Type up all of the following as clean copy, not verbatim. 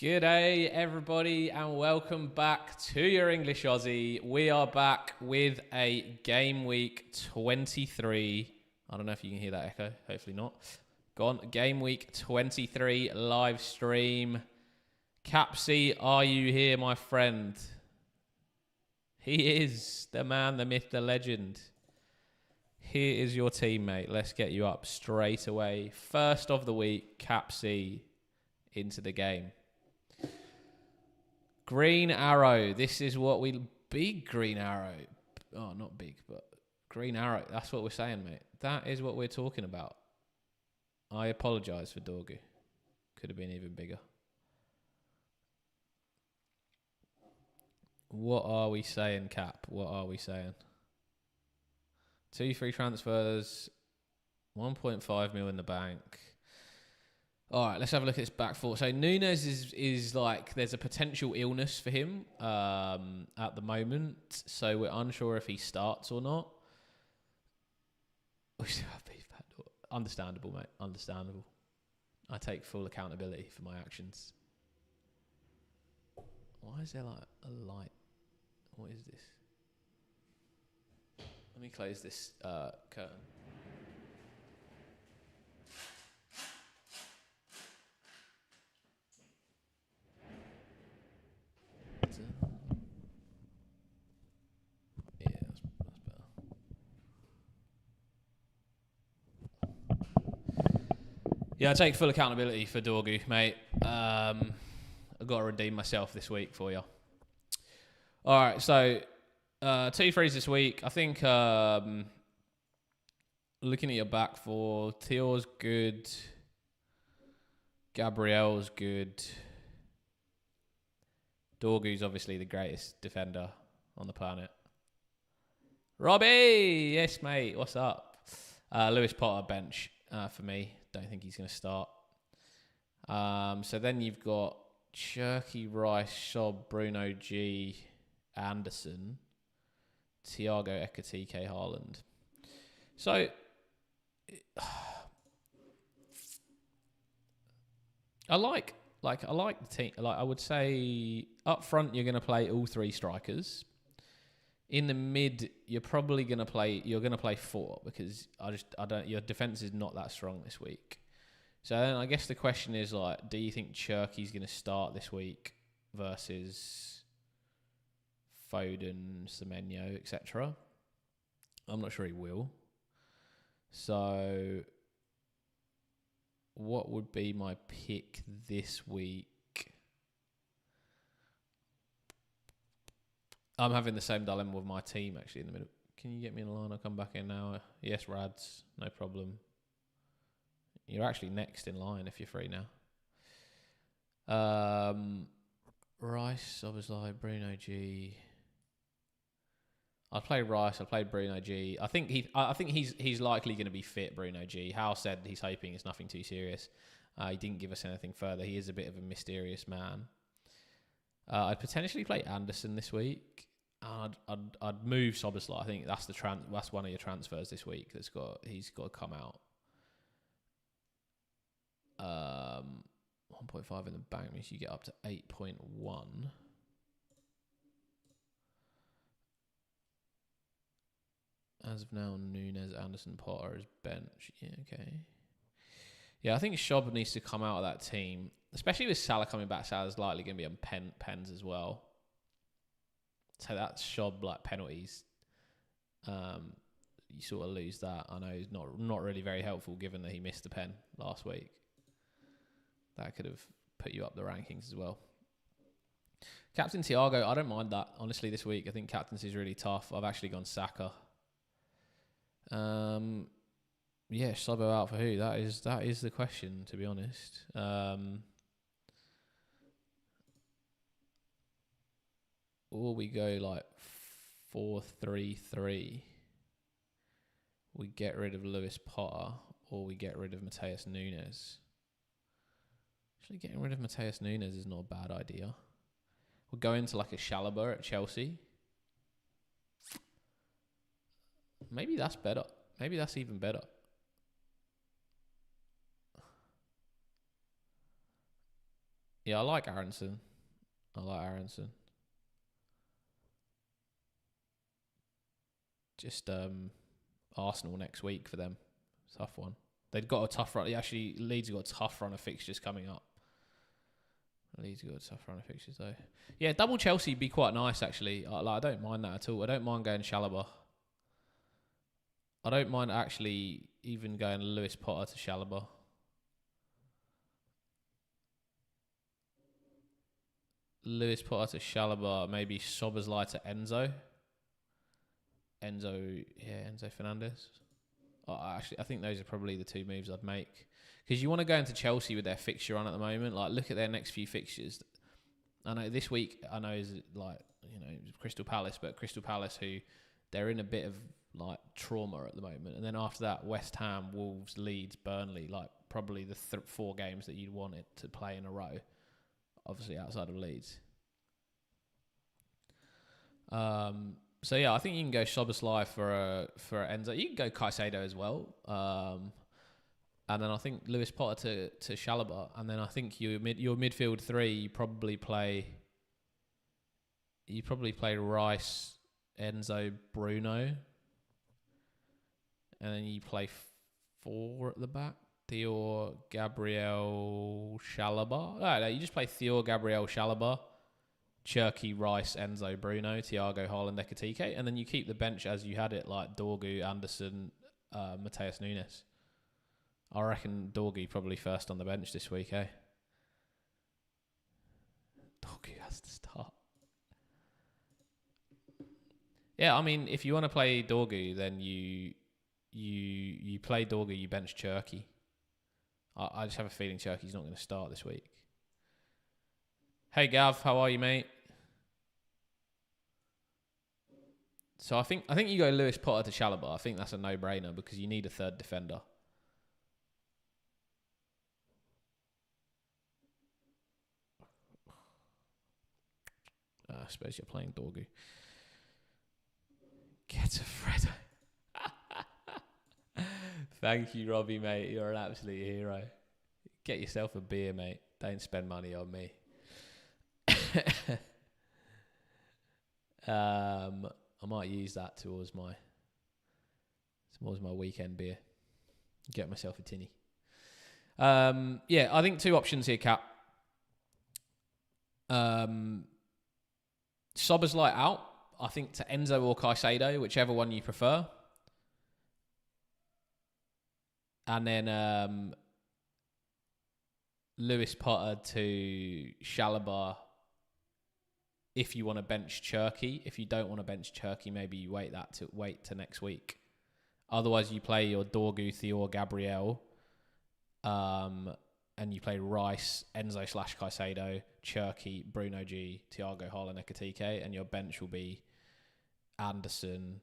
G'day everybody and welcome back to your English Aussie. We are back with a game week 23. I don't know if you can hear that echo, hopefully not. Gone. Game week 23 live stream. Capsy, are you here, my friend? He is the man, the myth, the legend. Here is your teammate. Let's get you up straight away. First of the week, Capsy into the game. Green arrow. This is what we... Big green arrow. Oh, not big, but green arrow. That's what we're saying, mate. That is what we're talking about. I apologise for Dorgu. Could have been even bigger. What are we saying, Cap? What are we saying? 2 free transfers. 1.5 mil in the bank. All right, let's have a look at this back four. So Nunes is like, there's a potential illness for him at the moment. So we're unsure if he starts or not. Understandable, mate. Understandable. I take full accountability for my actions. Why is there like a light? What is this? Let me close this curtain. Yeah, that's better. Yeah, I take full accountability for Dorgu, mate. I've got to redeem myself this week for you. All right, so 2 frees this week. I think looking at your back four, Theo's good. Gabriel's good. Dorgu's obviously the greatest defender on the planet. Robbie! Yes, mate. What's up? Lewis Potter bench for me. Don't think he's going to start. So then you've got Cherky, Rice, Shob, Bruno G, Anderson, Thiago, Ekatike, Haaland. So I like the team. Like, I would say up front you're going to play all 3 strikers. In the mid you're probably going to play 4 because your defense is not that strong this week. So then I guess the question is, like, do you think Cherky's going to start this week versus Foden, Semenyo, etc.? I'm not sure he will. So what would be my pick this week? I'm having the same dilemma with my team, actually, in the middle. Can you get me in the line? I'll come back in now. Yes, Rads. No problem. You're actually next in line if you're free now. Rice, obviously, Bruno G. I'll play Rice. I'll play Bruno G. I think he's likely going to be fit. Bruno G. Hal said he's hoping it's nothing too serious. He didn't give us anything further. He is a bit of a mysterious man. I'd potentially play Anderson this week. I'd move Soboslai. I think that's that's one of your transfers this week. He's got to come out. 1.5 in the bank means you get up to 8.1. As of now, Nunes, Anderson, Potter is bench. Yeah, okay. Yeah, I think Shob needs to come out of that team, especially with Salah coming back. Salah's likely going to be on pens as well. So that's Shob, like, penalties. You sort of lose that. I know he's not really very helpful given that he missed the pen last week. That could have put you up the rankings as well. Captain Thiago, I don't mind that, honestly, this week. I think captaincy is really tough. I've actually gone Saka. Yeah, Sobo out for who? That is the question, to be honest. Or we go like 4-3-3. We get rid of Lewis Potter, or we get rid of Mateus Nunes. Actually, getting rid of Mateus Nunes is not a bad idea. We'll go into like a Chalobah at Chelsea. Maybe that's better. Maybe that's even better. Yeah, I like Aronson. Just Arsenal next week for them. Tough one. They've got a tough run. Actually, Leeds have got a tough run of fixtures coming up. Leeds have got a tough run of fixtures though. Yeah, double Chelsea would be quite nice actually. I don't mind that at all. I don't mind going Chalobah. I don't mind actually even going Lewis Potter to Chalobah. Lewis Potter to Chalobah, maybe Soberslai to Enzo. Enzo Fernandez. I think those are probably the two moves I'd make. Because you want to go into Chelsea with their fixture on at the moment. Like, look at their next few fixtures. I know this week, is like, Crystal Palace, but Crystal Palace, who they're in a bit of like trauma at the moment. And then after that, West Ham, Wolves, Leeds, Burnley, like probably the 4 games that you'd want it to play in a row. Obviously outside of Leeds. So yeah, I think you can go Szoboszlai for Enzo. You can go Caicedo as well. And then I think Lewis Potter to Chalobah. And then I think your midfield 3, you probably play Rice, Enzo, Bruno. And then you play 4 at the back. Thiago, Gabriel, Chalobah. No, you just play Thiago, Gabriel, Chalobah, Cherky, Rice, Enzo, Bruno, Thiago, Haaland, Ekitike, and then you keep the bench as you had it, like Dorgu, Anderson, Mateus Nunes. I reckon Dorgu probably first on the bench this week, eh? Dorgu has to start. Yeah, I mean, if you want to play Dorgu, then you play Dorgu, you bench Cherky. I just have a feeling Cherky's not going to start this week. Hey Gav, how are you, mate? So I think you go Lewis Potter to Chalobah. I think that's a no-brainer because you need a third defender. I suppose you're playing Dorgu. Get a Fredo. Thank you, Robbie, mate. You're an absolute hero. Get yourself a beer, mate. Don't spend money on me. I might use that towards my weekend beer. Get myself a tinny. Yeah, I think 2 options here, Cap. Szoboszlai out. I think to Enzo or Caicedo, whichever one you prefer. And then Lewis Potter to Chalobah if you want to bench Cherky. If you don't want to bench Cherky, maybe you wait to next week. Otherwise, you play your Dorgu, Thiago, Gabriel, and you play Rice, Enzo / Caicedo, Cherky, Bruno G, Thiago, Haaland, Ekitike, and your bench will be Anderson,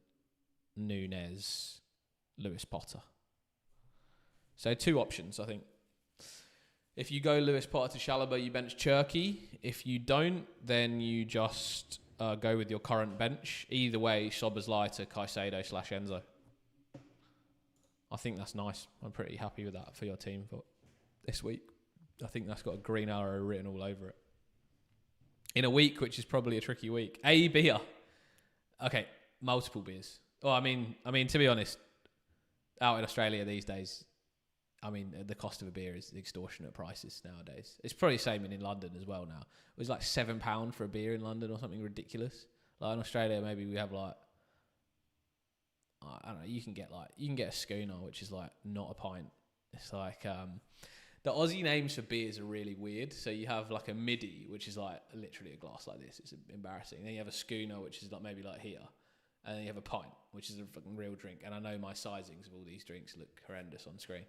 Nunes, Lewis Potter. So 2 options, I think. If you go Lewis Potter to Chalobah, you bench Cherky. If you don't, then you just go with your current bench. Either way, Szoboszlai to Caicedo / Enzo. I think that's nice. I'm pretty happy with that for your team for this week. I think that's got a green arrow written all over it. In a week, which is probably a tricky week. A beer. Okay, multiple beers. Oh, I mean, to be honest, out in Australia these days, the cost of a beer is extortionate prices nowadays. It's probably the same in London as well now. It was like £7 for a beer in London or something ridiculous. Like in Australia, maybe we have like, I don't know, you can get a schooner, which is like not a pint. It's like, the Aussie names for beers are really weird. So you have like a midi, which is like literally a glass like this. It's embarrassing. Then you have a schooner, which is like maybe like here. And then you have a pint, which is a fucking real drink. And I know my sizings of all these drinks look horrendous on screen.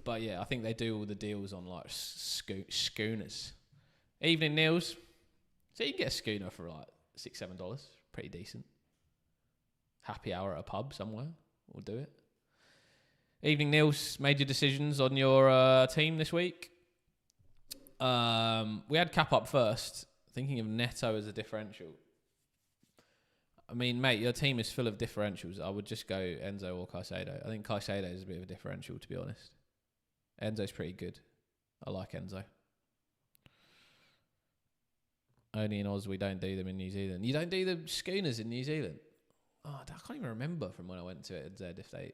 But yeah, I think they do all the deals on like schooners. Evening Neils. So you can get a schooner for like $6-7. Pretty decent. Happy hour at a pub somewhere. We'll do it. Evening Neils, made your decisions on your team this week. We had Cap up first. Thinking of Neto as a differential. I mean, mate, your team is full of differentials. I would just go Enzo or Caicedo. I think Caicedo is a bit of a differential, to be honest. Enzo's pretty good. I like Enzo. Only in Oz we don't do them in New Zealand. You don't do the schooners in New Zealand? Oh, I can't even remember from when I went to it at Z if they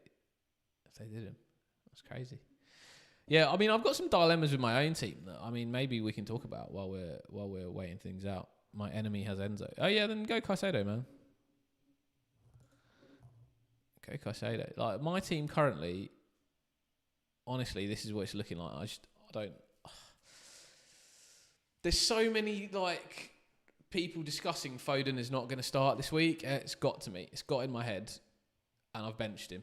did them. That's crazy. Yeah, I mean, I've got some dilemmas with my own team that, I mean, maybe we can talk about while we're waiting things out. My enemy has Enzo. Oh yeah, then go Caicedo, man. Go Caicedo. Like, my team currently, honestly, this is what it's looking like. I don't. There's so many like people discussing Foden is not going to start this week. It's got to me. It's got in my head, and I've benched him.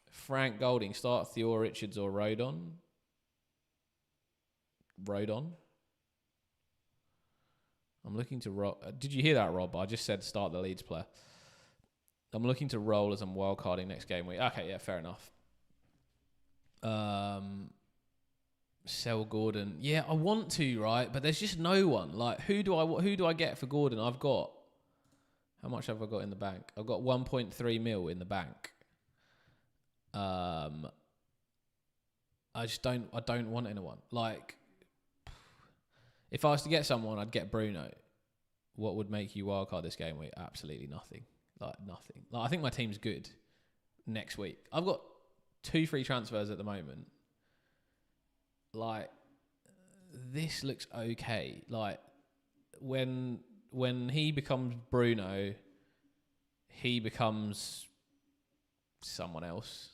Frank Golding, start Theo Richards or Rodon. I'm looking to roll. Did you hear that, Rob? I just said start the Leeds player. I'm looking to roll as I'm wildcarding next game week. Okay, yeah, fair enough. Sell Gordon. Yeah, I want to, right? But there's just no one. Like, who do I get for Gordon? How much have I got in the bank? I've got 1.3 mil in the bank. I don't want anyone. Like, if I was to get someone, I'd get Bruno. What would make you wildcard this game week? Absolutely nothing. Like, nothing. Like, I think my team's good next week. I've got 2 free transfers at the moment. Like, this looks okay. Like, when he becomes Bruno, he becomes someone else.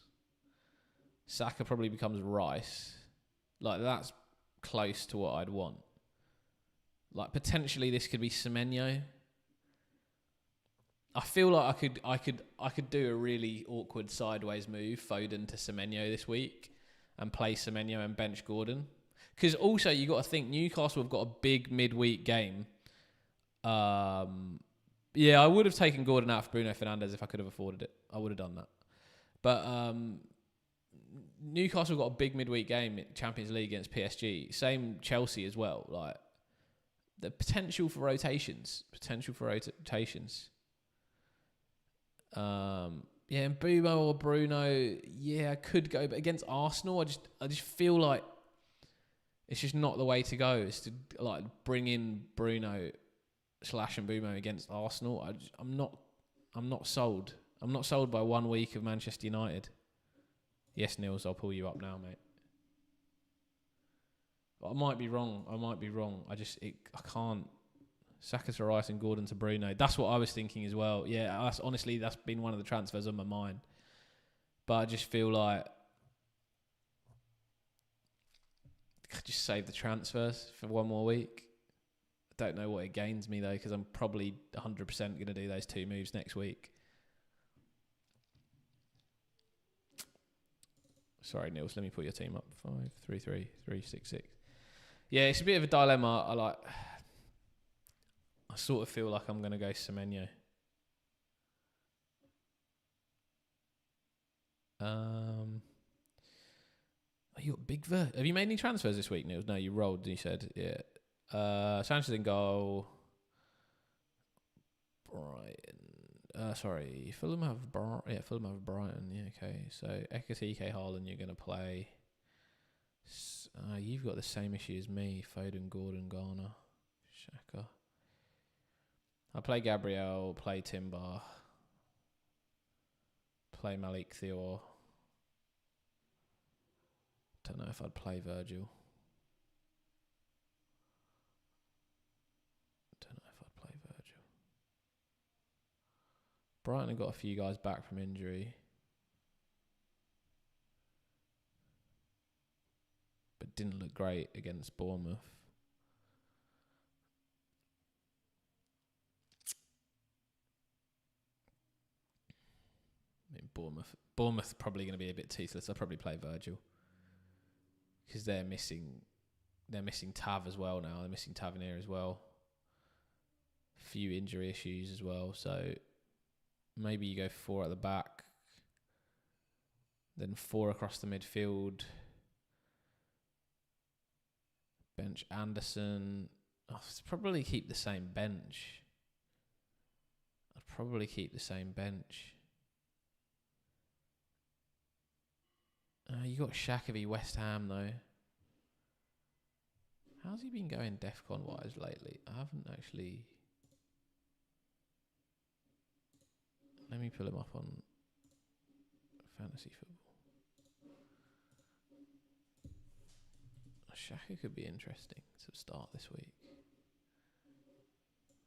Saka probably becomes Rice. Like, that's close to what I'd want. Like, potentially this could be Semenyo. I feel like I could do a really awkward sideways move, Foden to Semenyo this week, and play Semenyo and bench Gordon. Because also you got to think Newcastle have got a big midweek game. Yeah, I would have taken Gordon out for Bruno Fernandes if I could have afforded it. I would have done that. But Newcastle got a big midweek game in Champions League against PSG. Same Chelsea as well. Like, the potential for rotations. Yeah, and Bumo or Bruno, yeah, I could go, but against Arsenal, I just feel like it's just not the way to go. Is to like bring in Bruno / and Bumo against Arsenal. I'm not sold. I'm not sold by 1 week of Manchester United. Yes, Nils, I'll pull you up now, mate. But I might be wrong. I can't. Saka to Rice and Gordon to Bruno. That's what I was thinking as well. Yeah, that's been one of the transfers on my mind. But I just feel like I could just save the transfers for 1 more week. I don't know what it gains me, though, because I'm probably 100% going to do those 2 moves next week. Sorry, Nils, let me put your team up. 5, 3, 3, 3, 6, 6. Yeah, it's a bit of a dilemma. I sort of feel like I'm going to go Semenyo. You got big have you made any transfers this week, Nils? No, you rolled, you said. Yeah. Sanchez in goal. Brighton. Sorry. Fulham have Brighton. Yeah, okay. So, Ekatike Haaland, you're going to play. You've got the same issue as me. Foden, Gordon, Garner, Xhaka. I play Gabriel, play Timber, play Malik Thior. Don't know if I'd play Virgil. Brighton have got a few guys back from injury. But didn't look great against Bournemouth. I mean, Bournemouth probably going to be a bit toothless. I'll probably play Virgil. Because they're missing Tav as well now. They're missing Tavernier as well. A few injury issues as well. So maybe you go 4 at the back. Then 4 across the midfield. Bench Anderson. I'll probably keep the same bench. you got Shaka v West Ham though. How's he been going DEFCON wise lately? I haven't actually. Let me pull him up on fantasy football. Shaka could be interesting to start this week,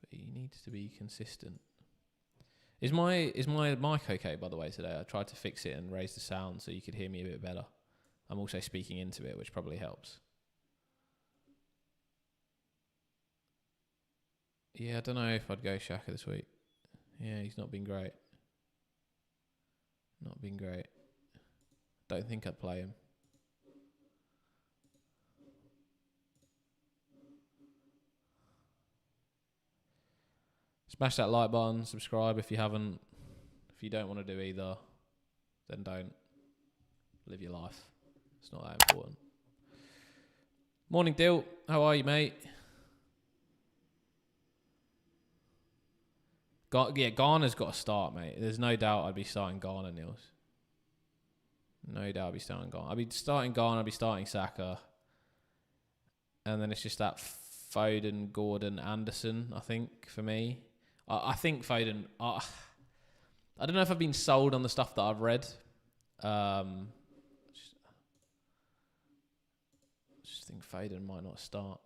but he needs to be consistent. Is my mic okay, by the way, today? I tried to fix it and raise the sound so you could hear me a bit better. I'm also speaking into it, which probably helps. Yeah, I don't know if I'd go Shaka this week. Yeah, he's not been great. Not been great. Don't think I'd play him. Smash that like button, subscribe if you haven't. If you don't want to do either, then don't. Live your life. It's not that important. Morning, Dill. How are you, mate? Garner's got to start, mate. There's no doubt I'd be starting Garner, Nils. No doubt I'd be starting Garner. I'd be starting Garner, I'd be starting Saka. And then it's just that Foden, Gordon, Anderson, I think, for me. I think Foden... I don't know if I've been sold on the stuff that I've read. Just think Foden might not start.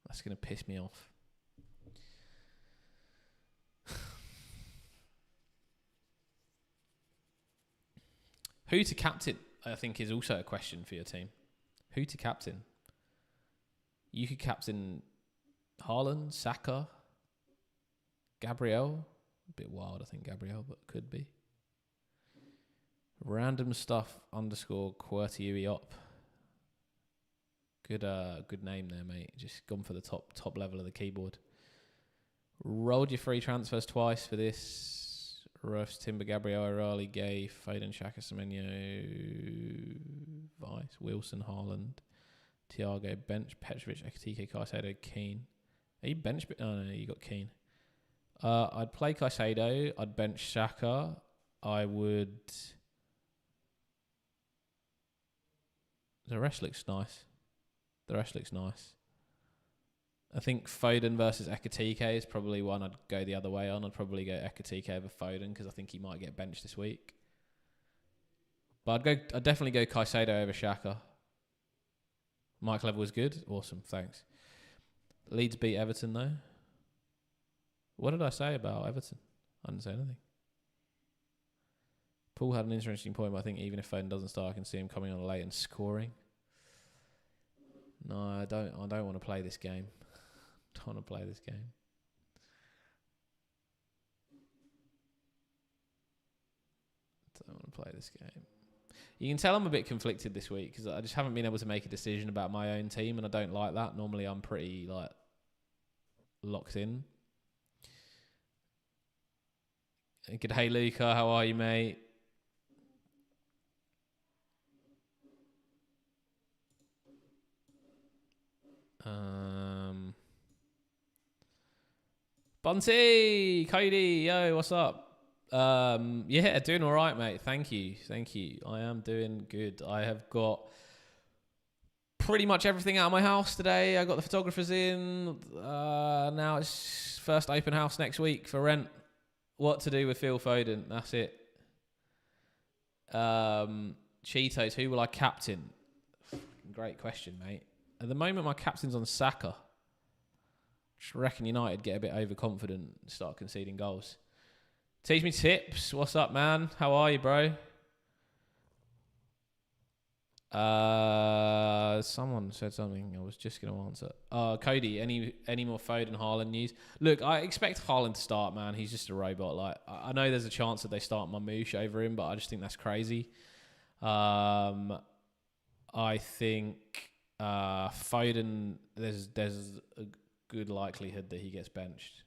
That's going to piss me off. Who to captain, I think, is also a question for your team. Who to captain? You could captain Haaland, Saka, Gabriel. A bit wild, I think, Gabriel, but could be. Random stuff _ QWERTY up. Good name there, mate. Just gone for the top level of the keyboard. Rolled your free transfers twice for this. Ruffs, Timber, Gabriel, O'Reilly, Gay, Foden, Xhaka, Semenyo, Vice, Wilson, Haaland, Thiago, Bench, Petrovic, Ekitike, Caicedo, Keane. Are you bench? Oh no, you got Keane. I'd play Caicedo. I'd bench Xhaka. I would. The rest looks nice. I think Foden versus Ekitike is probably one I'd go the other way on. I'd probably go Ekitike over Foden because I think he might get benched this week. But I'd definitely go Caicedo over Xhaka. Mike level was good. Awesome, thanks. Leeds beat Everton though. What did I say about Everton? I didn't say anything. Paul had an interesting point, but I think even if Foden doesn't start, I can see him coming on late and scoring. No, I don't want to play this game. Don't want to play this game. Don't want to play this game. You can tell I'm a bit conflicted this week because I just haven't been able to make a decision about my own team, and I don't like that. Normally, I'm pretty locked in. Good, hey Luca, how are you, mate? Bunty, Cody, yo, what's up? Yeah, doing all right, mate. Thank you. I am doing good. I have got pretty much everything out of my house today. I got the photographers in. Now it's first open house next week for rent. What to do with Phil Foden? That's it. Cheetos, who will I captain? Great question, mate. At the moment, my captain's on Saka. Just reckon United get a bit overconfident and start conceding goals. Teach me tips. What's up, man? How are you, bro? Someone said something. I was just going to answer. Cody, any more Foden Haaland news? Look, I expect Haaland to start, man. He's just a robot. Like, I know there's a chance that they start Mamouche over him, but I just think that's crazy. I think Foden, there's a good likelihood that he gets benched.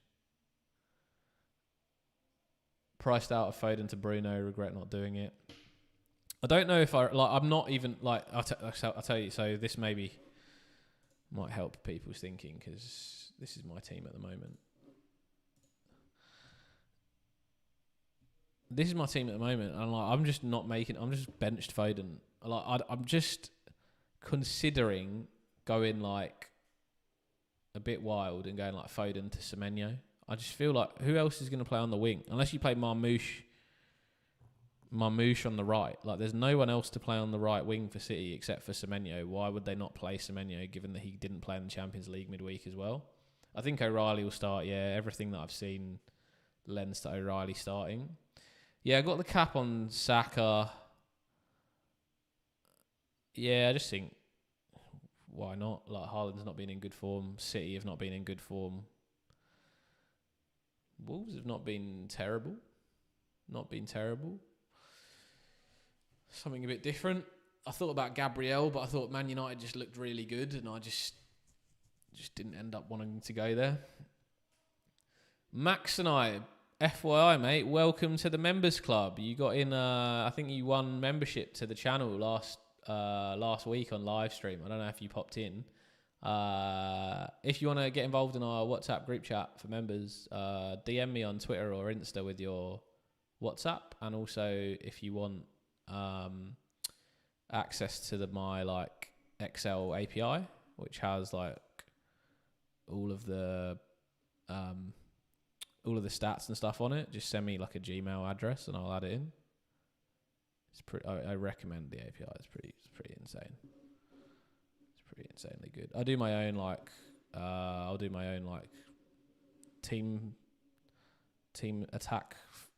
Priced out of Foden to Bruno, regret not doing it. I don't know if I'm not even, I'll tell you, so this maybe might help people's thinking because this is my team at the moment. this is my team at the moment, and like I'm just benched Foden. Like I'm just considering going like a bit wild and going like Foden to Semenyo. I just feel like who else is going to play on the wing unless you play Marmoush on the right. Like there's no one else to play on the right wing for City except for Semenyo. Why would they not play Semenyo given that he didn't play in the Champions League midweek as well? I think O'Reilly will start. Yeah, everything that I've seen lends to O'Reilly starting. Yeah, I got the cap on Saka. Yeah, I just think why not? Like Haaland's not been in good form. City have not been in good form. Wolves have not been terrible. Something a bit different. I thought about Gabriel, but I thought Man United just looked really good, and I just didn't end up wanting to go there. Max and I, FYI, mate, welcome to the members club. You got in. I think you won membership to the channel last week on live stream. I don't know if you popped in. If you want to get involved in our WhatsApp group chat for members, DM me on Twitter or Insta with your WhatsApp, and also if you want access to my like Excel API, which has like all of the stats and stuff on it, just send me like a Gmail address and I'll add it in. It's pretty. I recommend the API. It's pretty insane. It's pretty insanely good. I do my own like I'll do my own like team attack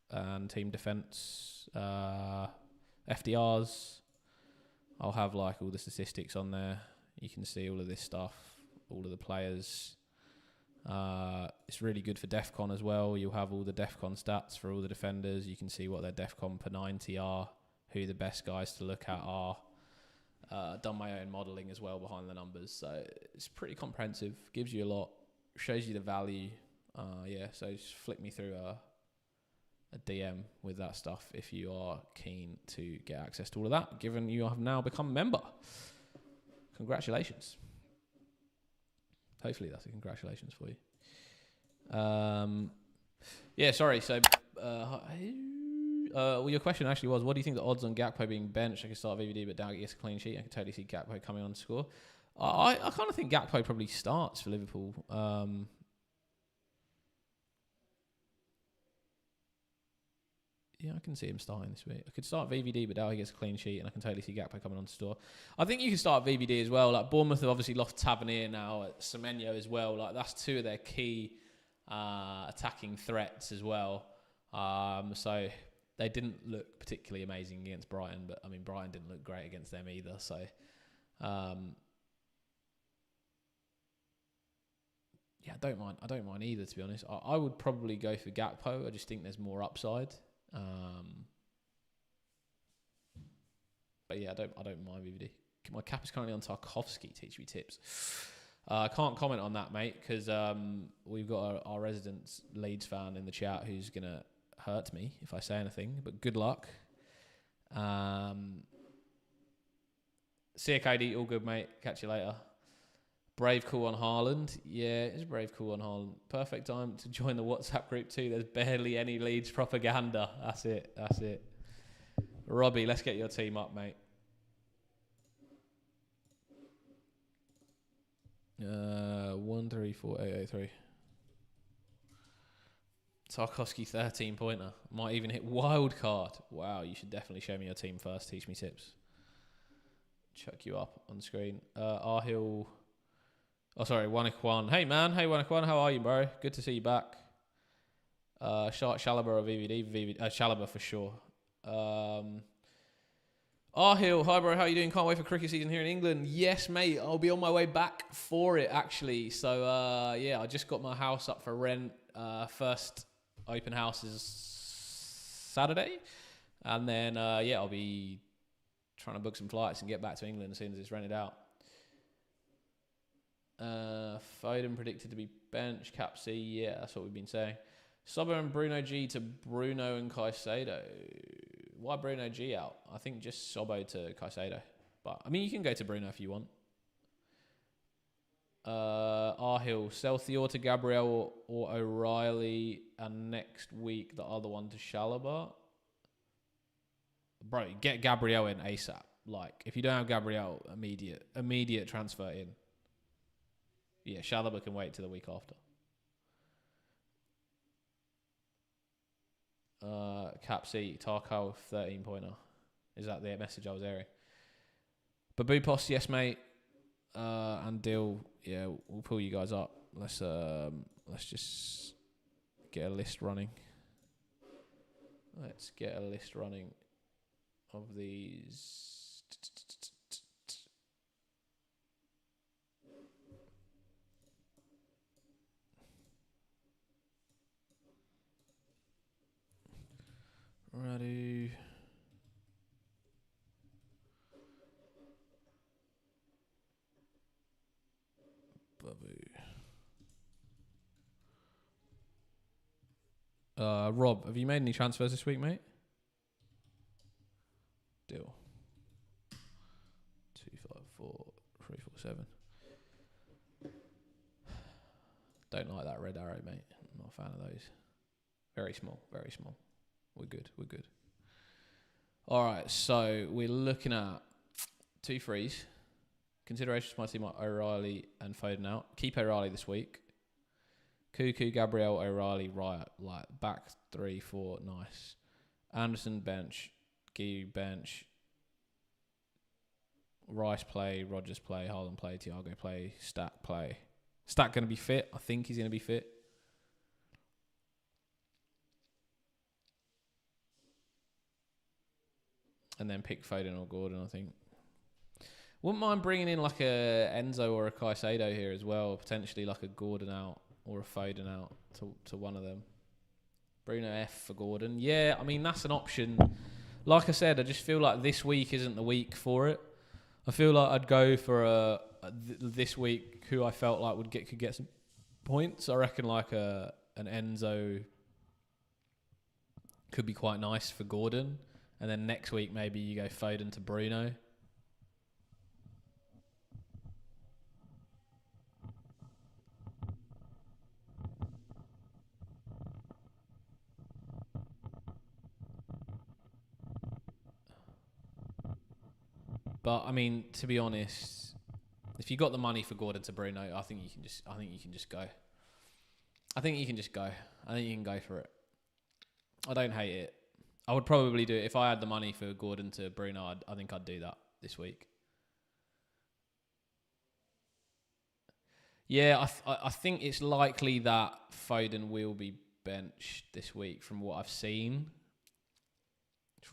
and team defense FDRs. I'll have like all the statistics on there. You can see all of this stuff, all of the players. It's really good for DEFCON as well. You'll have all the DEFCON stats for all the defenders. You can see what their DEFCON per 90 are, who the best guys to look at are. Done my own modelling as well behind the numbers. So it's pretty comprehensive. Gives you a lot. Shows you the value. So just flick me through a DM with that stuff if you are keen to get access to all of that, given you have now become a member. Congratulations. Hopefully that's a congratulations for you. Sorry. So, your question actually was, what do you think the odds on Gakpo being benched? I could start VVD, but Dow gets a clean sheet. I could totally see Gakpo coming on to score. I kind of think Gakpo probably starts for Liverpool. I can see him starting this week. I could start VVD, but Dow gets a clean sheet, and I can totally see Gakpo coming on to store. I think you can start VVD as well. Like Bournemouth have obviously lost Tavernier now, Semenyo as well. Like that's two of their key attacking threats as well. So they didn't look particularly amazing against Brighton, but I mean Brighton didn't look great against them either. So I don't mind either, to be honest. I would probably go for Gakpo. I just think there's more upside. But yeah, I don't mind VVD. My cap is currently on Tarkovsky. Teach me tips. I can't comment on that, mate, because we've got our resident Leeds fan in the chat who's gonna hurt me if I say anything. But good luck. See you, KD. All good, mate. Catch you later. Brave call on Haaland. Yeah, it's a brave call on Haaland. Perfect time to join the WhatsApp group too. There's barely any Leeds propaganda. That's it. Robbie, let's get your team up, mate. 1, 3, 4, 8, 8, 3. Tarkovsky 13-pointer. Might even hit Wildcard. Wow, you should definitely show me your team first. Teach me tips. Chuck you up on screen. Arhill. Oh, sorry, Wanakwan. Hey, man. Hey, Wanakwan. How are you, bro? Good to see you back. Chalobah or VVD? Chalobah for sure. Arhill. Hi, bro. How you doing? Can't wait for cricket season here in England. Yes, mate. I'll be on my way back for it, actually. So, I just got my house up for rent. First open house is Saturday. And then, I'll be trying to book some flights and get back to England as soon as it's rented out. Foden predicted to be bench, Cap C. Yeah, that's what we've been saying. Sobo and Bruno G to Bruno and Caicedo. Why Bruno G out? I think just Sobo to Caicedo. But, I mean, you can go to Bruno if you want. Arhill, sell Thior to Gabriel or O'Reilly, and next week the other one to Chalobah. bro, get Gabriel in ASAP. Like, if you don't have Gabriel, immediate transfer in. Yeah, Chalobah can wait till the week after. Cap C, Tarkov 13-pointer. Is that the message I was airing? Babu Post, yes, mate. And Dill, yeah, we'll pull you guys up. Let's just get a list running. Let's get a list running of these. Ready. Rob, have you made any transfers this week, mate? Deal. 254 347. Don't like that red arrow, mate. I'm not a fan of those. Very small, very small. We're good. All right, so we're looking at 2 frees. Considerations for my team are O'Reilly and Foden out. Keep O'Reilly this week. Cuckoo, Gabriel, O'Reilly, Riot. Like, back 3, 4, nice. Anderson, bench. Guy, bench. Rice, play. Rogers, play. Haaland, play. Thiago, play. Stack, play. Stack going to be fit. I think he's going to be fit. And then pick Foden or Gordon, I think. Wouldn't mind bringing in like a Enzo or a Caicedo here as well. Potentially like a Gordon out or a Foden out to one of them. Bruno F for Gordon. Yeah, I mean, that's an option. Like I said, I just feel like this week isn't the week for it. I feel like I'd go for this week who I felt like could get some points. I reckon like an Enzo could be quite nice for Gordon. And then next week, maybe you go Foden to Bruno. But I mean, to be honest, if you got the money for Gordon to Bruno, I think you can just go. I think you can go for it. I don't hate it. I would probably do it if I had the money for Gordon to Bruno. I think I'd do that this week. Yeah, I think it's likely that Foden will be benched this week from what I've seen.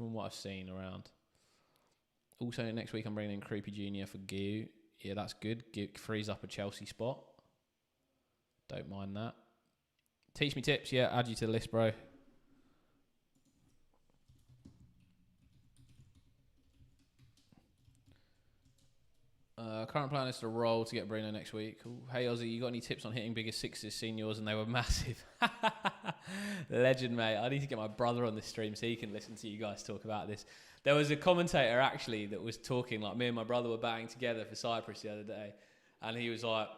Around. Also, next week I'm bringing in Creepy Jr. for Gu. Yeah, that's good. Frees up a Chelsea spot. Don't mind that. Teach me tips. Yeah, add you to the list, bro. Current plan is to roll to get Bruno next week. Ooh, hey, Aussie, you got any tips on hitting bigger sixes? Seen yours and they were massive. Legend, mate. I need to get my brother on this stream so he can listen to you guys talk about this. There was a commentator, actually, that was talking, like me and my brother were batting together for Cyprus the other day. And he was like,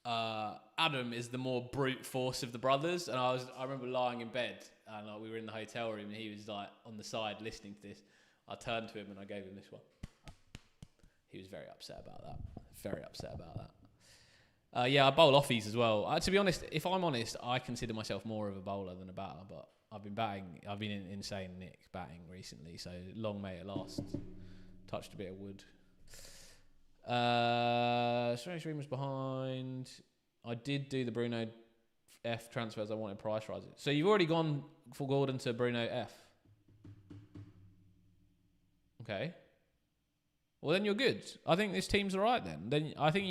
Adam is the more brute force of the brothers. And I remember lying in bed and we were in the hotel room and he was like on the side listening to this. I turned to him and I gave him this one. He was very upset about that. Yeah, I bowl offies as well. To be honest, if I'm honest, I consider myself more of a bowler than a batter, but I've been insane Nick batting recently, so long may it last. Touched a bit of wood. Strange Stream was behind. I did do the Bruno F transfers. I wanted price rises. So you've already gone for Gordon to Bruno F. Okay. Well, then you're good. I think this team's all right then. Then I think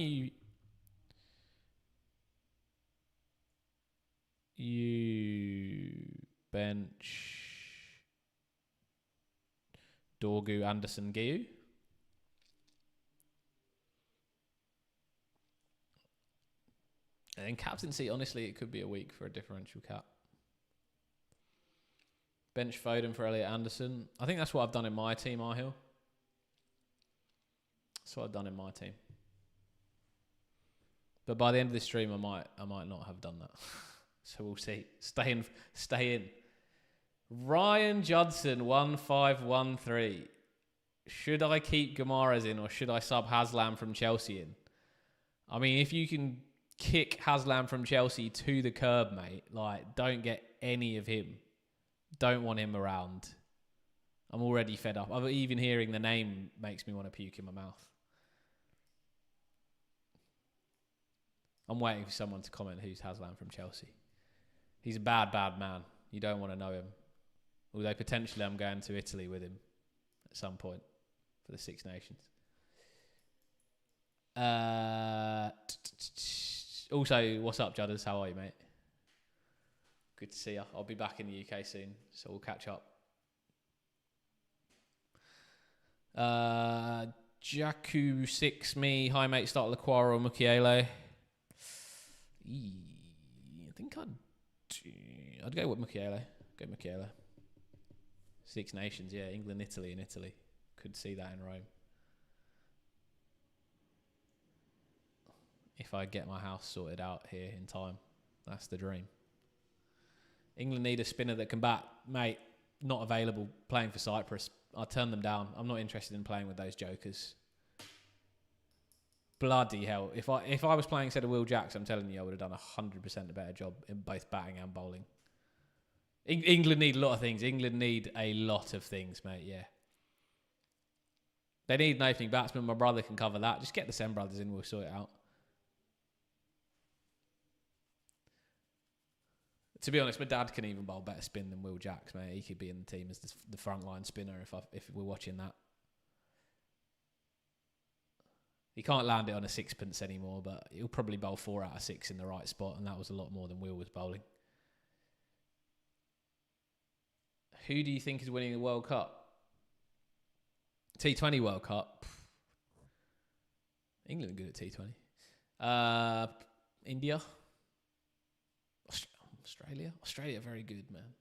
you bench Dorgu, Anderson, Giu. And then captaincy, honestly, it could be a week for a differential cap. Bench Foden for Elliot Anderson. I think that's what I've done in my team, Arhill. That's what I've done in my team. But by the end of this stream, I might not have done that. So we'll see. Stay in. Ryan Judson 1513. Should I keep Guimaraes in or should I sub Haslam from Chelsea in? I mean, if you can kick Haslam from Chelsea to the curb, mate, like, don't get any of him. Don't want him around. I'm already fed up. Even hearing the name makes me want to puke in my mouth. I'm waiting for someone to comment who's Haslam from Chelsea. He's a bad, bad man. You don't want to know him. Although potentially I'm going to Italy with him at some point for the Six Nations. Also, what's up, Judders? How are you, mate? Good to see you. I'll be back in the UK soon, so we'll catch up. Jaku6 me. Hi, mate. Start Laquara or Mukiele. I think I'd go with Mukiele. Go Mukiele. Six Nations, yeah. England, Italy, and Italy. Could see that in Rome. If I get my house sorted out here in time. That's the dream. England need a spinner that can bat. Mate, not available. Playing for Cyprus. I'll turn them down. I'm not interested in playing with those jokers. Bloody hell. If I was playing instead of Will Jacks, I'm telling you, I would have done 100% a better job in both batting and bowling. England need a lot of things. England need a lot of things, mate, yeah. They need an opening batsman. My brother can cover that. Just get the Sen brothers in. We'll sort it out. To be honest, my dad can even bowl better spin than Will Jacks, mate. He could be in the team as the frontline spinner if we're watching that. He can't land it on a sixpence anymore, but he'll probably bowl 4 out of 6 in the right spot, and that was a lot more than Will was bowling. Who do you think is winning the World Cup? T20 World Cup. England are good at T20. India. Australia very good, man.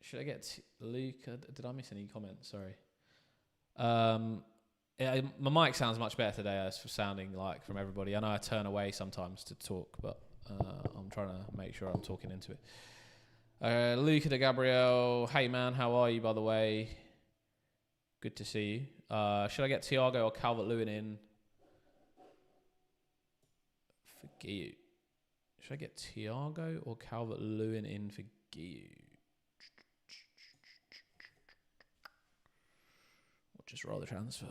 Should I get Luca? Did I miss any comments? Sorry. Yeah, my mic sounds much better today as for sounding like from everybody. I know I turn away sometimes to talk, but I'm trying to make sure I'm talking into it. Luca de Gabriel, hey man, how are you, by the way? Good to see you. Should I get Thiago or Calvert-Lewin in? For Guiu. Should I get Thiago or Calvert-Lewin in for Guiu? Or just roll the transfer?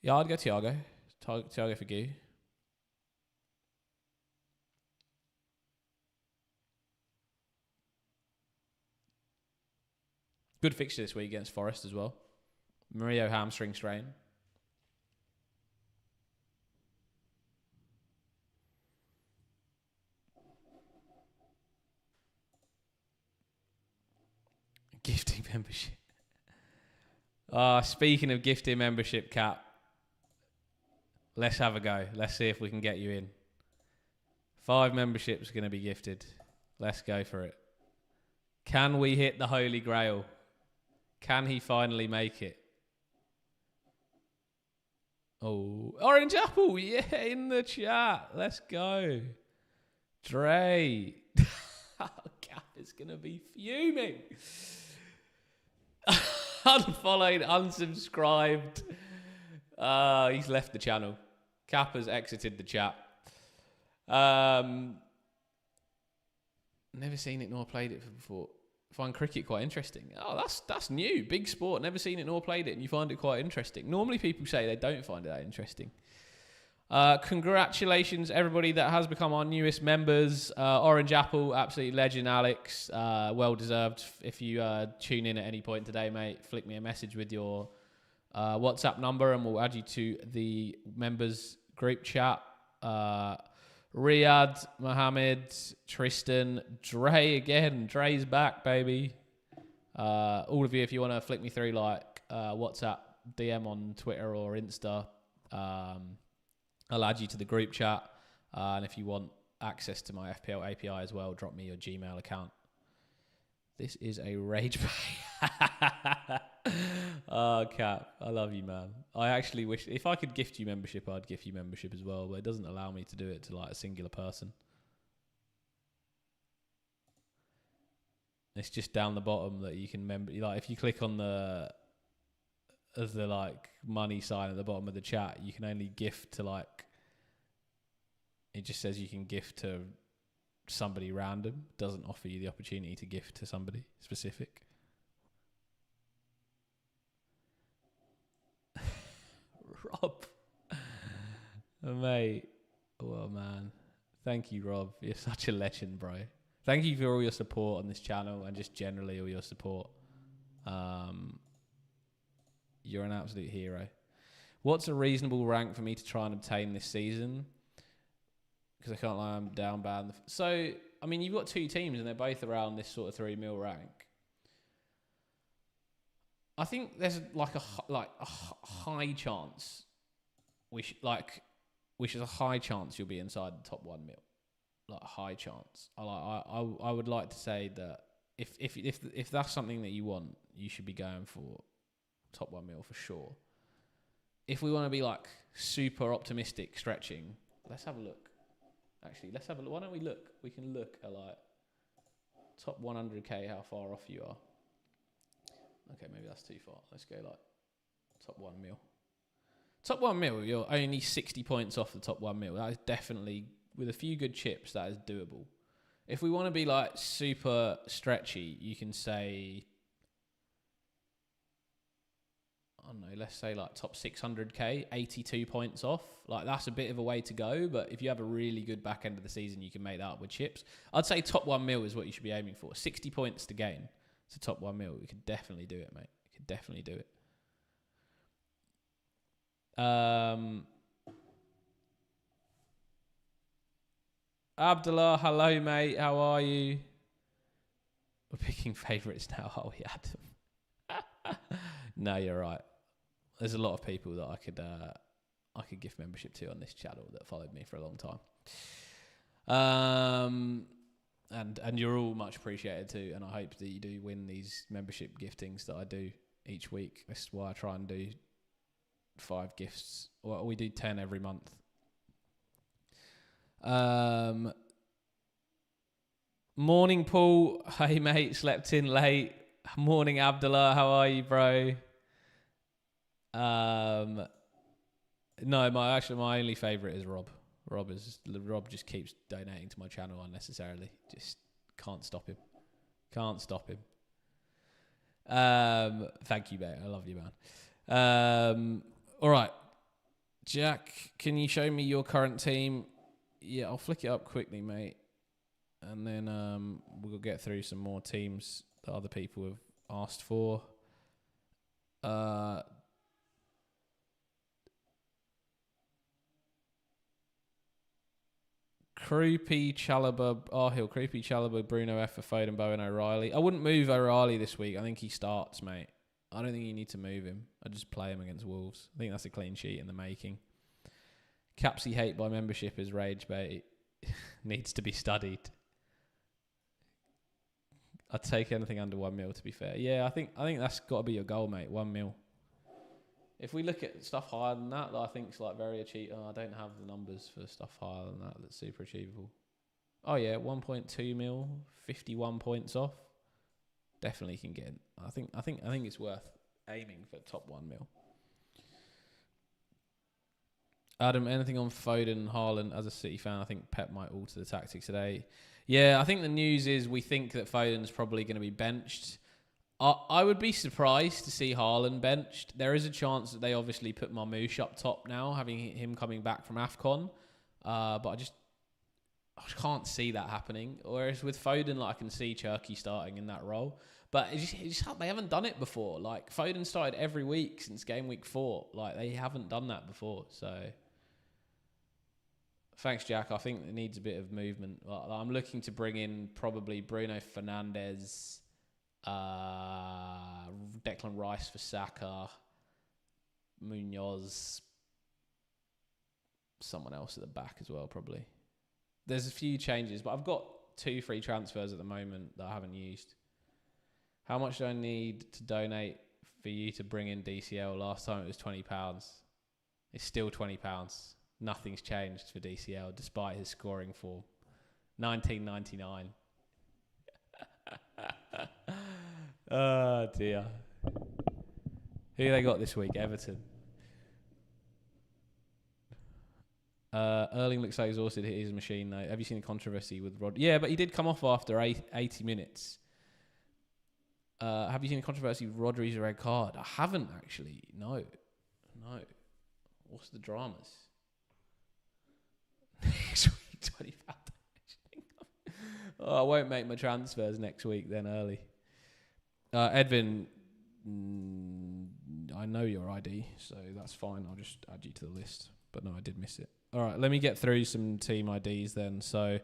Yeah, I'd go Thiago. Thiago for Guiu. Good fixture this week against Forest as well. Murillo hamstring strain. Gifting membership. Speaking of gifting membership, Cap, let's have a go. Let's see if we can get you in. 5 memberships are going to be gifted. Let's go for it. Can we hit the Holy Grail? Can he finally make it? Oh, Orange Apple, yeah, in the chat. Let's go. Dre. Cap is going to be fuming. Unfollowed, unsubscribed. He's left the channel. Cap has exited the chat. Never seen it nor played it before. Find cricket quite interesting. Oh, that's new. Big sport. Never seen it nor played it, and you find it quite interesting. Normally people say they don't find it that interesting. Congratulations, everybody that has become our newest members. Orange Apple, absolutely legend, Alex. Well deserved. If you tune in at any point today, mate, flick me a message with your WhatsApp number and we'll add you to the members group chat. Riyadh, Mohammed, Tristan, Dre again. Dre's back, baby. All of you, if you want to flick me through like WhatsApp, DM on Twitter or Insta, I'll add you to the group chat. And if you want access to my FPL API as well, drop me your Gmail account. This is a rage pay. Oh, Cap, I love you, man. I actually wish, if I could gift you membership, I'd gift you membership as well, but it doesn't allow me to do it to like a singular person. It's just down the bottom that you can remember. Like if you click on the like money sign at the bottom of the chat, you can only gift to like. It just says you can gift to somebody random. Doesn't offer you the opportunity to gift to somebody specific. Rob, mate. Well, man. Thank you, Rob. You're such a legend, bro. Thank you for all your support on this channel and just generally all your support. You're an absolute hero. What's a reasonable rank for me to try and obtain this season? Because I can't lie, I'm down bad. So, I mean, you've got two teams and they're both around this sort of 3 mil rank. I think there's like a high chance, which is a high chance you'll be inside the top 1 mil. Like a high chance. I would like to say that if that's something that you want, you should be going for top 1 mil for sure. If we want to be like super optimistic, stretching, let's have a look. Actually, let's have a look. Why don't we look? We can look at like top 100k, how far off you are. Okay, maybe that's too far. Let's go like top 1 mil. Top 1 mil, you're only 60 points off the top 1 mil. That is definitely, with a few good chips, that is doable. If we want to be like super stretchy, you can say, I don't know, let's say like top 600k, 82 points off. Like that's a bit of a way to go, but if you have a really good back end of the season, you can make that up with chips. I'd say top 1 mil is what you should be aiming for. 60 points to gain to top 1 mil. We could definitely do it, mate. We could definitely do it. Abdullah, hello, mate. How are you? We're picking favourites now, are we, Adam? No, you're right. There's a lot of people that I could gift membership to on this channel that followed me for a long time. And you're all much appreciated too. And I hope that you do win these membership giftings that I do each week. This is why I try and do 5 gifts. Well, we do 10 every month. Morning, Paul. Hey, mate. Slept in late. Morning, Abdullah. How are you, bro? No, my only favourite is Rob. Rob just keeps donating to my channel unnecessarily. Just can't stop him. Thank you, mate. I love you, man. All right, Jack, can you show me your current team? Yeah, I'll flick it up quickly, mate, and then we'll get through some more teams that other people have asked for. Croupy, Chalobah, Arhill, Croupy, Chalobah, Bruno F for Foden, Bowen, O'Reilly. I wouldn't move O'Reilly this week. I think he starts, mate. I don't think you need to move him. I'd just play him against Wolves. I think that's a clean sheet in the making. Capsy hate by membership is rage bait. Needs to be studied. I'd take anything under 1 mil, to be fair. Yeah, I think that's got to be your goal, mate. 1 mil. If we look at stuff higher than that I think it's like very achievable. I don't have the numbers for stuff higher than that that's super achievable. Oh yeah, 1.2 mil, 51 points off. Definitely can get in. I think it's worth aiming for top 1 mil. Adam, anything on Foden and Haaland? As a City fan, I think Pep might alter the tactics today. Yeah, I think the news is we think that Foden's probably going to be benched. I would be surprised to see Haaland benched. There is a chance that they obviously put Marmoush up top now, having him coming back from AFCON. But I just can't see that happening. Whereas with Foden, like, I can see Cherki starting in that role. But they haven't done it before. Like, Foden started every week since game week 4. Like, they haven't done that before. So, thanks, Jack. I think it needs a bit of movement. I'm looking to bring in probably Bruno Fernandes, Declan Rice for Saka, Munoz, someone else at the back as well, probably. There's a few changes, but I've got 2 free transfers at the moment that I haven't used. How much do I need to donate for you to bring in DCL? Last time it was £20. It's still £20. Nothing's changed for DCL despite his scoring form. 19.99. Oh dear. Who they got this week? Everton. Erling looks so exhausted. Hit his machine though. Have you seen the controversy with Rod? Yeah, but he did come off after 80 minutes. Have you seen the controversy with Rodri's red card? I haven't actually. No. What's the dramas? Next week, 20 pounds. Oh, I won't make my transfers next week then early. Edvin, I know your ID, so that's fine. I'll just add you to the list. But no, I did miss it. All right, let me get through some team IDs then. So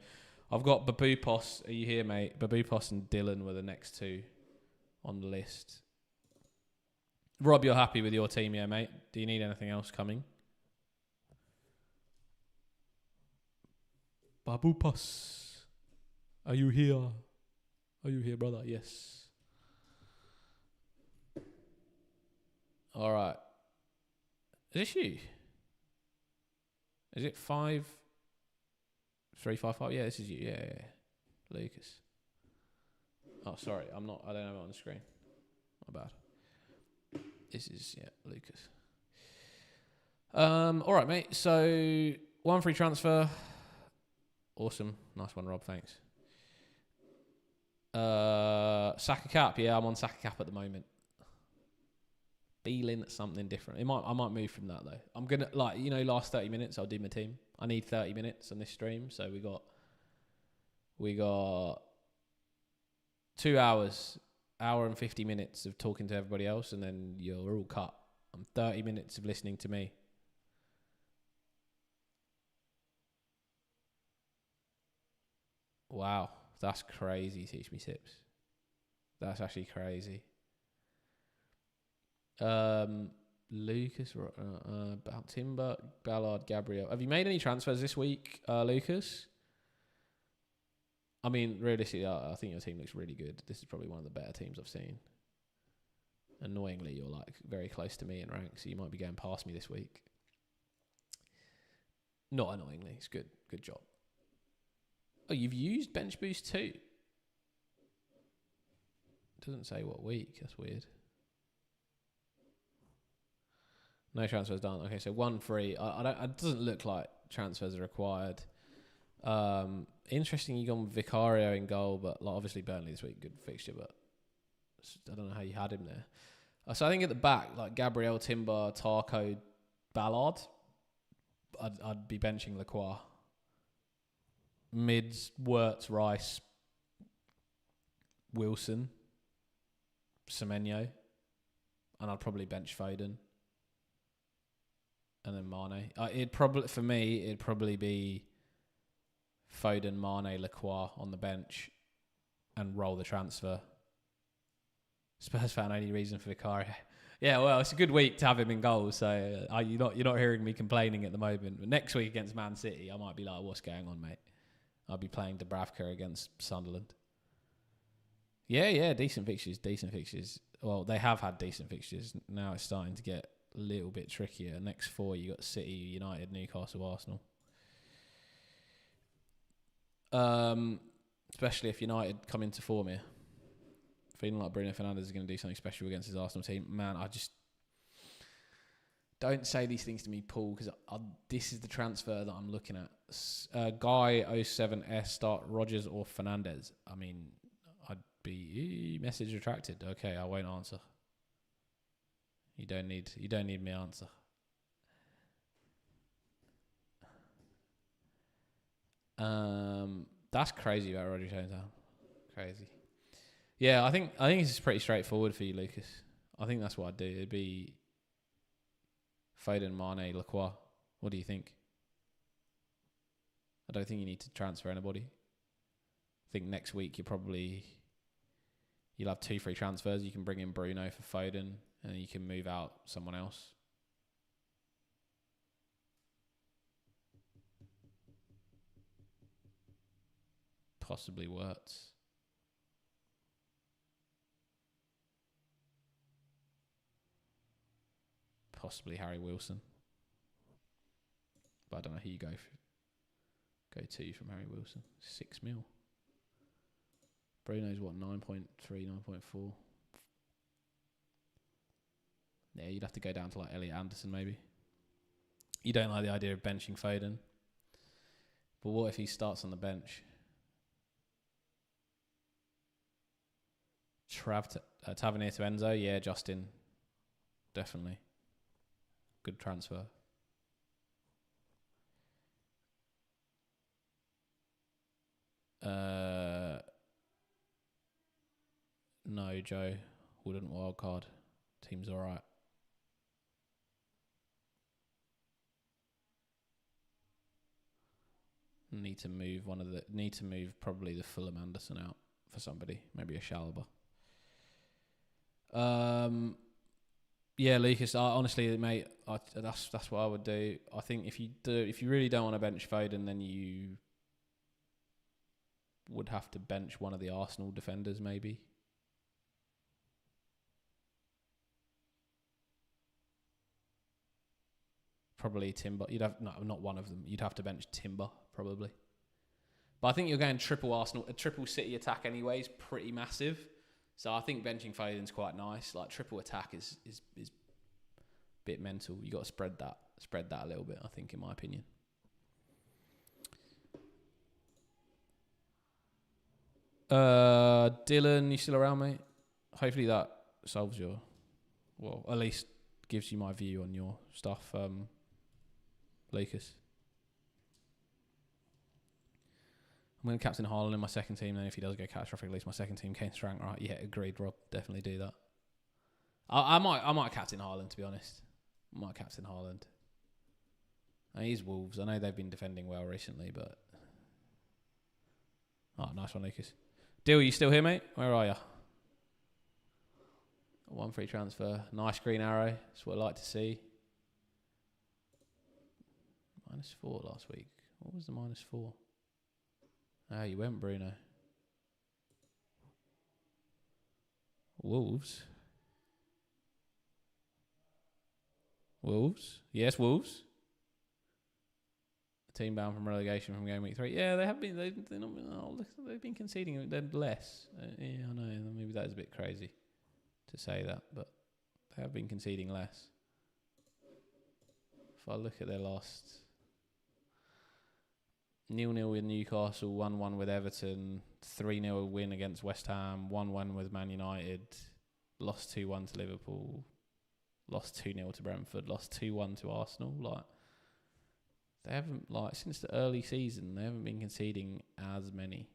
I've got Babupos. Are you here, mate? Babupos and Dylan were the next two on the list. Rob, you're happy with your team, yeah, mate? Do you need anything else coming? Babupos. Are you here? Are you here, brother? Yes. All right. Is this you? Is it 5, 3, 5, 5? Yeah, this is you. Yeah. Lucas. Oh, sorry. I don't have it on the screen. My bad. This is, Lucas. All right, mate. So, 1 free transfer. Awesome. Nice one, Rob. Thanks. Saka cap. Yeah, I'm on Saka cap at the moment. Feeling something different. I might move from that though. I'm gonna last 30 minutes I'll do my team. I need 30 minutes on this stream, so we got 2 hours, hour and 50 minutes of talking to everybody else, and then you're all cut. I'm 30 minutes of listening to me. Wow, that's crazy. Teach me tips. That's actually crazy. Lucas, Timber, Ballard, Gabriel. Have you made any transfers this week, Lucas? I mean, realistically, I think your team looks really good. This is probably one of the better teams I've seen. Annoyingly, you're like very close to me in rank, so you might be going past me this week. Not annoyingly, it's good. Good job. Oh, you've used bench boost too? Doesn't say what week. That's weird. No transfers done. Okay, so 1 free. It doesn't look like transfers are required. Interesting, you gone Vicario in goal, but obviously Burnley this week, good fixture, but I don't know how you had him there. So I think at the back, like Gabriel, Timber, Tarko, Ballard, I'd be benching Lacroix. Mids, Wirtz, Rice, Wilson, Semenyo, and I'd probably bench Foden. And then Mane. It'd probably be Foden, Mane, Lacroix on the bench, and roll the transfer. Spurs fan, only reason for Vicario. Yeah, well, it's a good week to have him in goal. So you're not hearing me complaining at the moment. But next week against Man City, I might be like, "What's going on, mate?" I'll be playing Dubravka against Sunderland. Yeah, decent fixtures. Well, they have had decent fixtures. Now it's starting to get a little bit trickier. Next 4, you got City, United, Newcastle, Arsenal. Especially if United come into form here. Feeling like Bruno Fernandes is going to do something special against his Arsenal team. Man, I just don't say these things to me, Paul, because this is the transfer that I'm looking at. Guy 07S start Rodgers or Fernandes. I mean, I'd be message retracted. Okay, I won't answer. You don't need me answer. That's crazy about Rodgers Hometown. Crazy. Yeah, I think this is pretty straightforward for you, Lucas. I think that's what I'd do. It'd be Foden, Mane, Lacroix. What do you think? I don't think you need to transfer anybody. I think next week you'll have 2 free transfers. You can bring in Bruno for Foden, and then you can move out someone else. Possibly Wirtz. Possibly Harry Wilson. But I don't know who you go to from Harry Wilson. 6 mil. Bruno's what, 9.3, 9.4? Yeah, you'd have to go down to like Elliot Anderson maybe. You don't like the idea of benching Foden. But what if he starts on the bench? Tavernier to Enzo? Yeah, Justin. Definitely. Good transfer. No, Joe. Wouldn't wildcard. Team's alright. Need to move probably the Fulham Anderson out for somebody. Maybe a Shalaba. Yeah, Lucas. Honestly, mate, that's what I would do. I think if you really don't want to bench Foden, then you would have to bench one of the Arsenal defenders, maybe. Probably Timber. You'd have not one of them. You'd have to bench Timber probably. But I think you're going triple Arsenal, a triple City attack anyway is pretty massive. So I think benching Foden's quite nice. Like triple attack is a bit mental. You got to spread that a little bit. I think, in my opinion. Dylan, you still around, mate? Hopefully that solves at least gives you my view on your stuff, Lucas. I'm going to captain Haaland in my second team. Then if he does go catastrophic, at least my second team Kane Strang. Right? Yeah, agreed, Rob. Definitely do that. I might captain Haaland, to be honest. I might captain Haaland. He's Wolves. I know they've been defending well recently, but nice one, Lucas. Deal, you still here, mate? Where are you? One free transfer. Nice green arrow. That's what I like to see. -4 last week. What was the -4? You went, Bruno. Wolves. Yes, Wolves. Team bound from relegation from game week 3. Yeah, they have been. They've been conceding. They're less. Yeah, I know. Maybe that is a bit crazy to say that, but they have been conceding less. If I look at their last 0-0 with Newcastle, 1-1 with Everton, 3-0 win against West Ham, 1-1 with Man United, lost 2-1 to Liverpool, lost 2-0 to Brentford, lost 2-1 to Arsenal. Like, they haven't, since the early season, they haven't been conceding as many.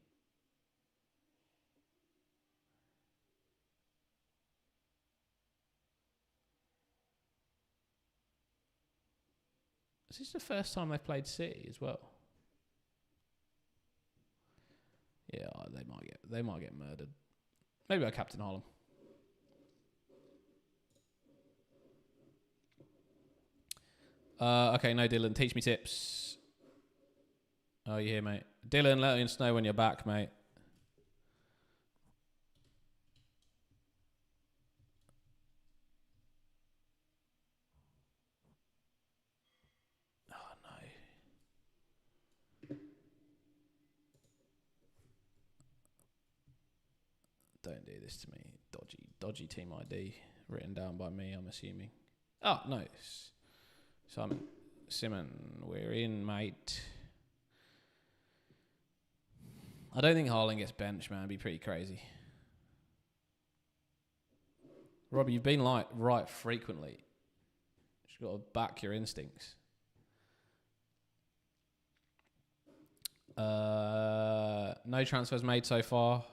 Is this the first time they've played City as well? Yeah, they might get murdered. Maybe I captain Haaland. Okay, no, Dylan. Teach me tips. Oh, you here, mate? Dylan, let us know when you're back, mate. Oh, no. Don't do this to me. Dodgy team ID written down by me, I'm assuming. Oh, no. Simon, we're in, mate. I don't think Haaland gets benched, man. It'd be pretty crazy. Robbie, you've been right frequently. You've got to back your instincts. No transfers made so far.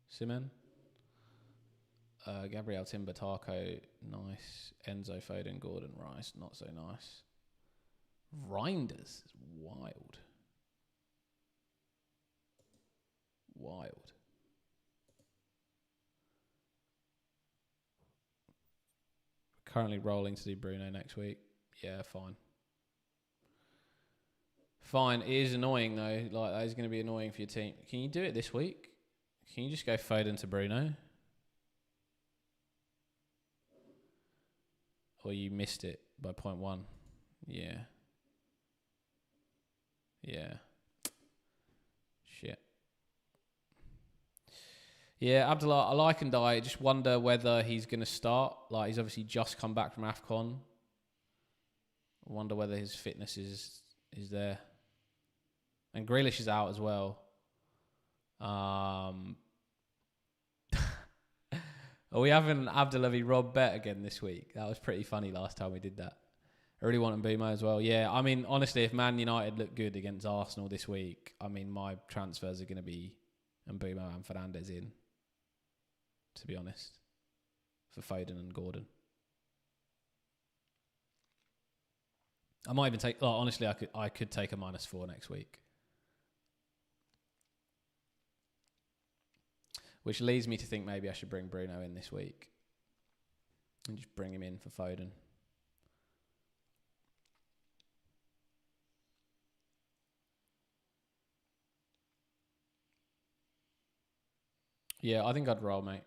Simon. Gabriel Timber, Tarko, nice. Enzo, Foden, Gordon, Rice, not so nice. Reinders is wild. Currently rolling to do Bruno next week. Yeah, fine. Fine. It is annoying though. That is going to be annoying for your team. Can you do it this week? Can you just go Foden to Bruno? Or you missed it by 0.1? Yeah. Shit. Yeah, Abdullah, I like and I just wonder whether he's going to start. Like, he's obviously just come back from AFCON. I wonder whether his fitness is there. And Grealish is out as well. Are we having Abdullah v Rob bet again this week? That was pretty funny last time we did that. I really want Mbeumo as well. Yeah, I mean, honestly, if Man United look good against Arsenal this week, I mean, my transfers are going to be Mbeumo and Fernandes in, to be honest, for Foden and Gordon. I might even take... honestly, I could take a -4 next week. Which leads me to think maybe I should bring Bruno in this week. And just bring him in for Foden. Yeah, I think I'd roll, mate.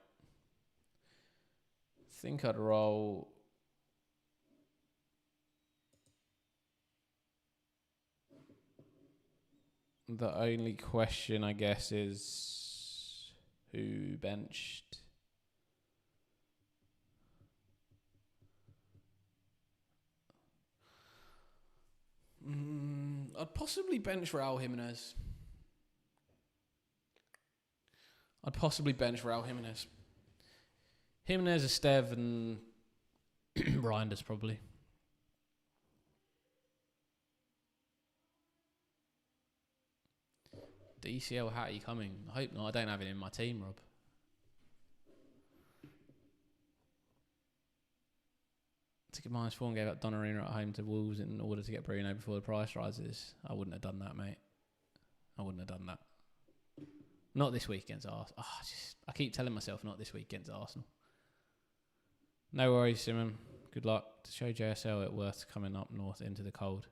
The only question, I guess, is who benched? I'd possibly bench Raul Jimenez. Jimenez, Esteve, and Reinders probably. DCL Hattie coming. I hope not. I don't have it in my team, Rob. Took a -4 and gave up Donnarumma at home to Wolves in order to get Bruno before the price rises. I wouldn't have done that, mate. I wouldn't have done that. Not this week against Arsenal. I keep telling myself not this week against Arsenal. No worries, Simon. Good luck. To show JSL it worth coming up north into the cold.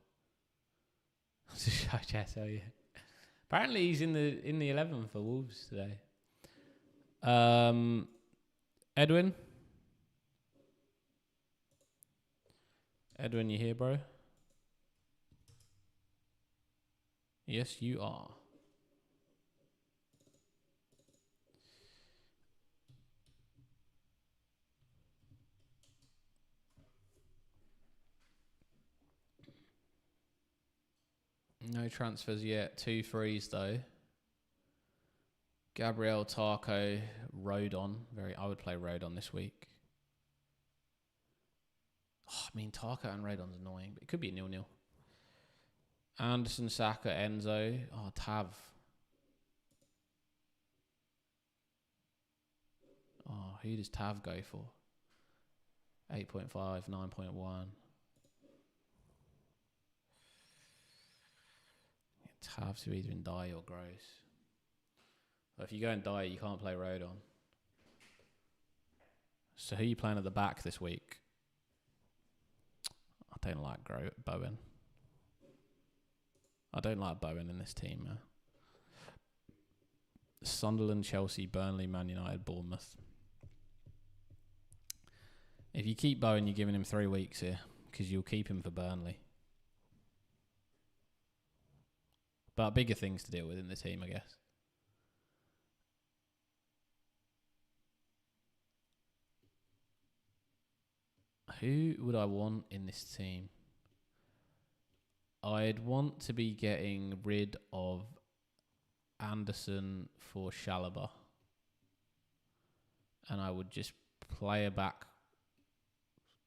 To show JSL, yeah. Apparently he's in the 11 for Wolves today. Edwin, you here, bro? Yes, you are. No transfers yet. 2 frees though. Gabriel, Tarko, Rodon. I would play Rodon this week. I mean, Tarko and Rodon's annoying, but it could be a 0-0. Anderson, Saka, Enzo. Tav. Who does Tav go for? 8.5, 9.1. Tav to either in die or gross. But if you go and die, you can't play Rodon. So who are you playing at the back this week? I don't like Bowen. I don't like Bowen in this team, man. Sunderland, Chelsea, Burnley, Man United, Bournemouth. If you keep Bowen, you're giving him 3 weeks here because you'll keep him for Burnley. But bigger things to deal with in the team, I guess. Who would I want in this team? I'd want to be getting rid of Anderson for Chalobah. And I would just play a back.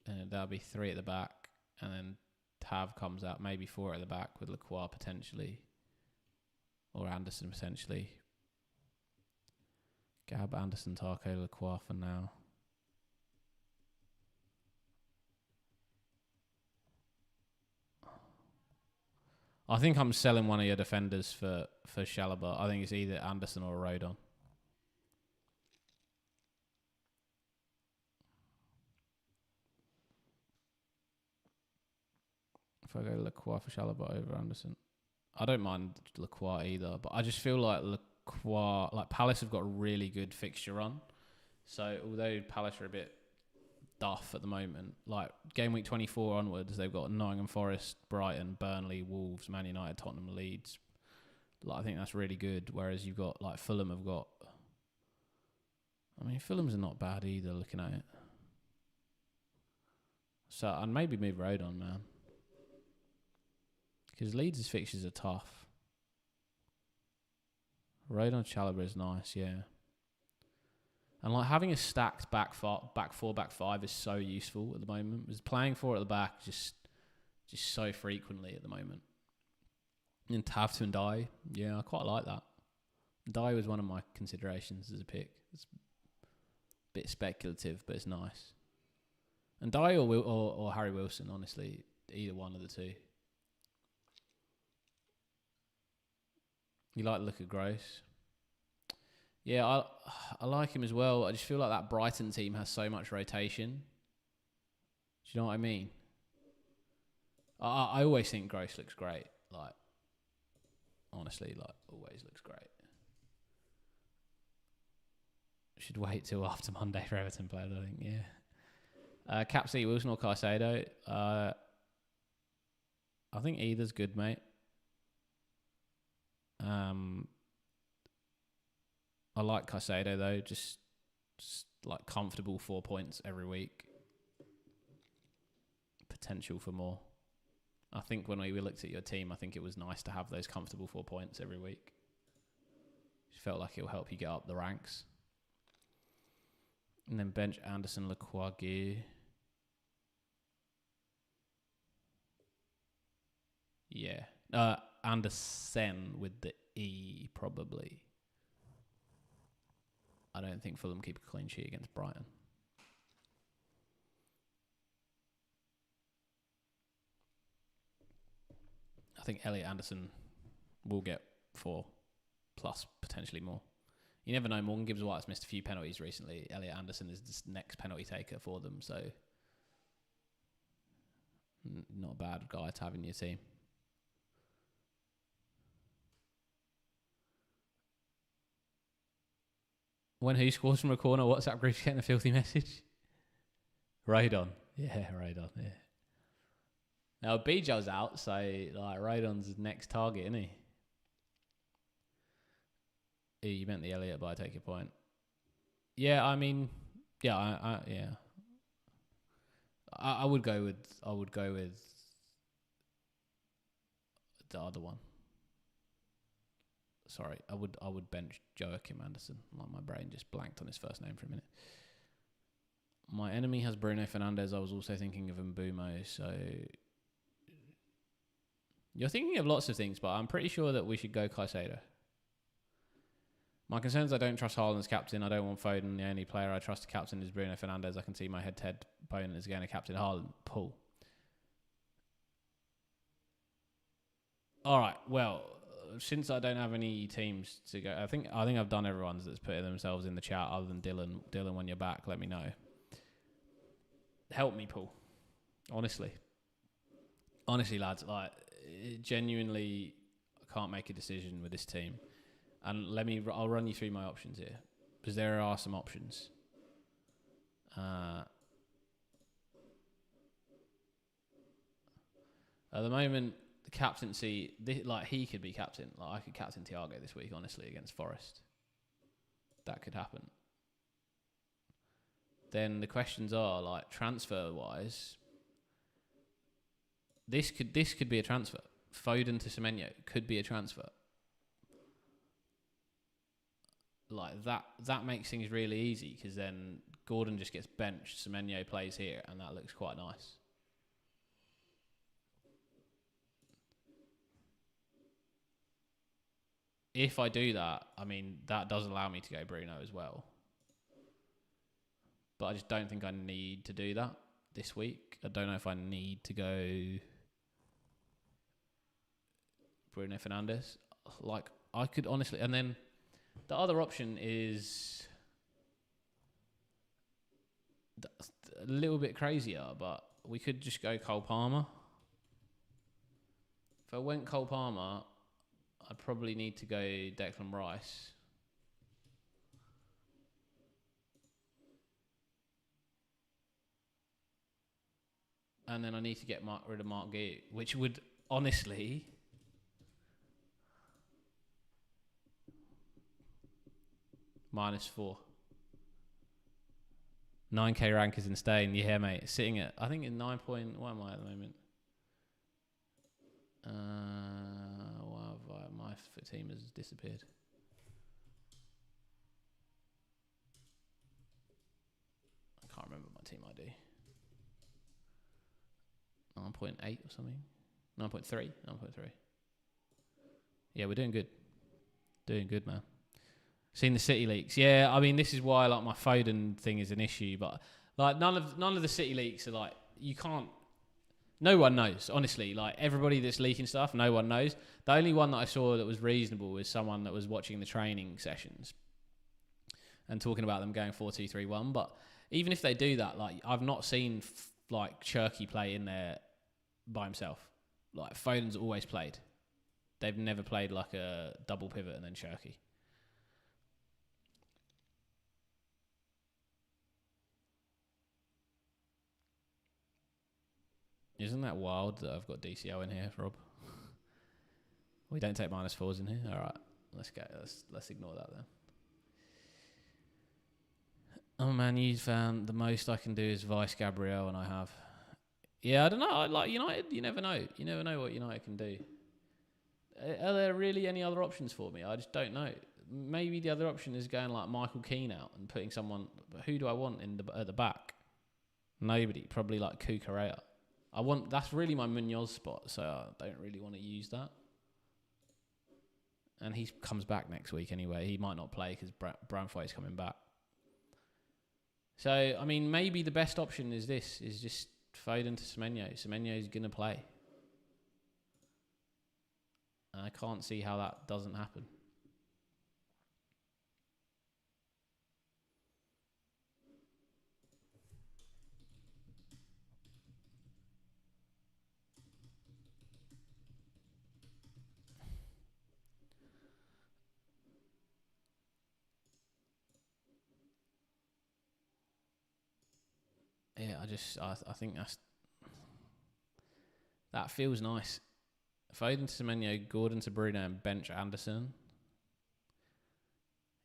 And that'll be 3 at the back. And then Tav comes out, maybe 4 at the back with Lacroix potentially. Or Anderson potentially. Gab, Anderson, Tarko, Lacroix for now. I think I'm selling one of your defenders for Chalobah. I think it's either Anderson or Rodon. If I go Lacroix for Chalobah over Anderson. I don't mind Lacroix either, but I just feel like Lacroix... Like, Palace have got a really good fixture run. So, although Palace are a bit duff at the moment, like, game week 24 onwards, they've got Nottingham Forest, Brighton, Burnley, Wolves, Man United, Tottenham, Leeds. Like, I think that's really good. Whereas you've got, like, Fulham have got I mean, Fulham's are not bad either, looking at it. So, I'd maybe move Rodon, man. Because Leeds' fixtures are tough. Rodon Chalobah is nice, yeah. And like having a stacked back four, back five is so useful at the moment. Because playing four at the back just so frequently at the moment. And Tavta and Dye, yeah, I quite like that. Dye was one of my considerations as a pick. It's a bit speculative, but it's nice. And Dye or Harry Wilson, honestly, either one of the two. You like the look of Gross? Yeah, I like him as well. I just feel like that Brighton team has so much rotation. Do you know what I mean? I always think Gross looks great. Like, honestly, like, always looks great. Should wait till after Monday for Everton players, I think, yeah. Capsy, Wilson or Caicedo? I think either's good, mate. I like Caicedo though, just like comfortable 4 points every week. Potential for more. I think when we looked at your team, I think it was nice to have those comfortable 4 points every week. Just felt like it'll help you get up the ranks. And then bench Anderson, Lequague. Yeah. Anderson with the E, probably. I don't think Fulham keep a clean sheet against Brighton. I think Elliot Anderson will get 4 plus potentially more. You never know. Morgan Gibbs White's missed a few penalties recently. Elliot Anderson is the next penalty taker for them, so not a bad guy to have in your team. When who scores from a corner, WhatsApp group's getting a filthy message. Rodon. Yeah, Rodon, yeah. Now, Bijal's out, so like Rodon's next target, isn't he? You meant the Elliot, but I take your point. Yeah, I mean, yeah, yeah. I would go with the other one. Sorry, I would bench Joachim Anderson. Like, my brain just blanked on his first name for a minute. My enemy has Bruno Fernandes. I was also thinking of Mbumo, so you're thinking of lots of things, but I'm pretty sure that we should go Caicedo. My concern is I don't trust Haaland as captain. I don't want Foden. The only player I trust to captain is Bruno Fernandes. I can see my head-to-head opponent is going to captain Haaland. Pull. All right, well, since I don't have any teams to go, I think I've done everyone's that's putting themselves in the chat other than Dylan. Dylan, when you're back, let me know. Help me, Paul. Honestly, lads, like, genuinely, I can't make a decision with this team. And I'll run you through my options here, because there are some options. At the moment, the captaincy, he could be captain. Like, I could captain Thiago this week, honestly, against Forest. That could happen. Then the questions are, like, transfer-wise, this could be a transfer. Foden to Semenyo could be a transfer. Like, that makes things really easy, because then Gordon just gets benched, Semenyo plays here, and that looks quite nice. If I do that, I mean, that does allow me to go Bruno as well. But I just don't think I need to do that this week. I don't know if I need to go Bruno Fernandes. Like, I could honestly... And then the other option is a little bit crazier, but we could just go Cole Palmer. If I went Cole Palmer, I'd probably need to go Declan Rice. And then I need to get rid of Mark Guy, which would honestly... -4. 9k rank is insane. Yeah, mate. Sitting at, I think in 9 point, what am I at the moment? My team has disappeared. I can't remember my team ID. 9.8 or something. 9.3. 9.3. Yeah, we're doing good. Doing good, man. Seen the City leaks. Yeah, I mean, this is why like my Foden thing is an issue, but like none of the City leaks are like, you can't. No one knows, honestly. Like everybody that's leaking stuff, no one knows. The only one that I saw that was reasonable was someone that was watching the training sessions and talking about them going 4-2-3-1. But even if they do that, like I've not seen like Cherky play in there by himself. Like Foden's always played. They've never played like a double pivot and then Cherky. Isn't that wild that I've got DCO in here, Rob? We don't take -4s in here. All right, let's go. Let's ignore that then. Oh man, you found the most I can do is Vice Gabriel, and I have. Yeah, I don't know. I like United. You never know. You never know what United can do. Are there really any other options for me? I just don't know. Maybe the other option is going like Michael Keane out and putting someone. Who do I want at the back? Nobody. Probably like Cucurella. That's really my Munoz spot, so I don't really want to use that. And he comes back next week anyway. He might not play because Brownthwaite's coming back. So, I mean, maybe the best option is just Foden to Semenyo. Semenyo's going to play. And I can't see how that doesn't happen. Yeah, I think that feels nice. Foden to Semenyo, Gordon to Bruno, and bench Anderson.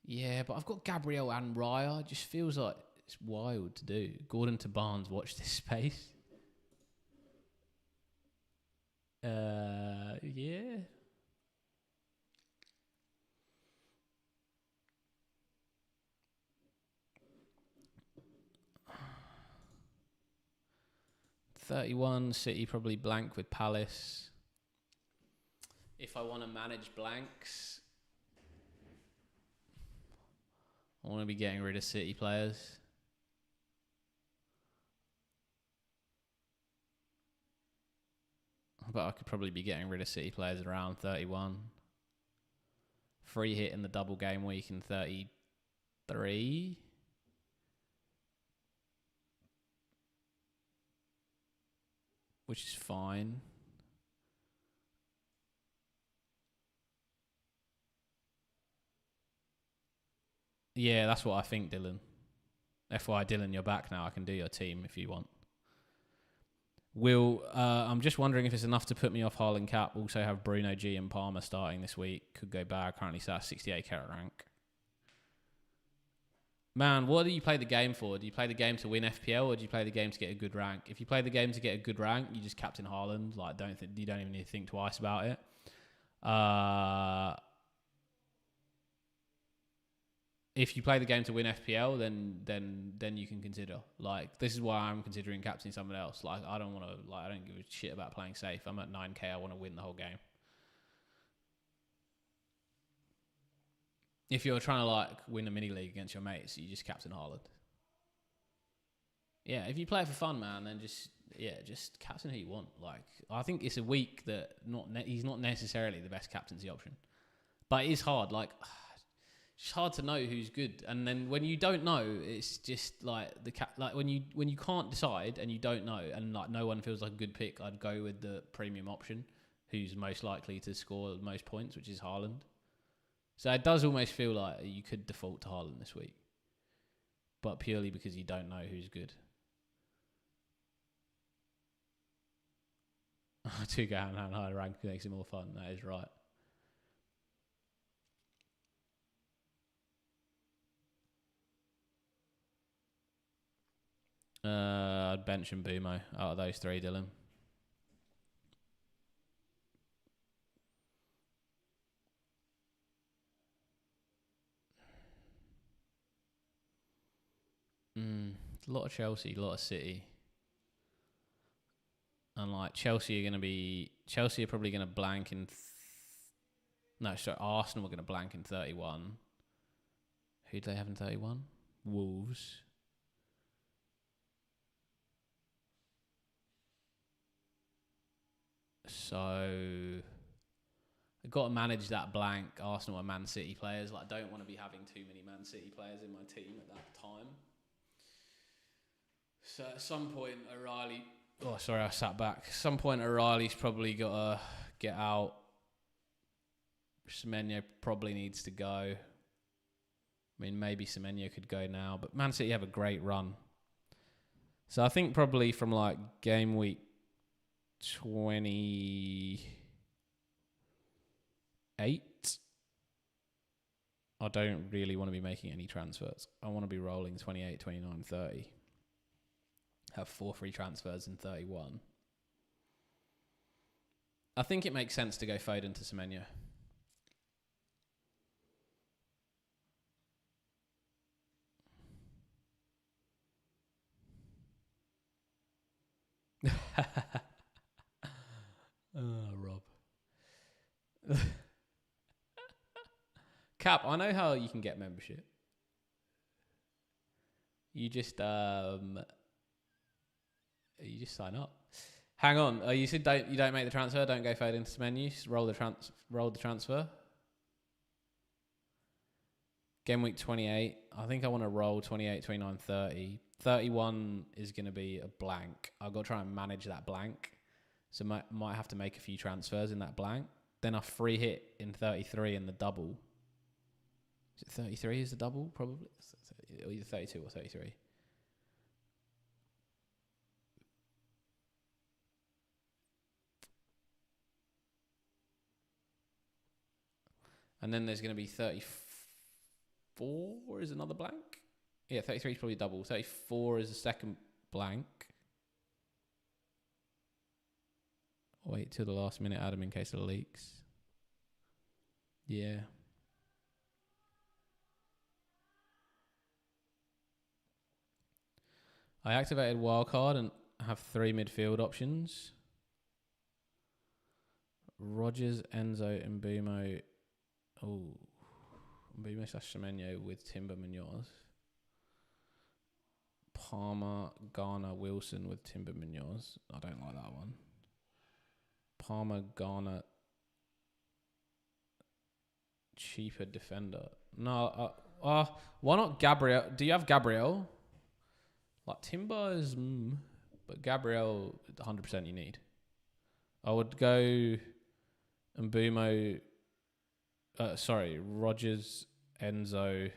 Yeah, but I've got Gabriel and Raya. It just feels like it's wild to do. Gordon to Barnes, watch this space. Yeah. $31, City probably blank with Palace. If I want to manage blanks, I want to be getting rid of City players. But I could probably be getting rid of City players around 31. Free hit in the double game week in 33. Which is fine. Yeah, that's what I think, Dylan. FY Dylan, you're back now. I can do your team if you want. I'm just wondering if it's enough to put me off Haaland cap. Also have Bruno G and Palmer starting this week. Could go bad. Currently sat 68 carat rank. Man, what do you play the game for? Do you play the game to win FPL, or do you play the game to get a good rank? If you play the game to get a good rank, you just captain Haaland. Like, you don't even need to think twice about it. If you play the game to win FPL, then you can consider. Like, this is why I'm considering captaining someone else. Like, I don't give a shit about playing safe. I'm at 9k. I want to win the whole game. If you're trying to like win a mini league against your mates, you just captain Haaland. Yeah, if you play it for fun, man, then just captain who you want. Like, I think it's a week that he's not necessarily the best captaincy option, but it is hard. Like, it's hard to know who's good, and then when you don't know, it's just like when you can't decide and you don't know, and like no one feels like a good pick. I'd go with the premium option, who's most likely to score the most points, which is Haaland. So it does almost feel like you could default to Haaland this week, but purely because you don't know who's good. 2 go and higher rank makes it more fun. That is right. I'd bench and Bumo out of those three, Dylan. A lot of Chelsea, a lot of City. And like Chelsea are probably going to blank in. Arsenal are going to blank in 31. Who do they have in 31? Wolves. So I've got to manage that blank. Arsenal and Man City players. Like, I don't want to be having too many Man City players in my team at that time. So at some point, O'Reilly. Oh, sorry, I sat back. At some point, O'Reilly's probably got to get out. Semenyo probably needs to go. I mean, maybe Semenyo could go now, but Man City have a great run. So I think probably from like game week 28, I don't really want to be making any transfers. I want to be rolling 28, 29, 30. Have 4 free transfers in 31. I think it makes sense to go Foden to Semenyo. Rob. Cap, I know how you can get membership. You just sign up. Hang on. You said you don't make the transfer. Don't go Foden to Semenyo. Roll the transfer. Game week 28. I think I want to roll 28, 29, 30. 31 is going to be a blank. I've got to try and manage that blank. So might have to make a few transfers in that blank. Then a free hit in 33 and the double. Is it 33 is the double? Probably. Either 32 or 33. And then there's going to be 34 is another blank. Yeah, 33 is probably double. 34 is the second blank. Wait till the last minute, Adam, in case of leaks. Yeah. I activated Wildcard and have 3 midfield options. Rodgers, Enzo, and Bumo. Oh. Bumo / Semenyo with Timber Munoz. Palmer, Garner, Wilson with Timber Munoz. I don't like that one. Palmer, Garner, cheaper defender. No, why not Gabriel? Do you have Gabriel? Like Timber is, but Gabriel 100% you need. I would go Mbumo. Rodgers, Enzo,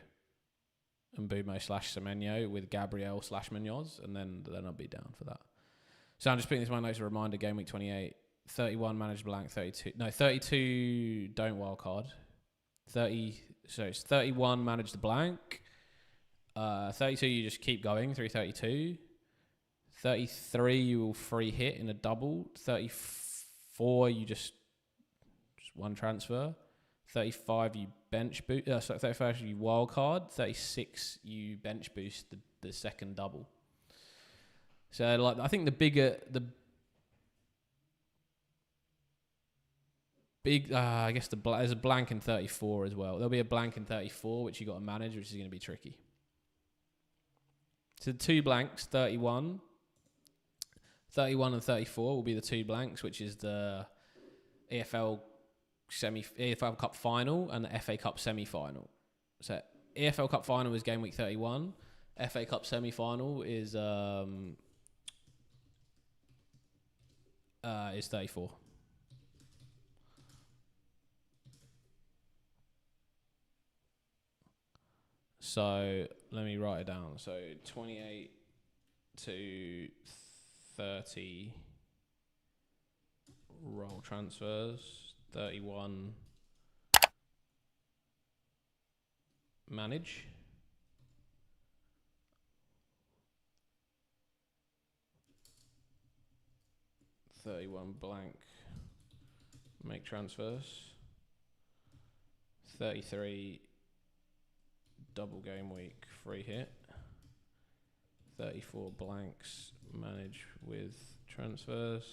Mbumo / Semenyo with Gabriel / Munoz, and then I'll be down for that. So I'm just putting this in my notes as a reminder. Game week 28, 31 managed blank, 32 don't wildcard. 30, so it's 31 manage the blank. 32 you just keep going through 32. 33 you will free hit in a double. 34 you just one transfer. 35 you bench boost. 35 you wildcard. 36 you bench boost the second double. So like I think I guess there's a blank in 34 as well. There'll be a blank in 34 which you got to manage, which is going to be tricky. So the 2 blanks, 31 and 34 will be the 2 blanks, which is the EFL Cup final and the FA Cup semi-final. So EFL Cup final is game week 31. FA Cup semi-final is 34. So let me write it down. So 28 to 30 roll transfers, 31 manage, 31 blank. Make transfers. 33 double game week free hit. 34 blanks manage with transfers.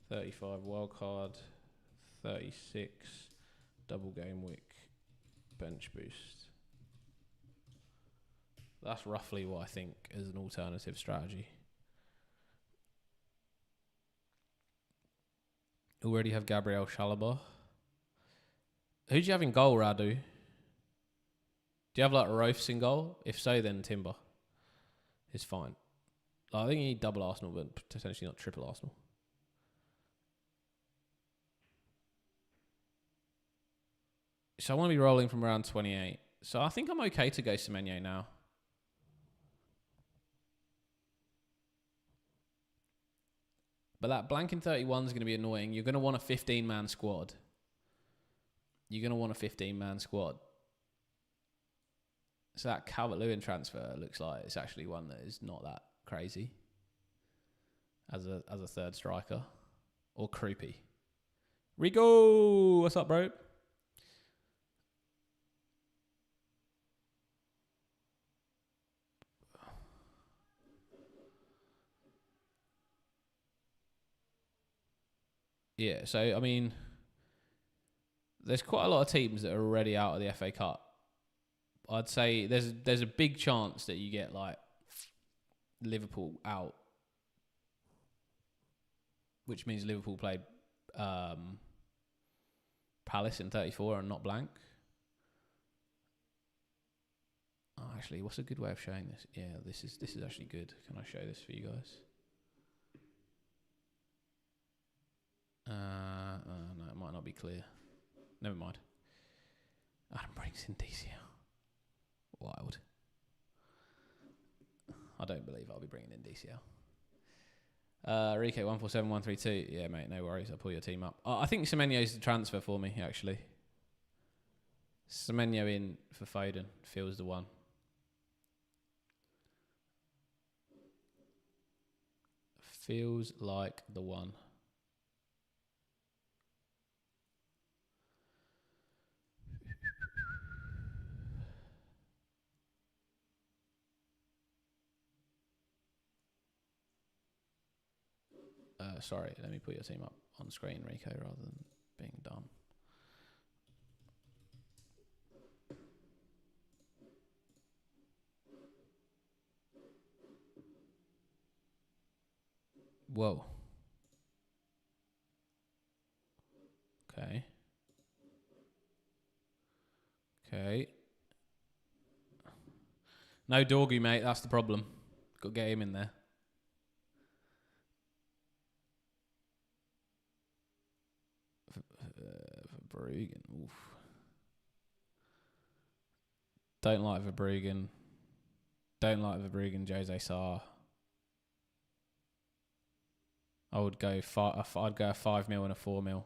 35 wildcard. 36 double game week bench boost. That's roughly what I think is an alternative strategy. Already have Gabriel Chalobah. Who do you have in goal, Radu? Do you have like Roths in goal? If so, then Timber is fine. Like, I think you need double Arsenal, but potentially not triple Arsenal. So I want to be rolling from around 28. So I think I'm okay to go Semenyo now. But that blank in 31 is going to be annoying. You're going to want a 15-man squad. You're going to want a 15-man squad. So that Calvert-Lewin transfer looks like it's actually one that is not that crazy as a third striker. Or Croupy. Rigo! What's up, bro? Yeah, so, I mean, there's quite a lot of teams that are already out of the FA Cup. I'd say there's a big chance that you get, like, Liverpool out, which means Liverpool played Palace in 34 and not blank. Oh, actually, what's a good way of showing this? Yeah, this is actually good. Can I show this for you guys? No, it might not be clear. Never mind. Adam brings in DCL. Wild. I don't believe I'll be bringing in DCL. Rico 147132. Yeah, mate, no worries. I'll pull your team up. I think Semenyo's the transfer for me, actually. Semenyo in for Foden feels the one. Feels like the one. Sorry, let me put your team up on screen, Rico, rather than being dumb. Whoa. Okay. Okay. No Dorgu, mate. That's the problem. Got to get him in there. Verbruggen. Oof. Don't like Verbruggen. Don't like Verbruggen. Jose Sarr. I would go. I'd go a 5 mil and a 4 mil.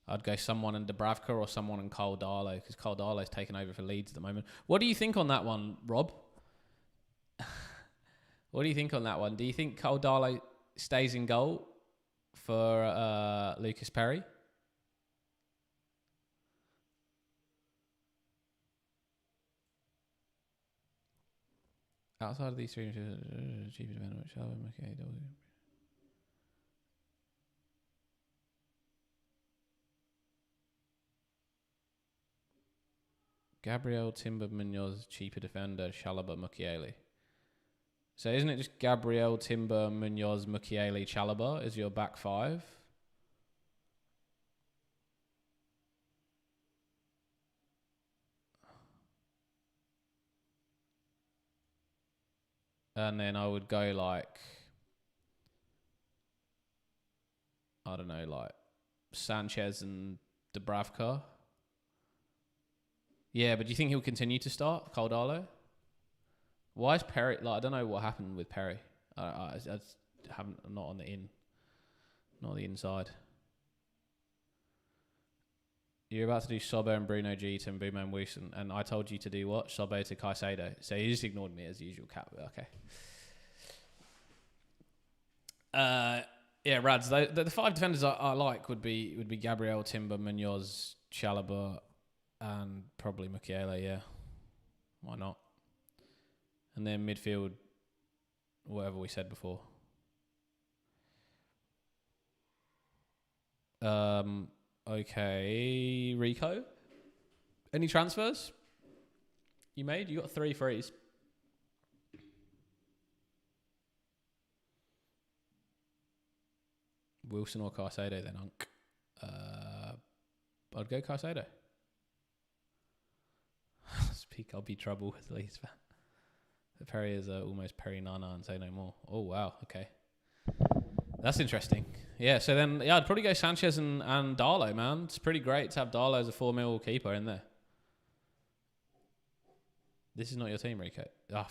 I'd go someone in Dubravka or someone in Cole Darlow, because Cole Darlow's taken over for Leeds at the moment. What do you think on that one, Rob? What do you think on that one? Do you think Cole Darlow stays in goal for Lucas Perry? Outside of these three, cheaper development, okay, Gabriel, Timber, Munoz, cheaper defender, Chalobah, Mukiele. So isn't it just Gabriel, Timber, Munoz, Mukiele, Chalobah is your back five? And then I would go like, I don't know, like Sanchez and Dubravka. Yeah, but do you think he'll continue to start, Cole Darlow? Why is Perry... Like, I don't know what happened with Perry. I haven't... I'm not on the not on the inside. You're about to do Sobo and Bruno G to Mbeumo and Wilson, and I told you to do what? Sobo to Caicedo. So you just ignored me as usual, Cat. Okay. Yeah, Rads. The 5 defenders I like would be Gabriel, Timber, Munoz, Chalobah, and probably Mukiele. Yeah, why not? And then midfield, whatever we said before. Okay, Rico. Any transfers you made? You got 3 frees. Wilson or Caicedo then, Unk. I'd go Caicedo. Speak, I'll be trouble with Leeds fan. The Perry is almost Perry Nana and say no more. Oh, wow. Okay. That's interesting. Yeah, so then, yeah, I'd probably go Sanchez and Darlow, man. It's pretty great to have Darlow as a 4 mil keeper in there. This is not your team, Rico.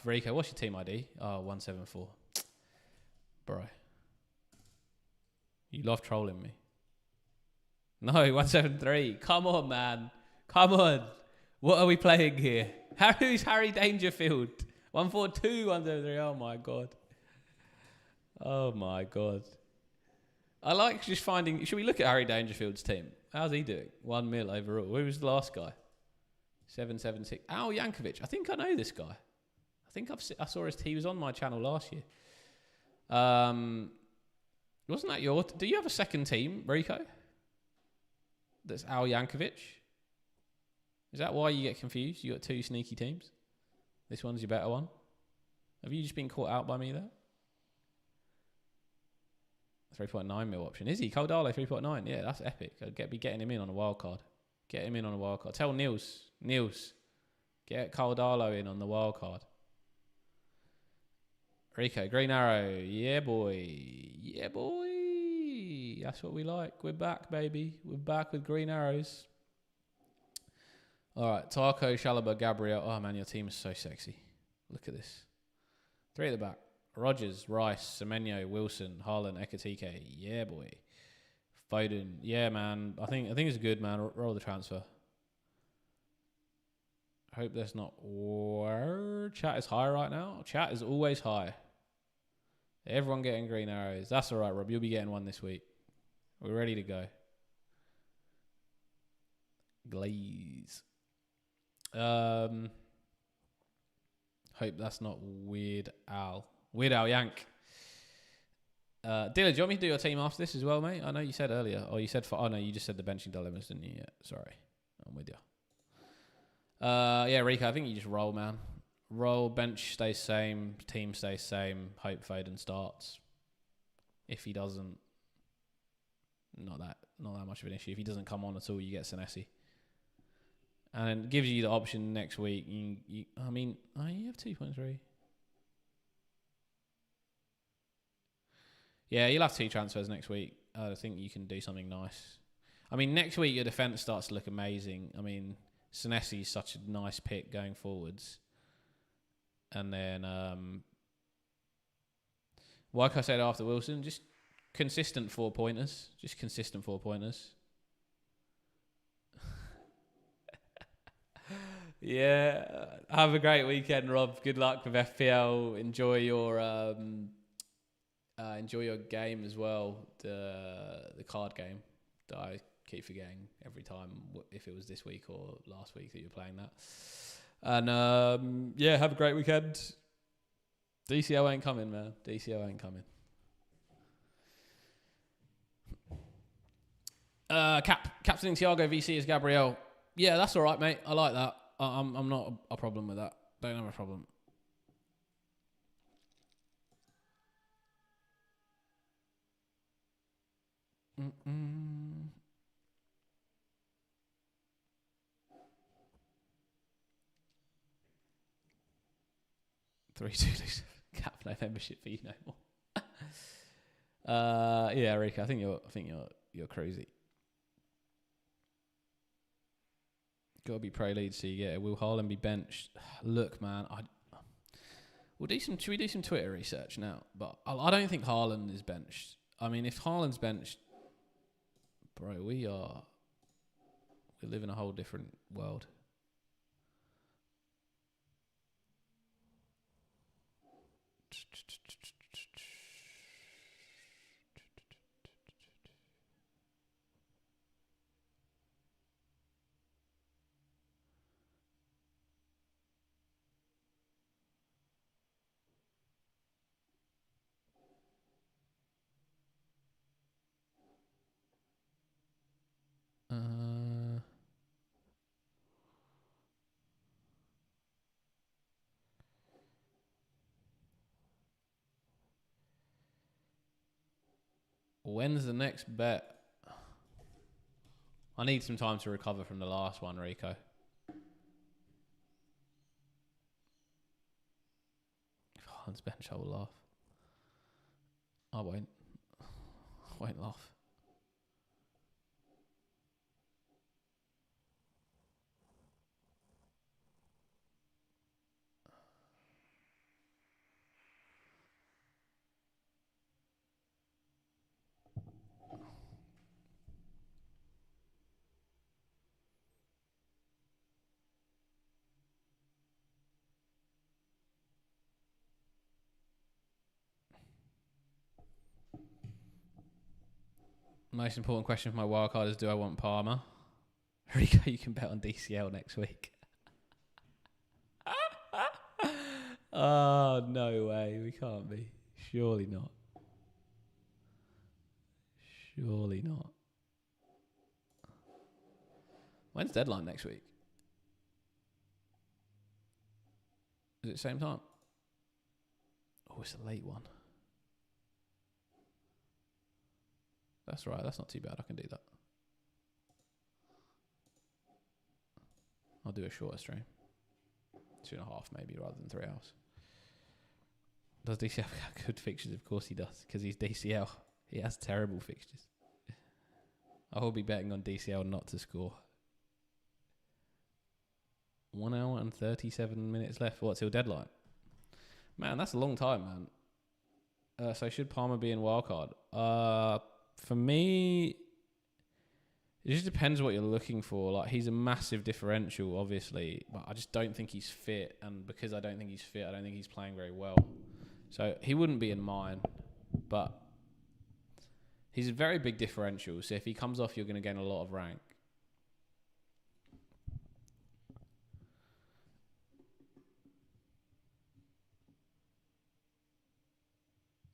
Rico, what's your team ID? 174. Bro. You love trolling me. No, 173. Come on, man. Come on. What are we playing here? Who's Harry Dangerfield? 142, 173. Oh, my God. Oh, my God. I like just finding... Should we look at Harry Dangerfield's team? How's he doing? 1 mil overall. Who was the last guy? 776. Al Yankovic. I think I know this guy. I think I saw he was on my channel last year. Wasn't that your... Do you have a second team, Rico? That's Al Yankovic? Is that why you get confused? You got 2 sneaky teams? This one's your better one? Have you just been caught out by me there? 3.9 mil option. Is he? Caldalo 3.9. Yeah, that's epic. I'd be getting him in on a wild card. Get him in on a wild card. Tell Niels, get Caldalo in on the wild card. Rico, Green Arrow. Yeah, boy. Yeah, boy. That's what we like. We're back, baby. We're back with Green Arrows. All right. Tarko, Chalobah, Gabriel. Oh, man, your team is so sexy. Look at this. 3 at the back. Rogers, Rice, Semenyo, Wilson, Haaland, Ekatike. Yeah, boy. Foden. Yeah, man. I think it's good, man. Roll the transfer. Hope there's not... Chat is high right now. Chat is always high. Everyone getting green arrows. That's all right, Rob. You'll be getting one this week. We're ready to go. Glaze. Hope that's not Weird Al. Weird Al Yank. Dylan, do you want me to do your team after this as well, mate? I know you said earlier. Or you said... Oh, no, you just said the benching dilemmas, didn't you? Yeah, sorry. I'm with you. Yeah, Rico, I think you just roll, man. Roll, bench stays same, team stays same, hope Foden starts. If he doesn't, not that much of an issue. If he doesn't come on at all, you get Senesi. And it gives you the option next week. You have 2.3. Yeah, you'll have 2 transfers next week. I think you can do something nice. I mean, next week your defence starts to look amazing. I mean, Senesi is such a nice pick going forwards. And then, like I said after Wilson, just consistent 4-pointers. Just consistent 4-pointers. Yeah. Have a great weekend, Rob. Good luck with FPL. Enjoy your game as well. The card game that I keep forgetting every time if it was this week or last week that you were playing that. And yeah, have a great weekend. DCO ain't coming, man. DCO ain't coming. Captaining Thiago VC is Gabriel. Yeah, that's all right, mate. I like that. I'm not a problem with that. Don't have a problem. $3 cap no membership for you no more. Yeah, Rick, I think you're crazy. Gotta be pro lead so you get it. Will Haaland be benched? Look, man, should we do some Twitter research now? But I don't think Haaland is benched. I mean, if Haaland's benched, bro, we live in a whole different world. When's the next bet? I need some time to recover from the last one, Rico. If Haaland's bench, I will laugh. I won't. I won't laugh. Most important question for my wildcard is, do I want Palmer? Rico, you can bet on DCL next week. Oh, no way. We can't be. Surely not. Surely not. When's deadline next week? Is it same time? Oh, it's a late one. That's right. That's not too bad. I can do that. I'll do a shorter stream. 2.5 maybe rather than 3 hours. Does DCL have good fixtures? Of course he does, because he's DCL. He has terrible fixtures. I will be betting on DCL not to score. 1 hour and 37 minutes left. What, till deadline? Man, that's a long time, man. So should Palmer be in wildcard? For me, it just depends what you're looking for. Like, he's a massive differential, obviously, but I just don't think he's fit. And because I don't think he's fit, I don't think he's playing very well. So he wouldn't be in mine, but he's a very big differential. So if he comes off, you're going to gain a lot of rank.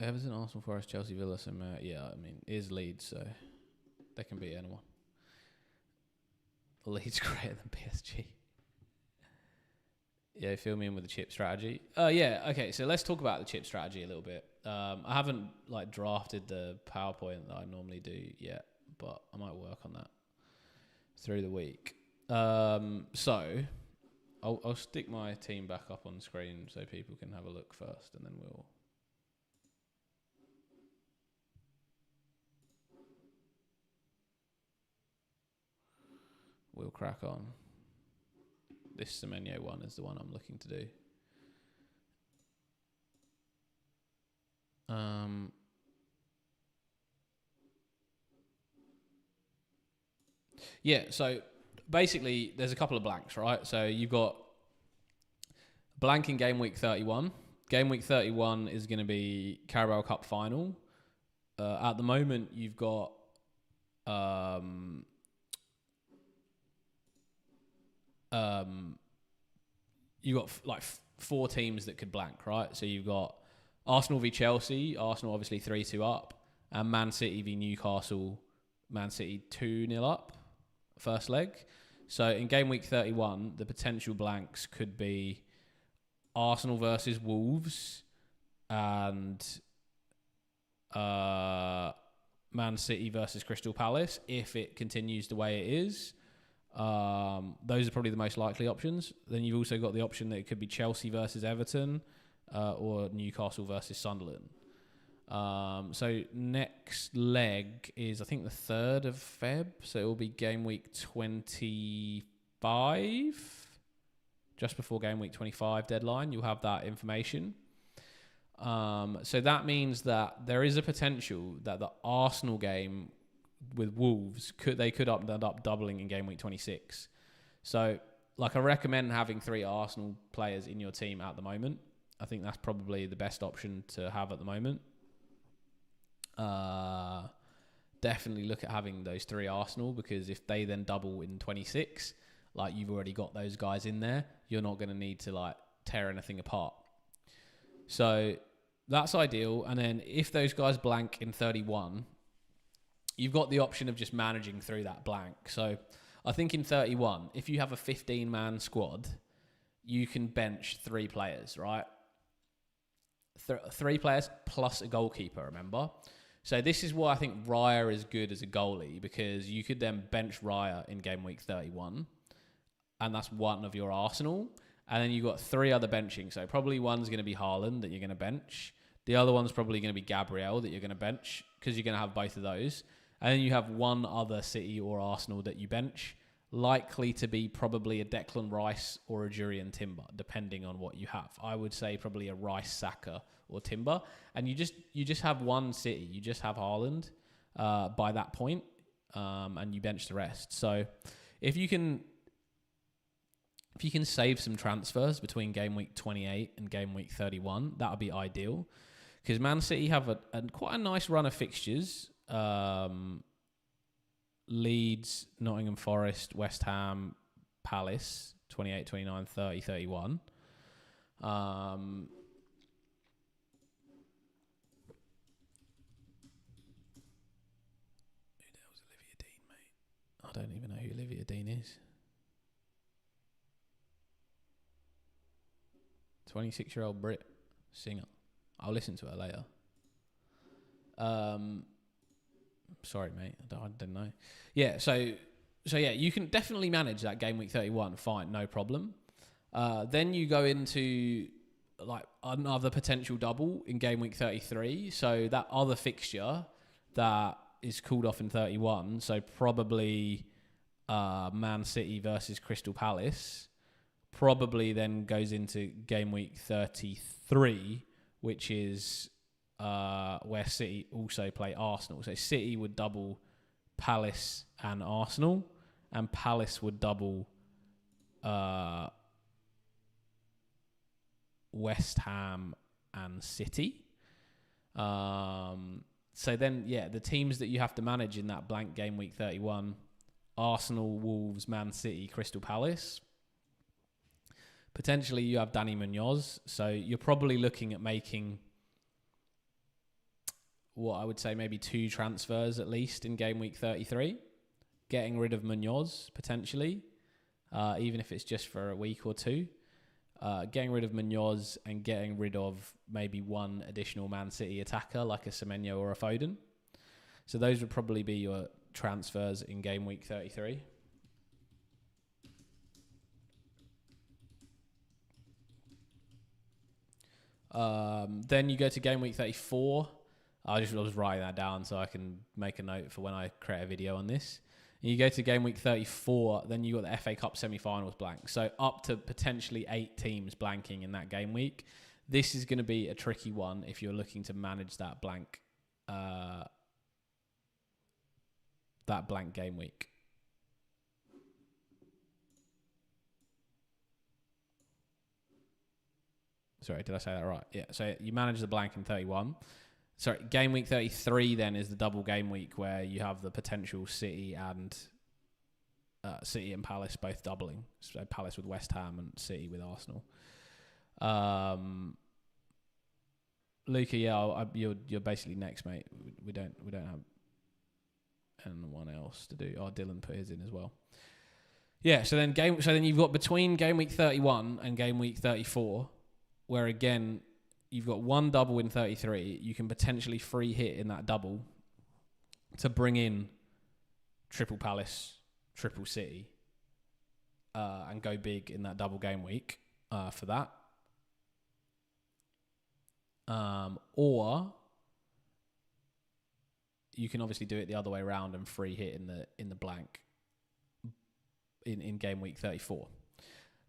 Everton, Arsenal, Forest, Chelsea, Villa, yeah, I mean, it is Leeds, so they can beat anyone. Leeds greater than PSG. Yeah, fill me in with the chip strategy. Yeah, okay, so let's talk about the chip strategy a little bit. I haven't drafted the PowerPoint that I normally do yet, but I might work on that through the week. So I'll stick my team back up on screen so people can have a look first, and then we'll crack on. This Semenyo one is the one I'm looking to do. Yeah, so basically there's a couple of blanks, right? So you've got blank in game week 31. Game week 31 is going to be Carabao Cup final. At the moment, you've got like 4 teams that could blank, right? So you've got Arsenal v Chelsea, Arsenal obviously 3-2 up, and Man City v Newcastle, Man City 2-0 up, first leg. So in game week 31, the potential blanks could be Arsenal versus Wolves and Man City versus Crystal Palace, if it continues the way it is. Those are probably the most likely options. Then you've also got the option that it could be Chelsea versus Everton, or Newcastle versus Sunderland. So next leg is, I think, the 3rd of Feb. So it will be game week 25. Just before game week 25 deadline, you'll have that information. So that means that there is a potential that the Arsenal game with Wolves could end up doubling in game week 26. So, I recommend having 3 Arsenal players in your team at the moment. I think that's probably the best option to have at the moment. Definitely look at having those 3 Arsenal, because if they then double in 26, you've already got those guys in there, you're not going to need to tear anything apart. So that's ideal. And then if those guys blank in 31, you've got the option of just managing through that blank. So I think in 31, if you have a 15-man squad, you can bench 3 players, right? 3 players plus a goalkeeper, remember? So this is why I think Raya is good as a goalie, because you could then bench Raya in game week 31, and that's one of your arsenal. And then you've got 3 other benching. So probably one's going to be Haaland that you're going to bench. The other one's probably going to be Gabriel that you're going to bench, because you're going to have both of those. And then you have one other City or Arsenal that you bench, likely to be probably a Declan Rice or a Jurriën Timber, depending on what you have. I would say probably a Rice, Saka, or Timber. And you just have one City. You just have Haaland by that point, and you bench the rest. So if you can save some transfers between game week 28 and game week 31, that would be ideal. Because Man City have a quite a nice run of fixtures. Leeds, Nottingham Forest, West Ham, Palace, 28, 29, 30, 31. Who the hell's Olivia Dean, mate? I don't even know who Olivia Dean is. 26-year-old Brit singer. I'll listen to her later. Sorry, mate. I didn't know. Yeah, so yeah, you can definitely manage that game week 31. Fine, no problem. Then you go into like another potential double in game week 33. So that other fixture that is called off in 31. So probably Man City versus Crystal Palace. Probably then goes into game week 33, which is where City also play Arsenal. So City would double Palace and Arsenal, and Palace would double West Ham and City. So then, yeah, the teams that you have to manage in that blank game week 31, Arsenal, Wolves, Man City, Crystal Palace. Potentially you have Danny Munoz. So you're probably looking at making what I would say maybe 2 transfers at least in game week 33. Getting rid of Munoz, potentially, even if it's just for a week or 2. Getting rid of Munoz and getting rid of maybe one additional Man City attacker like a Semenyo or a Foden. So those would probably be your transfers in game week 33. Then you go to game week 34. I was writing that down so I can make a note for when I create a video on this. And you go to game week 34, then you got the FA Cup semi-finals blank. So up to potentially 8 teams blanking in that game week. This is going to be a tricky one if you're looking to manage that blank game week. Sorry, did I say that right? Yeah, so you manage the blank in 31. Sorry, game week 33 then is the double game week where you have the potential City and Palace both doubling. So Palace with West Ham and City with Arsenal. Luca, yeah, you're basically next, mate. We don't have anyone else to do. Oh, Dylan put his in as well. Yeah, so then you've got between game week 31 and game week 34, where again you've got one double in 33. You can potentially free hit in that double to bring in triple Palace, triple City, and go big in that double game week for that. Or you can obviously do it the other way around and free hit in the blank in game week 34.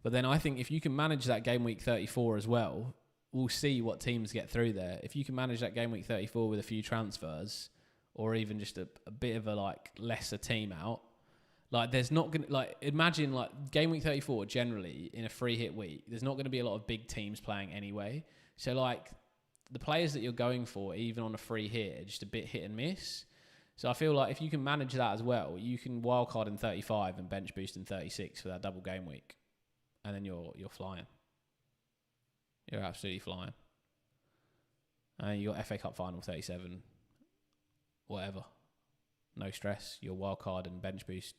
But then I think if you can manage that game week 34 as well, we'll see what teams get through there. If you can manage that game week 34 with a few transfers, or even just a bit of a like lesser team out, like there's not gonna like imagine like game week 34 generally in a free hit week, there's not going to be a lot of big teams playing anyway. So like the players that you're going for, even on a free hit, are just a bit hit and miss. So I feel like if you can manage that as well, you can wildcard in 35 and bench boost in 36 for that double game week. And then you're flying. You're absolutely flying. And you got FA Cup final 37. Whatever. No stress. Your wildcard and bench boost.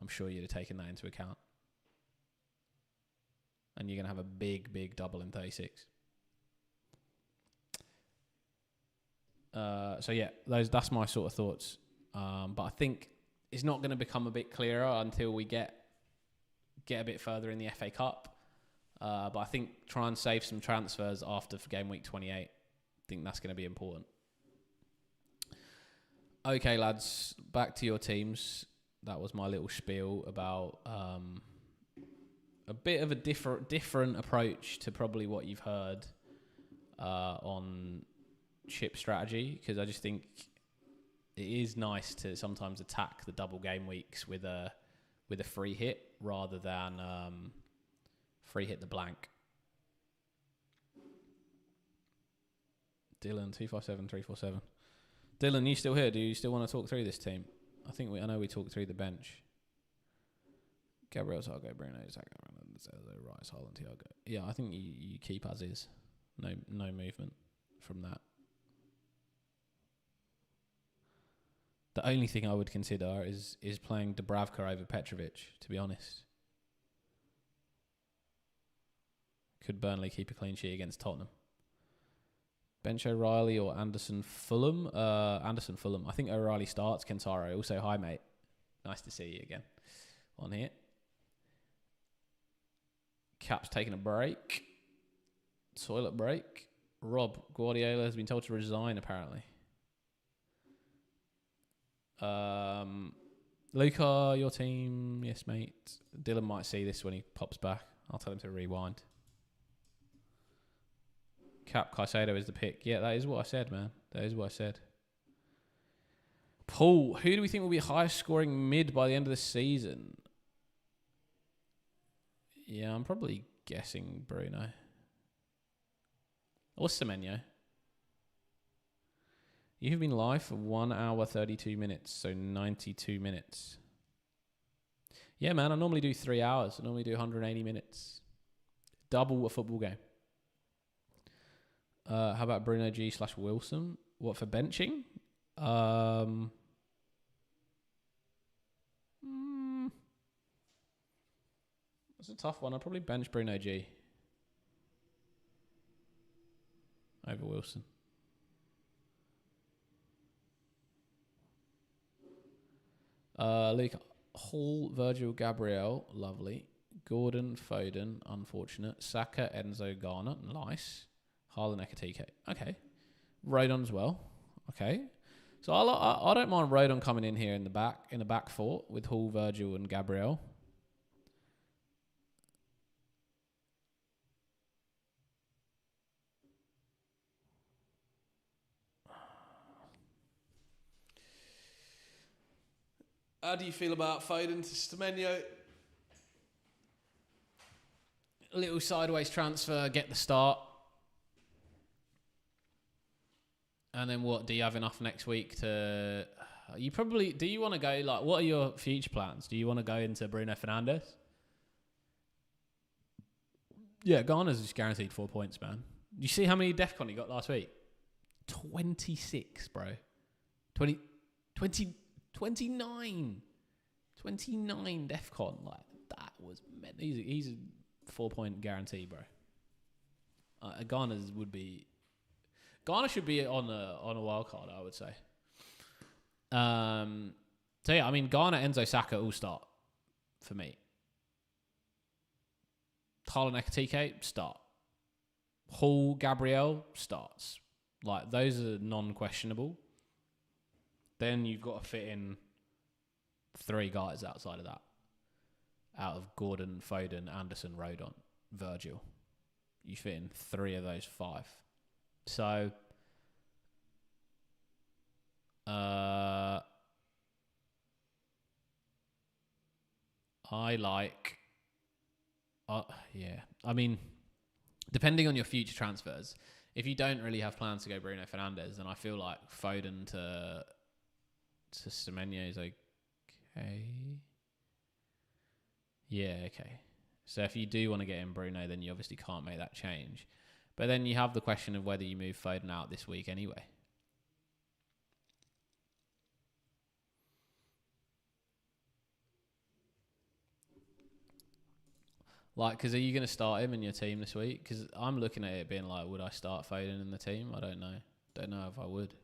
I'm sure you'd have taken that into account. And you're going to have a big, big double in 36. So yeah, that's my sort of thoughts. But I think it's not going to become a bit clearer until we get a bit further in the FA Cup. But I think try and save some transfers after for game week 28. I think that's going to be important. Okay, lads, back to your teams. That was my little spiel about a bit of a different approach to probably what you've heard on chip strategy, because I just think it is nice to sometimes attack the double game weeks with a free hit rather than free hit the blank. Dylan 257347. Dylan, you still here? Do you still want to talk through this team? I know we talked through the bench. Gabriel, Targo, Bruno, Zaka, Rice, Haaland, Thiago. Yeah, I think you keep as is. No movement from that. The only thing I would consider is playing Dubravka over Petrovic, to be honest. Could Burnley keep a clean sheet against Tottenham? Bench O'Reilly or Anderson Fulham? Anderson Fulham. I think O'Reilly starts. Kentaro. Also, hi, mate. Nice to see you again on here. Cap's taking a break. Toilet break. Rob, Guardiola has been told to resign, apparently. Luca, your team. Yes, mate. Dylan might see this when he pops back. I'll tell him to rewind. Cap Caicedo is the pick. Yeah, that is what I said, man. That is what I said. Paul, who do we think will be highest scoring mid by the end of the season? Yeah, I'm probably guessing Bruno. Or Semenyo. You have been live for 1 hour, 32 minutes, so 92 minutes. Yeah, man, I normally do 3 hours. I normally do 180 minutes. Double a football game. How about Bruno G / Wilson? What for benching? That's a tough one. I'd probably bench Bruno G over Wilson. Luke Hall, Virgil, Gabriel, lovely. Gordon, Foden, unfortunate. Saka, Enzo, Garner, nice. Haaland, Ekatike. Okay. Rodon as well. Okay. So I don't mind Rodon coming in here in the back four with Hall, Virgil, and Gabriel. How do you feel about Foden to Semenyo? A little sideways transfer, get the start. And then what? Do you have enough next week to... do you want to go, like, what are your future plans? Do you want to go into Bruno Fernandes? Yeah, Garner's just guaranteed 4 points, man. You see how many DEFCON he got last week? 26, bro. 29. 29 DEFCON. Like, that was... He's a 4 point guarantee, bro. Garner's would be... Garner should be on a wild card, I would say. So yeah, I mean, Garner, Enzo, Saka all start for me. Haaland, Ekatike, start. Hall, Gabriel, starts. Like, those are non-questionable. Then you've got to fit in 3 guys outside of that. Out of Gordon, Foden, Anderson, Rodon, Virgil. You fit in 3 of those 5. So, I like, yeah. I mean, depending on your future transfers, if you don't really have plans to go Bruno Fernandes, then I feel like Foden to Semenyo is okay. Yeah, okay. So if you do want to get in Bruno, then you obviously can't make that change. But then you have the question of whether you move Foden out this week anyway. Like, because are you going to start him in your team this week? Because I'm looking at it being like, would I start Foden in the team? I don't know. Don't know if I would.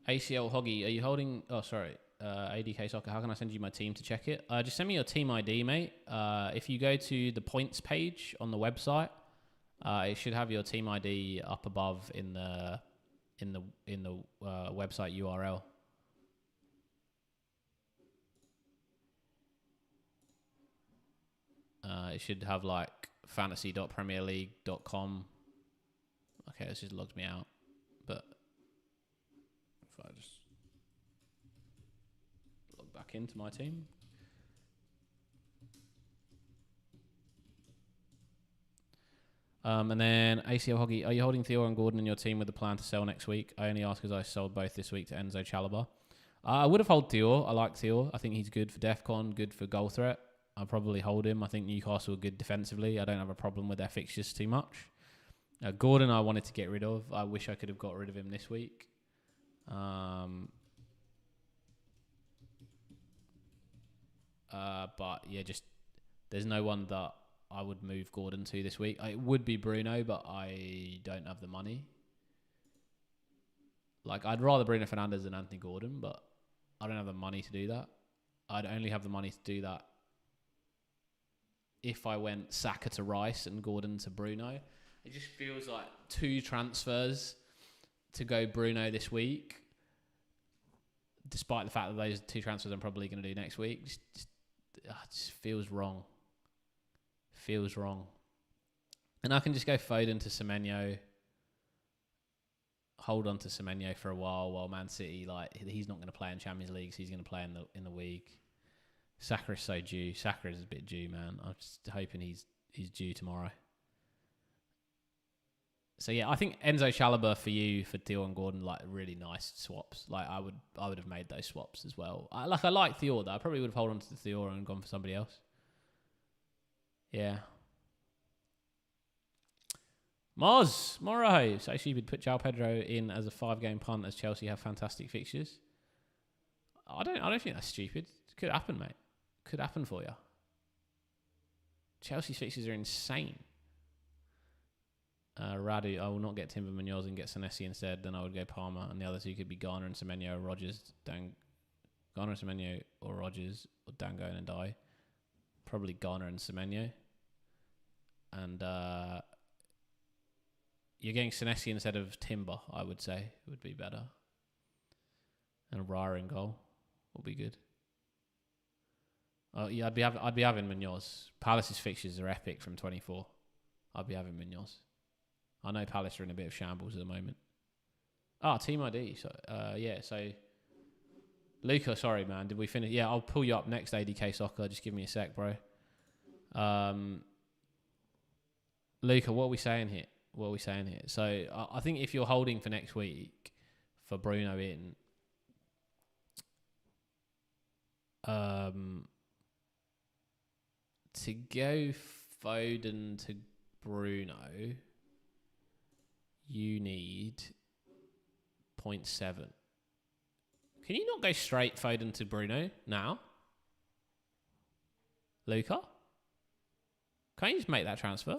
ACL Hoggy, are you holding... Oh, sorry. ADK Soccer, how can I send you my team to check it? Just send me your team ID, mate. If you go to the points page on the website, it should have your team ID up above in the website URL. It should have like fantasy.premierleague.com. Okay, this just logged me out. But if I just log back into my team. And then ACL Hoggy, are you holding Theo and Gordon in your team with the plan to sell next week? I only ask because I sold both this week to Enzo Chalobah. I would have held Theo. I like Theo. I think he's good for DEFCON, good for goal threat. I'll probably hold him. I think Newcastle are good defensively. I don't have a problem with their fixtures too much. Gordon, I wanted to get rid of. I wish I could have got rid of him this week. But yeah, just there's no one that I would move Gordon to this week. It would be Bruno, but I don't have the money. Like, I'd rather Bruno Fernandes than Anthony Gordon, but I don't have the money to do that. I'd only have the money to do that if I went Saka to Rice and Gordon to Bruno. It just feels like 2 transfers to go Bruno this week, despite the fact that those 2 transfers I'm probably going to do next week. Just feels wrong. Feels wrong. And I can just go Foden to Semenyo, hold on to Semenyo for a while Man City, like, he's not going to play in Champions League, so he's going to play in the week. Saka is so due. Saka is a bit due, man. I'm just hoping he's due tomorrow. So yeah, I think Enzo Chalobah for you, for Theo and Gordon, like, really nice swaps. Like, I would have made those swaps as well. I like Theo though. I probably would have held on to Theo and gone for somebody else. Yeah. Morrow. So stupid. Put João Pedro in as a 5-game punt as Chelsea have fantastic fixtures. I don't think that's stupid. It could happen, mate. Could happen for you. Chelsea's fixtures are insane. Radu, I will not get Timber Munoz and get Senesi instead. Then I would go Palmer, and the other 2 could be Garner and Semenyo or Rodgers. Garner and Semenyo or Rodgers, or Dango and Die. Probably Garner and Semenyo. And you're getting Senesi instead of Timber, I would say, would be better. And Raya in goal will be good. Yeah, I'd be having Munoz. Palace's fixtures are epic from 24. I'd be having Munoz. I know Palace are in a bit of shambles at the moment. Team ID. So yeah, so Luca, sorry man, did we finish? Yeah, I'll pull you up next, ADK Soccer. Just give me a sec, bro. Luca, what are we saying here? So I think if you're holding for next week for Bruno in, to go Foden to Bruno, you need 0.7. Can you not go straight Foden to Bruno now? Luca? Can't you just make that transfer?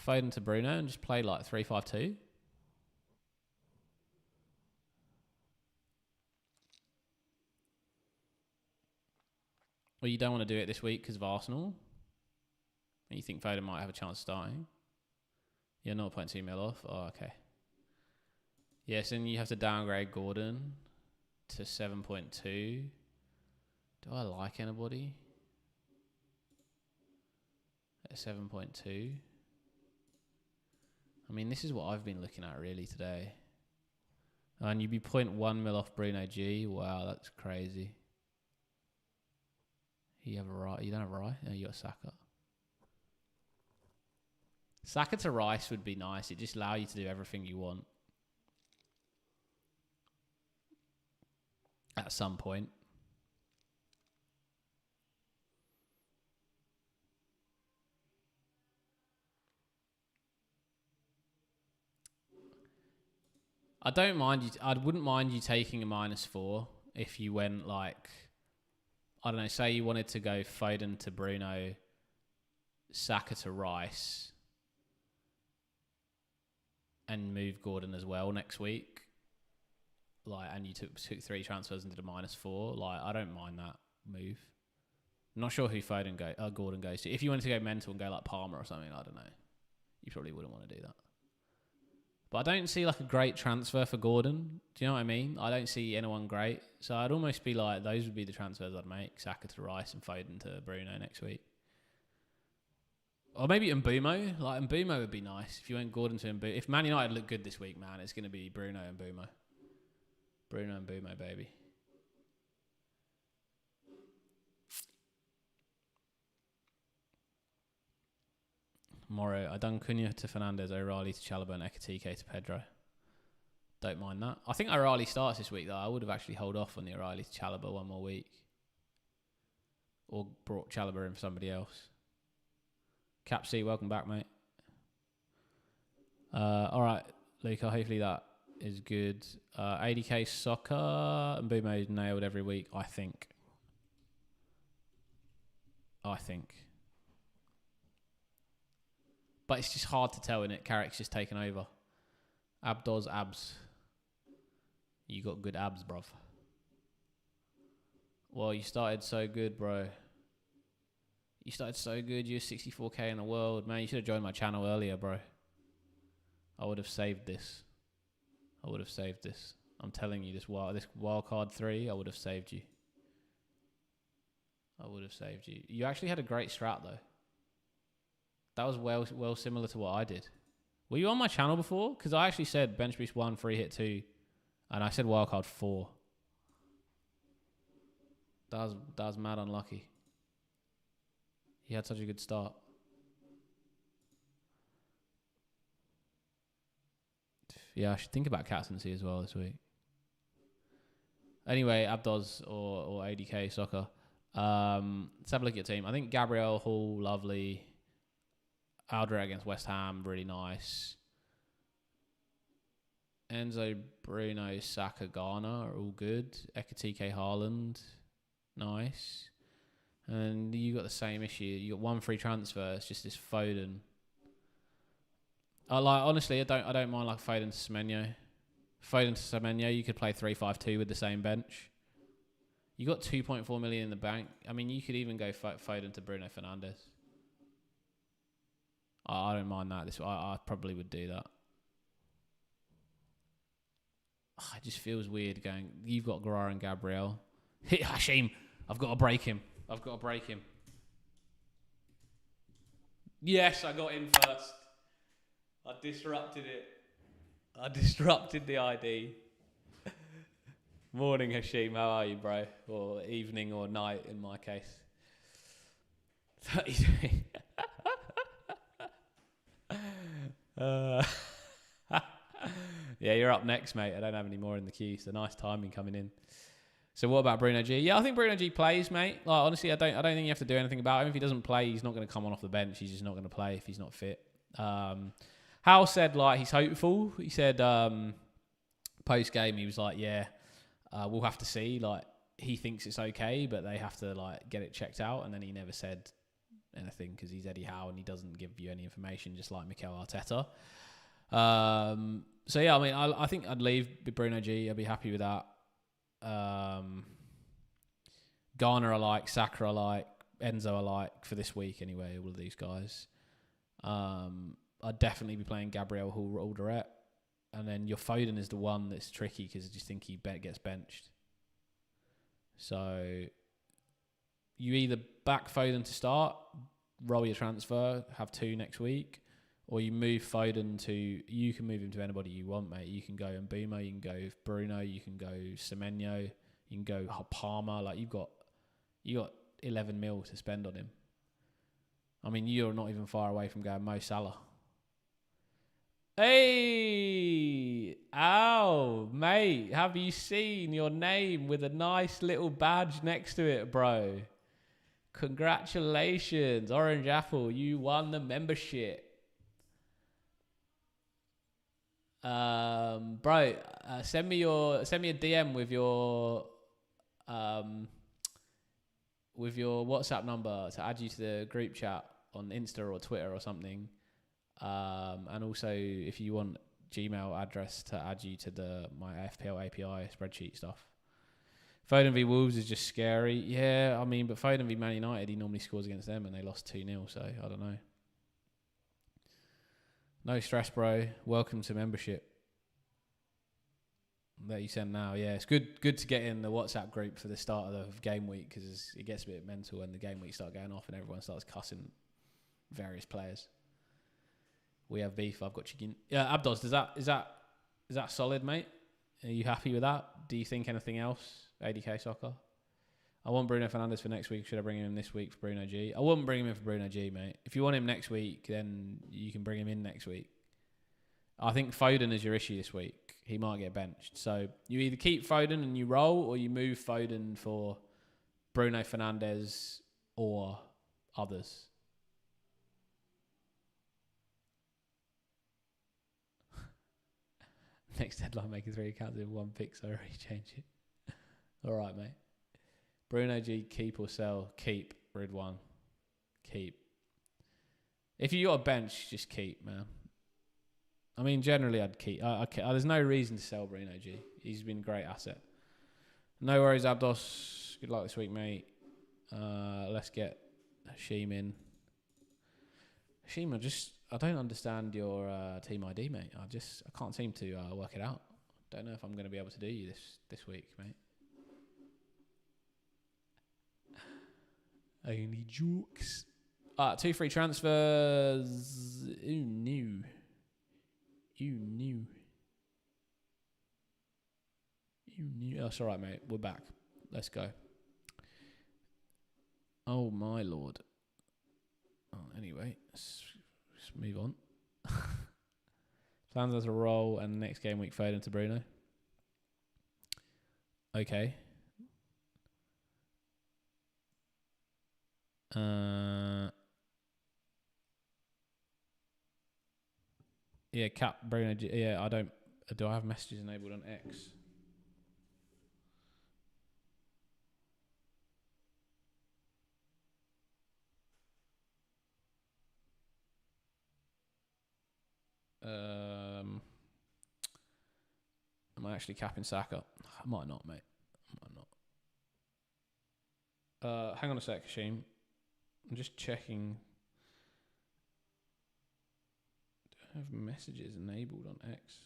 Foden to Bruno and just play like 3-5-2? Well, you don't want to do it this week because of Arsenal? And you think Foden might have a chance of starting? You're 0.2 mil off? Oh, okay. Yes, and you have to downgrade Gordon to 7.2. Do I like anybody at 7.2? I mean, this is what I've been looking at really today. And you'd be 0.1 mil off Bruno G. Wow, that's crazy. You have a right. You don't have a right. No, you got Saka. Saka to Rice would be nice. It just allow you to do everything you want at some point. I don't mind you. I wouldn't mind you taking a -4 if you went like, I don't know, say you wanted to go Foden to Bruno, Saka to Rice, and move Gordon as well next week, like, and you took 3 transfers and did a -4, like, I don't mind that move. I'm not sure who Gordon goes to. If you wanted to go mental and go like Palmer or something, I don't know. You probably wouldn't want to do that. But I don't see like a great transfer for Gordon. Do you know what I mean? I don't see anyone great. So I'd almost be like, those would be the transfers I'd make. Saka to Rice and Foden to Bruno next week. Or maybe Mbumo. Like, Mbumo would be nice if you went Gordon to Mbumo. If Man United look good this week, man, it's going to be Bruno and Mbumo. Bruno and Mbumo, baby. Moro, I done Cunha to Fernandez, O'Reilly to Chalobah, and Ekitike to Pedro. Don't mind that. I think O'Reilly starts this week, though. I would have actually held off on the O'Reilly to Chalobah one more week. Or brought Chalobah in for somebody else. Cap C, welcome back, mate. All right, Luca, hopefully that is good. 80k soccer, and Mbumo nailed every week, I think. But it's just hard to tell, innit? Carrick's just taken over. Abdos, abs. You got good abs, bruv. Well, you started so good, bro. You started so good. You're 64k in the world. Man, you should have joined my channel earlier, bro. I would have saved this. I'm telling you, this wildcard 3, I would have saved you. You actually had a great strat, though. That was well similar to what I did. Were you on my channel before? Because I actually said bench boost 1, free hit 2, and I said wildcard 4. That was mad unlucky. He had such a good start. Yeah, I should think about captaincy as well this week. Anyway, Abdos or ADK soccer. Let's have a look at your team. I think Gabriel, Hall, lovely. Alderweireld against West Ham, really nice. Enzo, Bruno, Saka, Garner are all good. Ekitike, Haaland, nice. And you got the same issue. You got 1 free transfer. It's just this Foden. Honestly, I don't mind like Foden to Semenyo. You could play 3-5-2 with the same bench. You got 2.4 million in the bank. I mean, you could even go Foden to Bruno Fernandes. I don't mind that. I probably would do that. It just feels weird going. You've got Guerrero and Gabriel. Hit Hashim. I've got to break him. Yes, I got in first. I disrupted it. I disrupted the ID. Morning, Hashim. How are you, bro? Or evening or night in my case. 33. Yeah, you're up next, mate. I don't have any more in the queue, so nice timing coming in. So what about Bruno G? Yeah, I think Bruno G plays, mate. Like, honestly, I don't think you have to do anything about him. If he doesn't play, he's not going to come on off the bench. He's just not going to play if he's not fit. Hal said, like, he's hopeful. He said post-game, he was like, yeah, we'll have to see. Like, he thinks it's okay, but they have to, like, get it checked out. And then he never said anything because he's Eddie Howe and he doesn't give you any information, just like Mikel Arteta. So, yeah, I mean, I think I'd leave Bruno G. I'd be happy with that. Garner I like, Saka I like, Enzo I like for this week anyway, all of these guys. I'd definitely be playing Gabriel Alderweireld. And then your Foden is the one that's tricky because I just think he gets benched. So you either back Foden to start, roll your transfer, have 2 next week, or you move Foden to, you can move him to anybody you want, mate. You can go Mbumo, you can go Bruno, you can go Semenyo, you can go Palmer. Like, you got 11 mil to spend on him. I mean, you're not even far away from going Mo Salah. Hey! Ow! Mate, have you seen your name with a nice little badge next to it, bro? Congratulations, Orange Apple. You won the membership. Bro, send me a DM with your WhatsApp number to add you to the group chat on Insta or Twitter or something. And also, if you want Gmail address to add you to my FPL API spreadsheet stuff. Foden v Wolves is just scary. Yeah, I mean, but Foden v Man United, he normally scores against them and they lost 2-0, so I don't know. No stress, bro. Welcome to membership. That you send now. Yeah, it's good to get in the WhatsApp group for the start of the game week because it gets a bit mental when the game week start going off and everyone starts cussing various players. We have beef. I've got chicken. Yeah, Abdos, is that solid, mate? Are you happy with that? Do you think anything else? ADK Soccer. I want Bruno Fernandes for next week. Should I bring him in this week for Bruno G? I wouldn't bring him in for Bruno G, mate. If you want him next week, then you can bring him in next week. I think Foden is your issue this week. He might get benched. So you either keep Foden and you roll, or you move Foden for Bruno Fernandes or others. Next deadline, making 3 accounts in 1 pick, so I already changed it. All right, mate. Bruno G, keep or sell? Keep. Ridwan. Keep. If you got a bench, just keep, man. I mean, generally, I'd keep. There's no reason to sell Bruno G. He's been a great asset. No worries, Abdos. Good luck this week, mate. Let's get Hashim in. Hashim, I don't understand your team ID, mate. I can't seem to work it out. Don't know if I'm going to be able to do you this week, mate. Only jokes. 2 free transfers. Ooh, new. That's all right, mate. We're back. Let's go. Oh, my Lord. Anyway, let's move on. Plans as a roll and next game week Foden to Bruno. Okay. Yeah, cap Bruno. Yeah, I don't. Do I have messages enabled on X? Am I actually capping Saka? I might not, mate. I might not. Hang on a sec, Hashim. I'm just checking. Do I have messages enabled on X?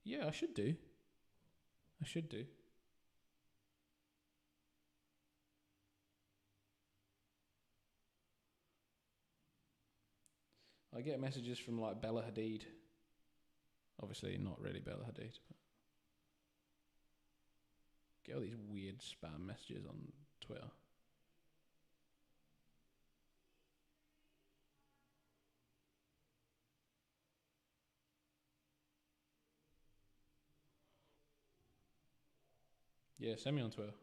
Yeah, I should do. I get messages from like Bella Hadid. Obviously not really Bella Hadid. But get all these weird spam messages on Twitter. Yeah, send me on Twitter.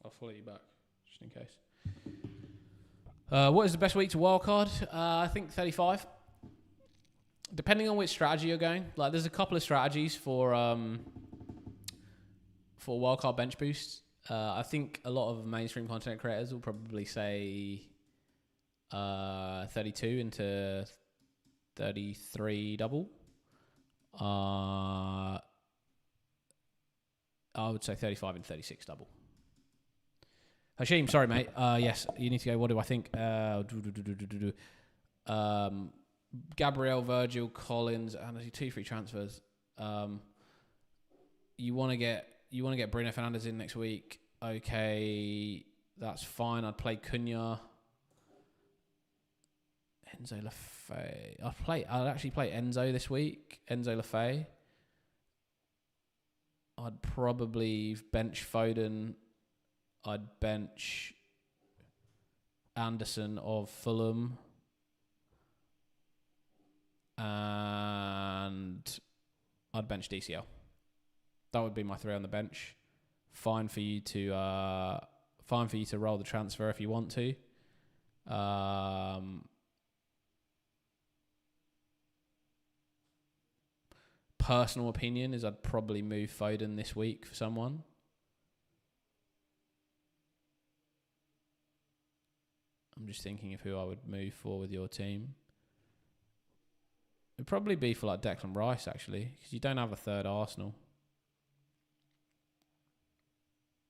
I'll follow you back, just in case. What is the best week to wildcard? I think 35. Depending on which strategy you're going. Like, there's a couple of strategies for wildcard bench boosts. I think a lot of mainstream content creators will probably say 32 into 33 double. I would say 35 and 36 double. Hashim, sorry, mate. Yes, you need to go. What do I think? Gabriel, Virgil, Collins, and there's 2 free transfers. You want to get Bruno Fernandes in next week. Okay, that's fine. I'd play Cunha. Enzo Lafay. I'd actually play Enzo this week. Enzo Lafay. I'd probably bench Foden. I'd bench Anderson of Fulham. And I'd bench DCL. That would be my 3 on the bench. Fine for you to roll the transfer if you want to. Personal opinion is I'd probably move Foden this week for someone. I'm just thinking of who I would move for with your team. It'd probably be for like Declan Rice, actually, because you don't have a third Arsenal.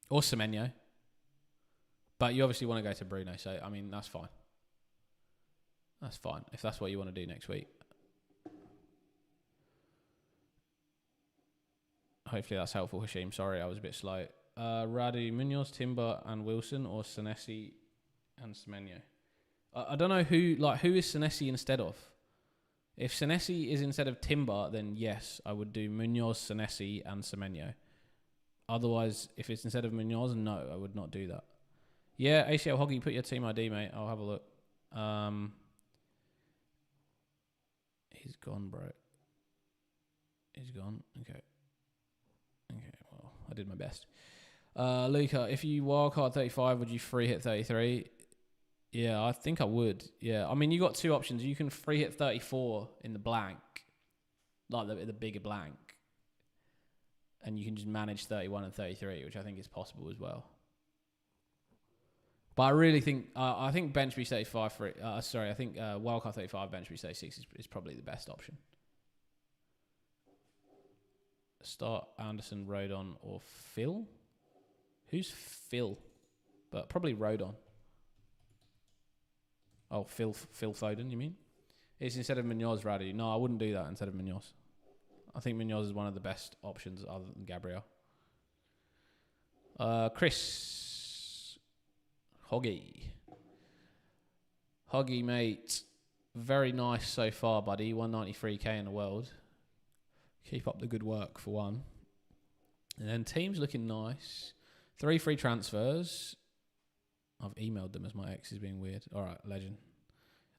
Or Semenyo. But you obviously want to go to Bruno, so, I mean, that's fine. That's fine, if that's what you want to do next week. Hopefully that's helpful, Hashim. Sorry, I was a bit slow. Radu, Munoz, Timber, and Wilson, or Senesi and Semenyo. I don't know who is Senesi instead of. If Senesi is instead of Timber, then yes, I would do Munoz, Senesi, and Semenyo. Otherwise, if it's instead of Munoz, no, I would not do that. Yeah, ACL Hoggy, put your team ID, mate. I'll have a look. He's gone, bro. He's gone. Okay, well, I did my best. Luca, if you wildcard 35, would you free hit 33? Yeah, I think I would. Yeah, I mean, you got two options. You can free hit 34 in the blank, like the bigger blank, and you can just manage 31 and 33, which I think is possible as well. But I really think I think bench boost 35 for it. I think wildcard 35 bench boost 36 is probably the best option. Start Anderson, Rodon, or Phil. Who's Phil? But probably Rodon. Oh, Phil Foden, you mean? It's instead of Munoz, Radu. No, I wouldn't do that instead of Munoz. I think Munoz is one of the best options other than Gabriel. Chris. Hoggy, mate. Very nice so far, buddy. 193k in the world. Keep up the good work, for one. And then teams looking nice. 3 free transfers. I've emailed them as my ex is being weird. All right, legend.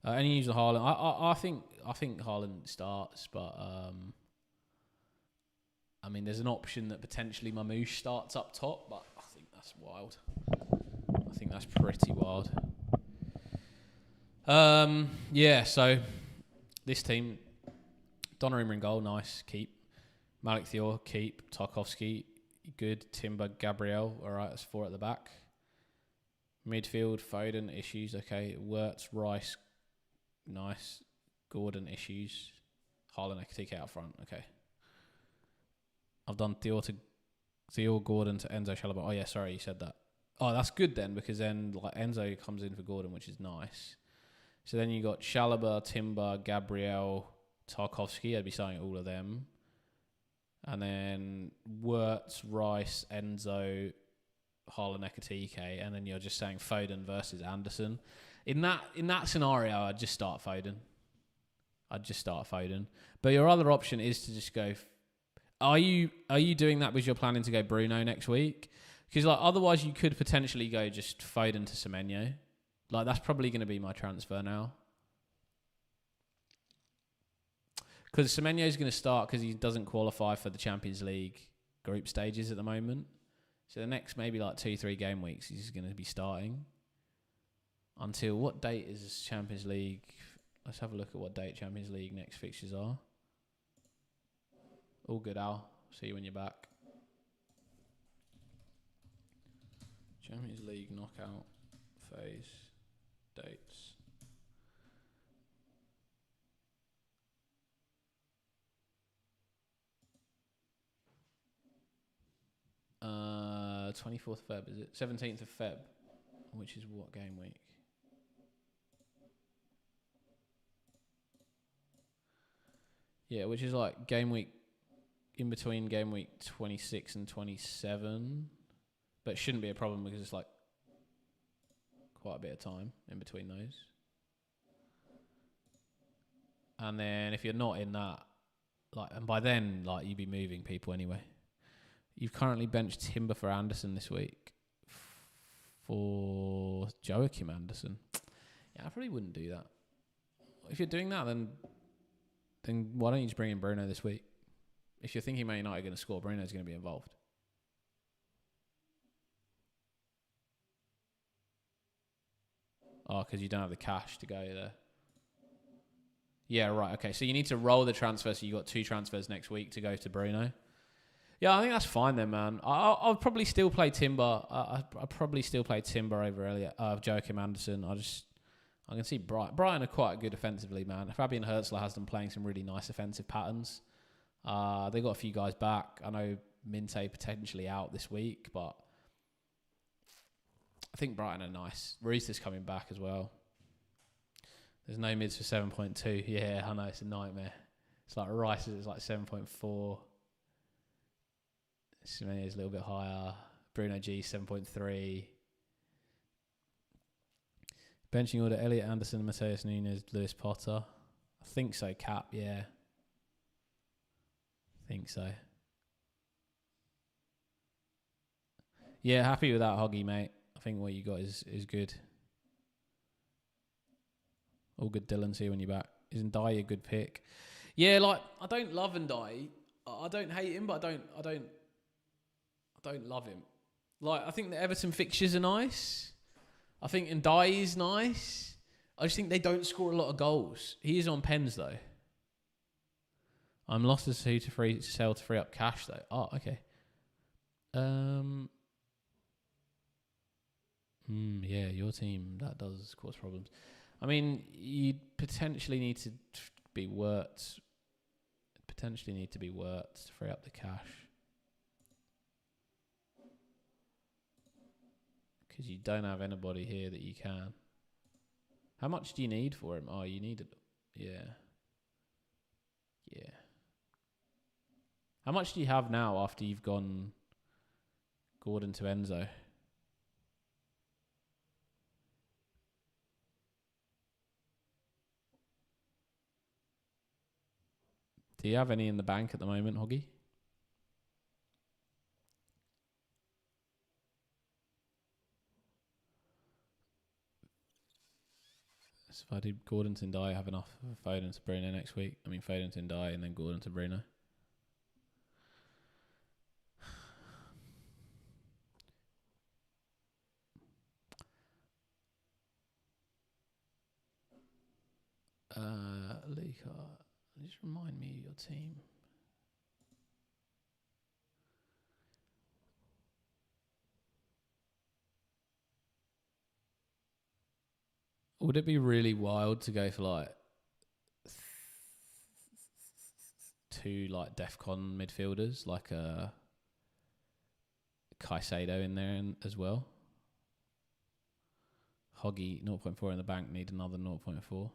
Any news of Haaland? I think Haaland starts, but I mean, there's an option that potentially Mamouche starts up top, but I think that's wild. I think that's pretty wild. Yeah. So this team, Donnarumma in goal, nice, keep. Malik Thior, keep. Tarkovsky, good. Timber, Gabriel, all right, that's 4 at the back. Midfield, Foden, issues, okay. Wirtz, Rice, nice. Gordon, issues. Haaland, TK out front, okay. I've done Thior, Gordon to Enzo Chalobah. Oh, yeah, sorry, you said that. Oh, that's good then, because then like Enzo comes in for Gordon, which is nice. So then you got Chalobah, Timber, Gabriel, Tarkovsky. I'd be starting all of them. And then Wirtz, Rice, Enzo, Haaland, TK, and then you're just saying Foden versus Anderson. In that scenario, I'd just start Foden. But your other option is to just go. Are you doing that because you're planning to go Bruno next week? Because like otherwise you could potentially go just Foden to Semenyo. Like that's probably going to be my transfer now. Because Semenyo is going to start because he doesn't qualify for the Champions League group stages at the moment. So the next maybe like 2-3 game weeks he's going to be starting. Until what date is Champions League? Let's have a look at what date Champions League next fixtures are. All good, Al. See you when you're back. Champions League knockout phase dates. Uh, 24th Feb, is it? 17th of Feb, which is what game week? Yeah, which is like game week in between game week 26 and 27. But it shouldn't be a problem because it's like quite a bit of time in between those. And then if you're not in that, like, and by then, like, you'd be moving people anyway. You've currently benched Timber for Anderson this week for Joachim Anderson. Yeah, I probably wouldn't do that. If you're doing that, then why don't you just bring in Bruno this week? If you're thinking Man United are going to score, Bruno's going to be involved. Oh, because you don't have the cash to go there. Yeah, right. Okay, so you need to roll the transfer. So you got 2 transfers next week to go to Bruno. Yeah, I think that's fine then, man. I'll probably still play Timber. I'll probably still play Timber over Elliot, Joachim Anderson. I can see Brighton are quite good offensively, man. Fabian Hurtzler has them playing some really nice offensive patterns. They got a few guys back. I know Minte potentially out this week, but I think Brighton are nice. Reese is coming back as well. There's no mids for 7.2. Yeah, I know, it's a nightmare. It's like Rice is like 7.4. Semenyo is a little bit higher. Bruno G 7.3. Benching order: Elliot Anderson, Mateus Nunes, Lewis Potter. I think so. Cap, yeah. I think so. Yeah, happy with that, Hoggy, mate. I think what you got is good. All good, Dylan. See you when you're back. Isn't Ndai a good pick? Yeah, like I don't love Ndai. I don't hate him, but I don't love him. Like I think the Everton fixtures are nice. I think Ndai is nice. I just think they don't score a lot of goals. He is on pens though. I'm lost as to who to sell to free up cash though. Oh, okay. Yeah, your team, that does cause problems. I mean, you potentially need to be Wirtz. Potentially need to be Wirtz to free up the cash. Because you don't have anybody here that you can. How much do you need for him? Oh, you need it. Yeah. Yeah. How much do you have now after you've gone Gordon to Enzo? Do you have any in the bank at the moment, Hoggy? So if I did Gordon to Ndai, I have enough for Foden to Bruno next week. I mean, Foden to Ndai and then Gordon to Bruno. Luca, just remind me of your team. Would it be really wild to go for like two like DEFCON midfielders, like a Caicedo in there as well? Hoggy 0.4 in the bank, need another 0.4.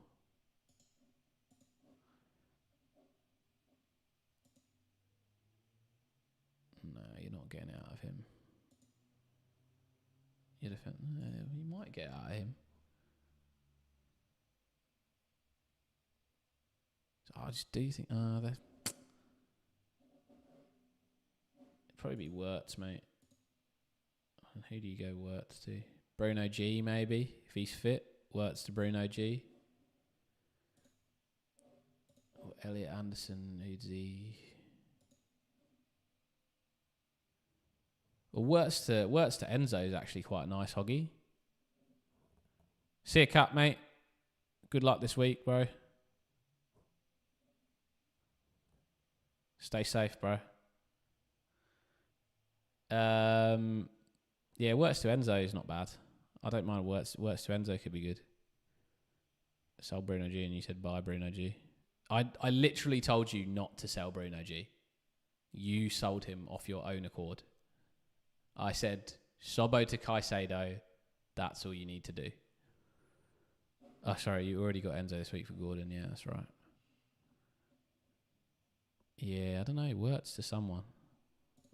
No, you're not getting it out of him. You might get it out of him. I just do think it'd probably be Wirtz, mate. And who do you go Wirtz to? Bruno G, maybe, if he's fit. Wirtz to Bruno G. Or Elliot Anderson, who's he? Well, Wirtz to Enzo is actually quite a nice, Hoggy. See you, Cap, mate. Good luck this week, bro. Stay safe, bro. Yeah, Wirtz to Enzo is not bad. I don't mind Wirtz to Enzo could be good. Sell Bruno G and you said buy Bruno G. I literally told you not to sell Bruno G. You sold him off your own accord. I said Sobo to Caicedo. That's all you need to do. Oh, sorry, you already got Enzo this week for Gordon. Yeah, that's right. Yeah, I don't know. Wirtz to someone.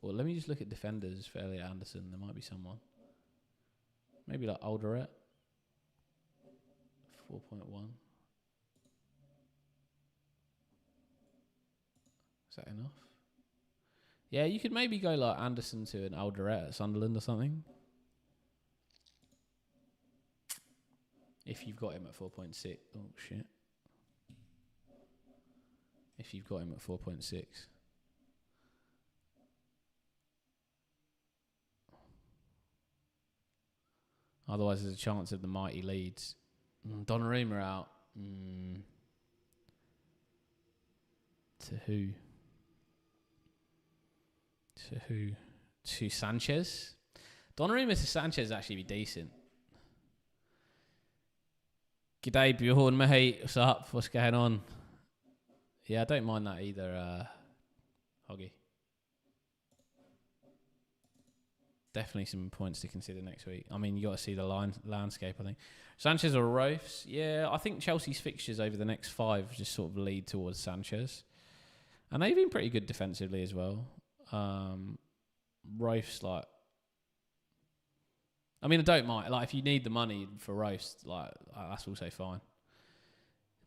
Well, let me just look at defenders for Elliot Anderson. There might be someone. Maybe like Alderette. 4.1. Is that enough? Yeah, you could maybe go like Anderson to an Alderette at Sunderland or something. If you've got him at 4.6. Oh, shit. If you've got him at 4.6. Otherwise, there's a chance of the mighty Leeds. Donnarumma out. To who? To who? To Sanchez? Donnarumma to Sanchez actually be decent. G'day, Bjorn, mate. What's up? What's going on? Yeah, I don't mind that either, Hoggy. Definitely some points to consider next week. I mean, you got to see the landscape, I think. Sanchez or Royce? Yeah, I think Chelsea's fixtures over the next 5 just sort of lead towards Sanchez. And they've been pretty good defensively as well. Royce, like... I mean, I don't mind. Like, if you need the money for roast, like, that's also fine.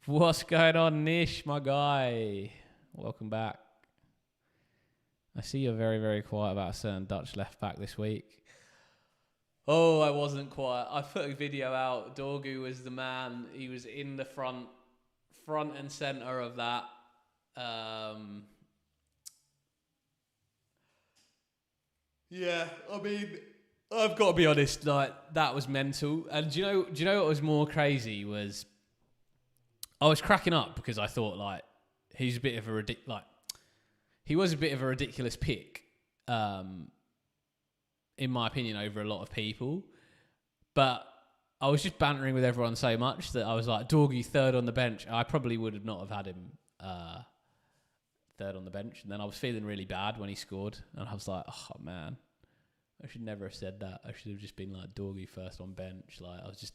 What's going on, Nish, my guy? Welcome back. I see you're very, very quiet about a certain Dutch left back this week. Oh, I wasn't quiet. I put a video out. Dorgu was the man. He was in the front and centre of that. Yeah, I mean... I've got to be honest, like, that was mental. And do you know what was more crazy was I was cracking up because I thought, like, he was a bit of a ridiculous pick, in my opinion, over a lot of people. But I was just bantering with everyone so much that I was like, Dorgy third on the bench. I probably would not have had him third on the bench. And then I was feeling really bad when he scored. And I was like, oh, man. I should never have said that. I should have just been like Dorgy first on bench. Like, I was just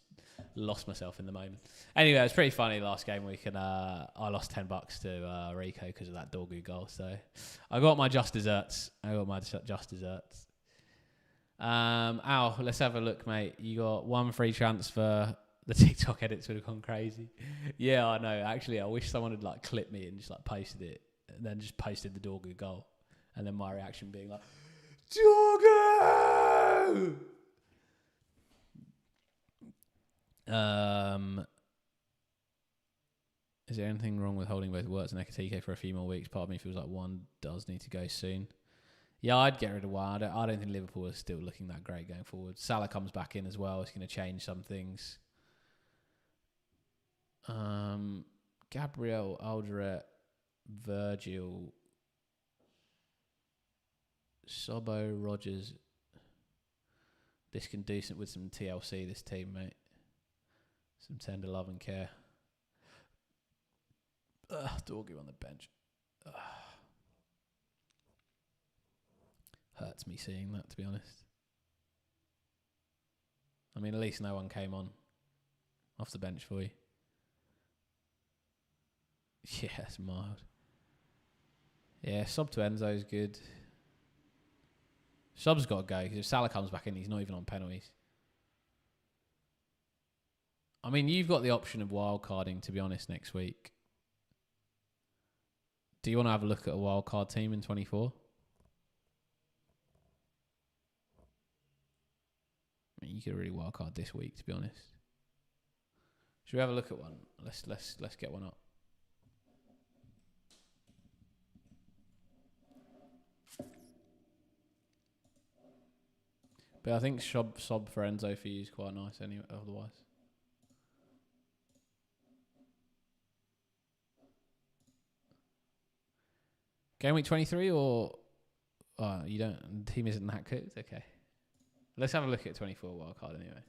lost myself in the moment. Anyway, it was pretty funny last game week, and I lost $10 to Rico because of that Dorgy goal. So I got my just desserts. Al, let's have a look, mate. You got 1 free transfer. The TikTok edits would have gone crazy. Yeah, I know. Actually, I wish someone had like clipped me and just like posted it, and then just posted the Dorgy goal, and then my reaction being like, Doggo! Is there anything wrong with holding both Wirtz and Ekatike for a few more weeks? Part of me feels like one does need to go soon. Yeah, I'd get rid of one. I don't think Liverpool is still looking that great going forward. Salah comes back in as well. It's going to change some things. Gabriel, Alderete, Virgil... Sobo, Rogers. This can do some with some TLC, this team, mate. Some tender love and care. Dorgy on the bench. Hurts me seeing that, to be honest. I mean, at least no one came on off the bench for you. Yeah, it's mild. Yeah, sub to Enzo is good. Sub's got to go, because if Salah comes back in, he's not even on penalties. I mean, you've got the option of wildcarding, to be honest, next week. Do you want to have a look at a wildcard team in 24? I mean, you could really wildcard this week, to be honest. Should we have a look at one? Let's get one up. But I think Sob for Enzo for you is quite nice anyway, otherwise. Game week 23 or... Oh, you don't... The team isn't that cooked? Okay. Let's have a look at 24 wildcard anyway.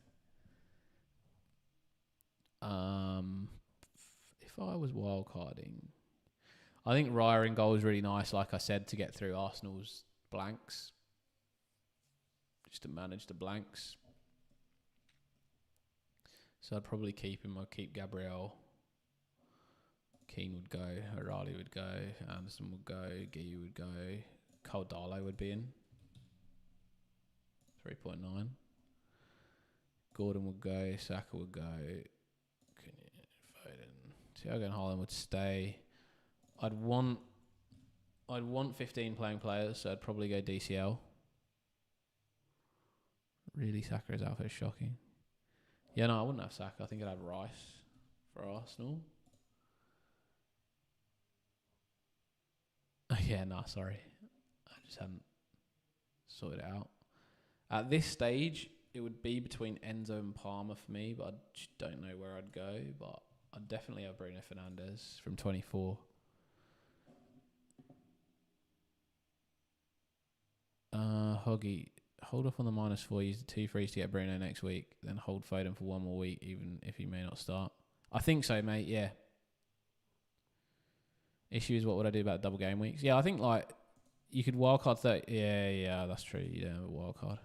If I was wildcarding... I think Raya in goal is really nice, like I said, to get through Arsenal's blanks. Just to manage the blanks. So I'd probably keep him. I'd keep Gabriel. Keane would go. O'Reilly would go. Anderson would go. Guy would go. Cole Darlow would be in. 3.9. Gordon would go. Saka would go. Thiago and Haaland would stay. I'd want 15 playing players, so I'd probably go DCL. Really, Saka's outfit is shocking. Yeah, no, I wouldn't have Saka. I think I'd have Rice for Arsenal. Yeah, no, sorry. I just hadn't sorted it out. At this stage, it would be between Enzo and Palmer for me, but I just don't know where I'd go. But I'd definitely have Bruno Fernandes from 24. Hoggy, hold off on the -4. Use the 2 frees to get Bruno next week. Then hold Foden for 1 more week, even if he may not start. I think so, mate. Yeah. Issue is, what would I do about double game weeks? Yeah, I think like you could wildcard 30. Yeah, that's true. You don't have a wildcard.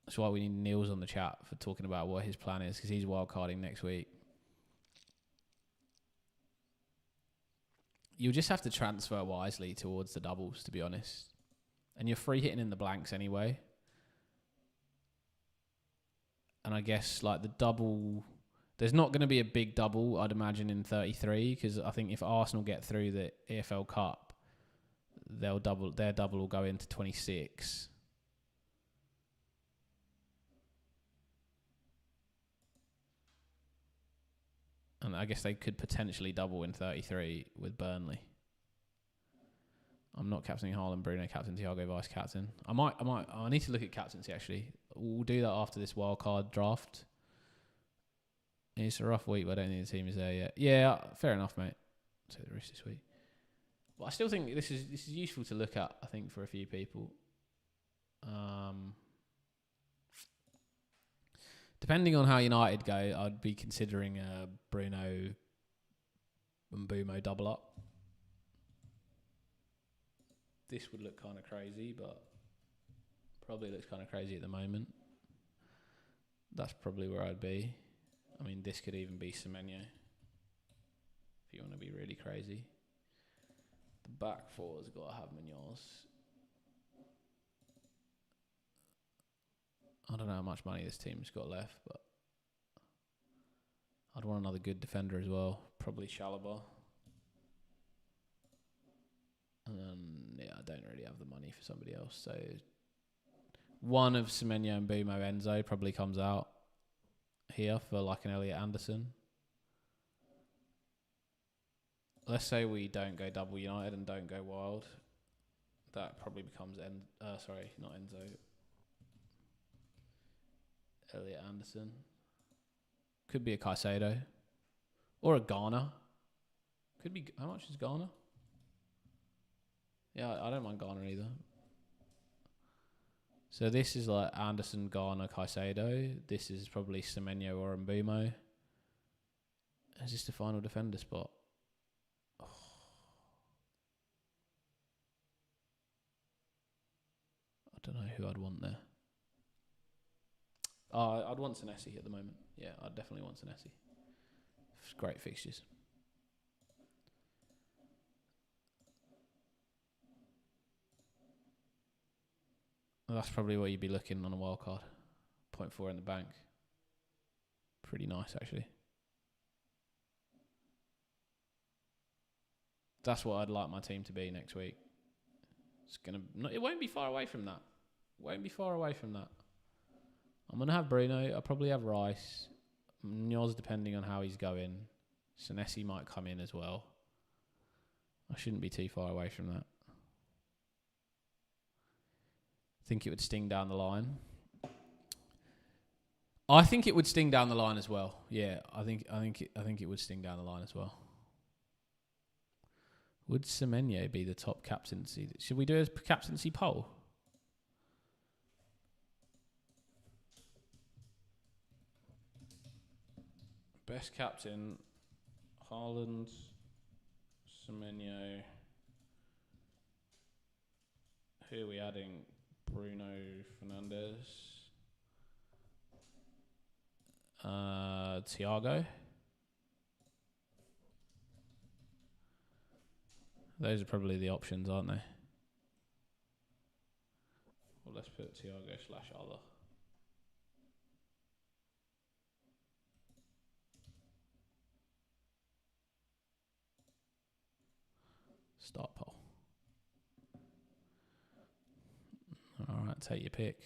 That's why we need Niels on the chat for talking about what his plan is, because he's wildcarding next week. You'll just have to transfer wisely towards the doubles, to be honest. And you're free hitting in the blanks anyway. And I guess like the double, there's not going to be a big double, I'd imagine, in 33, because I think if Arsenal get through the EFL Cup, their double will go into 26. And I guess they could potentially double in 33 with Burnley. I'm not captaining Haaland, Bruno captain, Thiago vice captain. I need to look at captaincy actually. We'll do that after this wildcard draft. It's a rough week, but I don't think the team is there yet. Yeah, fair enough, mate. Take the risk this week. But I still think this is useful to look at, I think, for a few people. Depending on how United go, I'd be considering a Bruno and Mbumo double up. This would look kind of crazy, but probably looks kind of crazy at the moment. That's probably where I'd be. I mean, this could even be Semenyo, if you want to be really crazy. The back four's got to have Munoz. I don't know how much money this team's got left, but I'd want another good defender as well. Probably Chalobah. And then, yeah, I don't really have the money for somebody else. So one of Semenyo and Mbumo Enzo probably comes out here for like an Elliot Anderson. Let's say we don't go double United and don't go wild. That probably becomes not Enzo. Elliot Anderson. Could be a Caicedo. Or a Ghana. Could be, how much is Ghana? Yeah, I don't mind Ghana either. So this is like Anderson, Ghana, Caicedo. This is probably Semenyo or Mbumo. Is this the final defender spot? Oh. I don't know who I'd want there. I'd want Senesi at the moment. Yeah, I'd definitely want Senesi. It's great fixtures. That's probably what you'd be looking on a wild card. 0.4 in the bank. Pretty nice, actually. That's what I'd like my team to be next week. It won't be far away from that. I'm going to have Bruno. I'll probably have Rice. Munoz, depending on how he's going. Senesi might come in as well. I shouldn't be too far away from that. I think it would sting down the line. I think it would sting down the line as well. Yeah, I think it would sting down the line as well. Would Semenyo be the top captaincy? Should we do a captaincy poll? Best captain, Haaland, Semenyo. Who are we adding? Bruno Fernandes. Thiago. Those are probably the options, aren't they? Well, let's put Thiago/other. Start poll. All right, take your pick.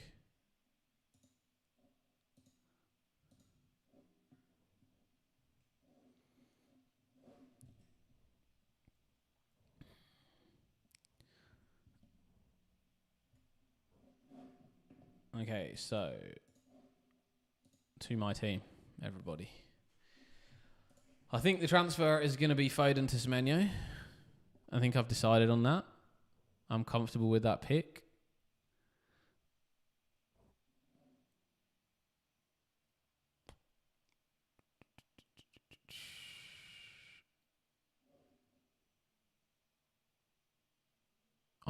Okay, so to my team, everybody. I think the transfer is going to be Foden to Semenyo. I think I've decided on that. I'm comfortable with that pick.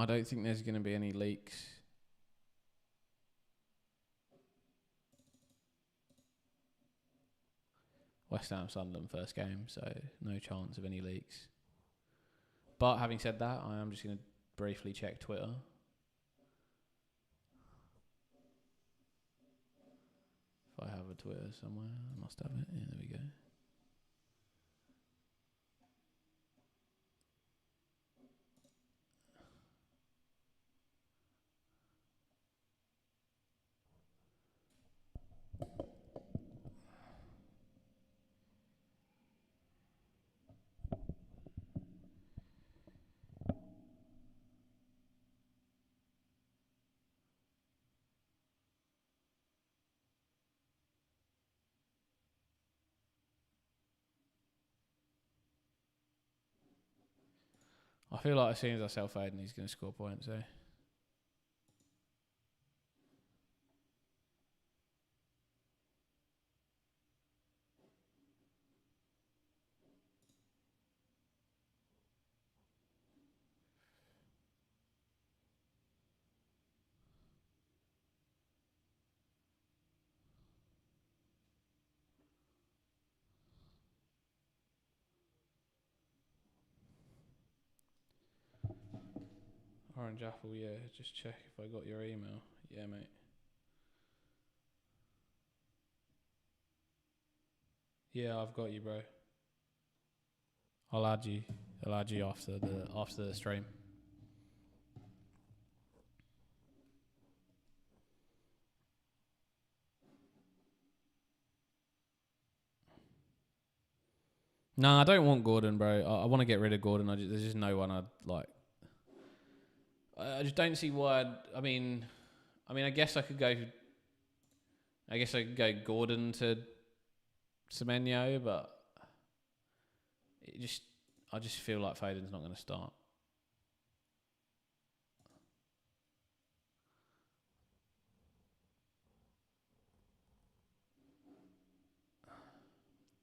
I don't think there's going to be any leaks. West Ham Sunderland first game, so no chance of any leaks. But having said that, I am just going to briefly check Twitter. If I have a Twitter somewhere, I must have it. Yeah, there we go. I feel like as soon as I sell Foden, he's going to score points, eh? Orange Apple, yeah. Just check if I got your email. Yeah, mate. Yeah, I've got you, bro. I'll add you. I'll add you after the stream. No, I don't want Gordon, bro. I want to get rid of Gordon. There's just no one I'd like. I just don't see why. I mean, I guess I could go. I guess I could go Gordon to Semenyo, but I just feel like Foden's not going to start.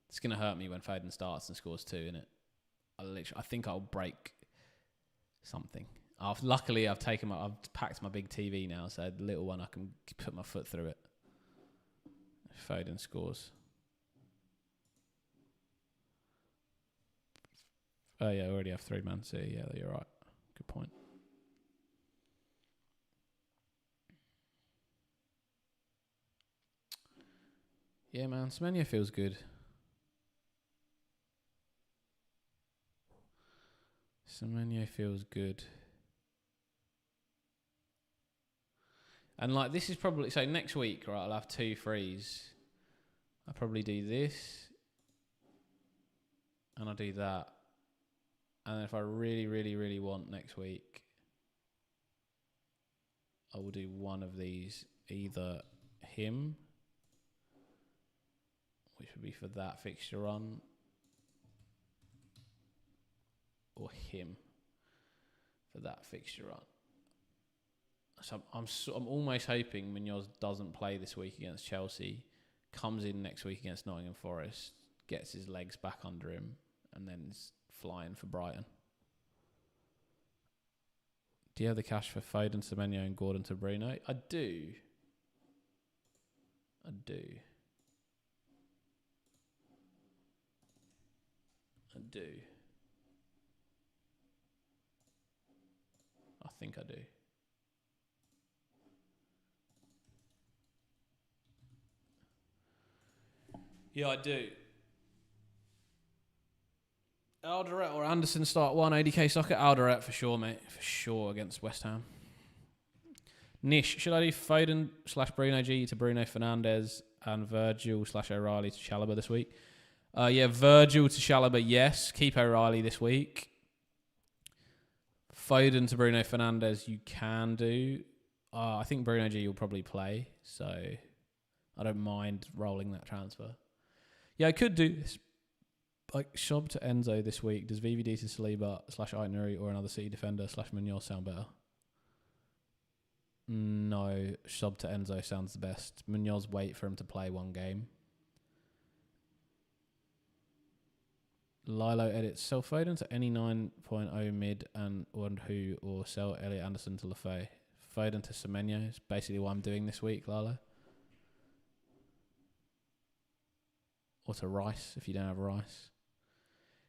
It's going to hurt me when Foden starts and scores 2 in it. I think I'll break something. Luckily, I've packed my big TV now, so the little one I can put my foot through it. If Foden scores. Oh yeah, I already have 3 Man City. Yeah, you're right. Good point. Yeah, man, Semenyo feels good. Semenyo feels good. And like this is probably so next week, right? I'll have 2 frees. I'll probably do this, and I'll do that. And then if I really, really, really want next week, I will do one of these, either him, which would be for that fixture run, or him for that fixture run. So I'm almost hoping Munoz doesn't play this week against Chelsea, comes in next week against Nottingham Forest, gets his legs back under him, and then is flying for Brighton. Do you have the cash for Foden, Semenyo, and Gordon to Bruno? I do. I think I do. Yeah, I do. Alderette or Anderson start 180k socket. Alderette for sure, mate. For sure against West Ham. Nish, should I do Foden / Bruno G to Bruno Fernandes and Virgil / O'Reilly to Chalobah this week? Yeah, Virgil to Chalobah, yes. Keep O'Reilly this week. Foden to Bruno Fernandes, you can do. I think Bruno G will probably play, so I don't mind rolling that transfer. Yeah, I could do this. Like Shob to Enzo this week. Does VVD to Saliba / Aït-Nouri or another City defender / Munoz sound better? No, Shob to Enzo sounds the best. Munoz, wait for him to play 1 game. Lilo edits. Sell Foden to any 9.0 mid and who or sell Elliot Anderson to Lafay. Foden to Semenyo is basically what I'm doing this week, Lalo. Or to Rice if you don't have Rice.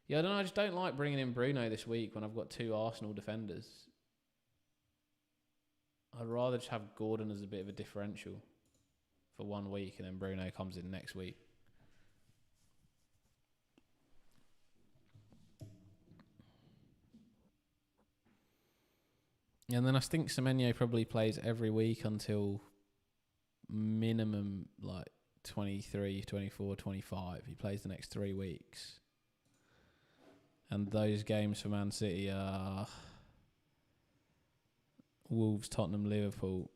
Yeah, I don't know. I just don't like bringing in Bruno this week when I've got 2 Arsenal defenders. I'd rather just have Gordon as a bit of a differential for 1 week and then Bruno comes in next week. And then I think Semenyo probably plays every week until minimum like 23, 24, 25. He plays the next 3 weeks. And those games for Man City are Wolves, Tottenham, Liverpool.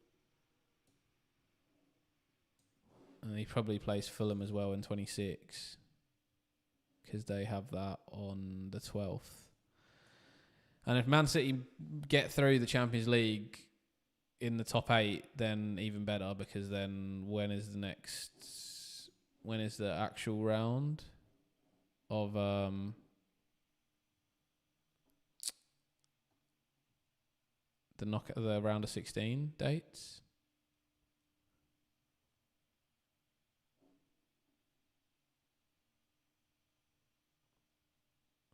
And he probably plays Fulham as well in 26. Because they have that on the 12th. And if Man City get through the Champions League in the top 8, then even better, because then when is the actual round of the round of 16 dates?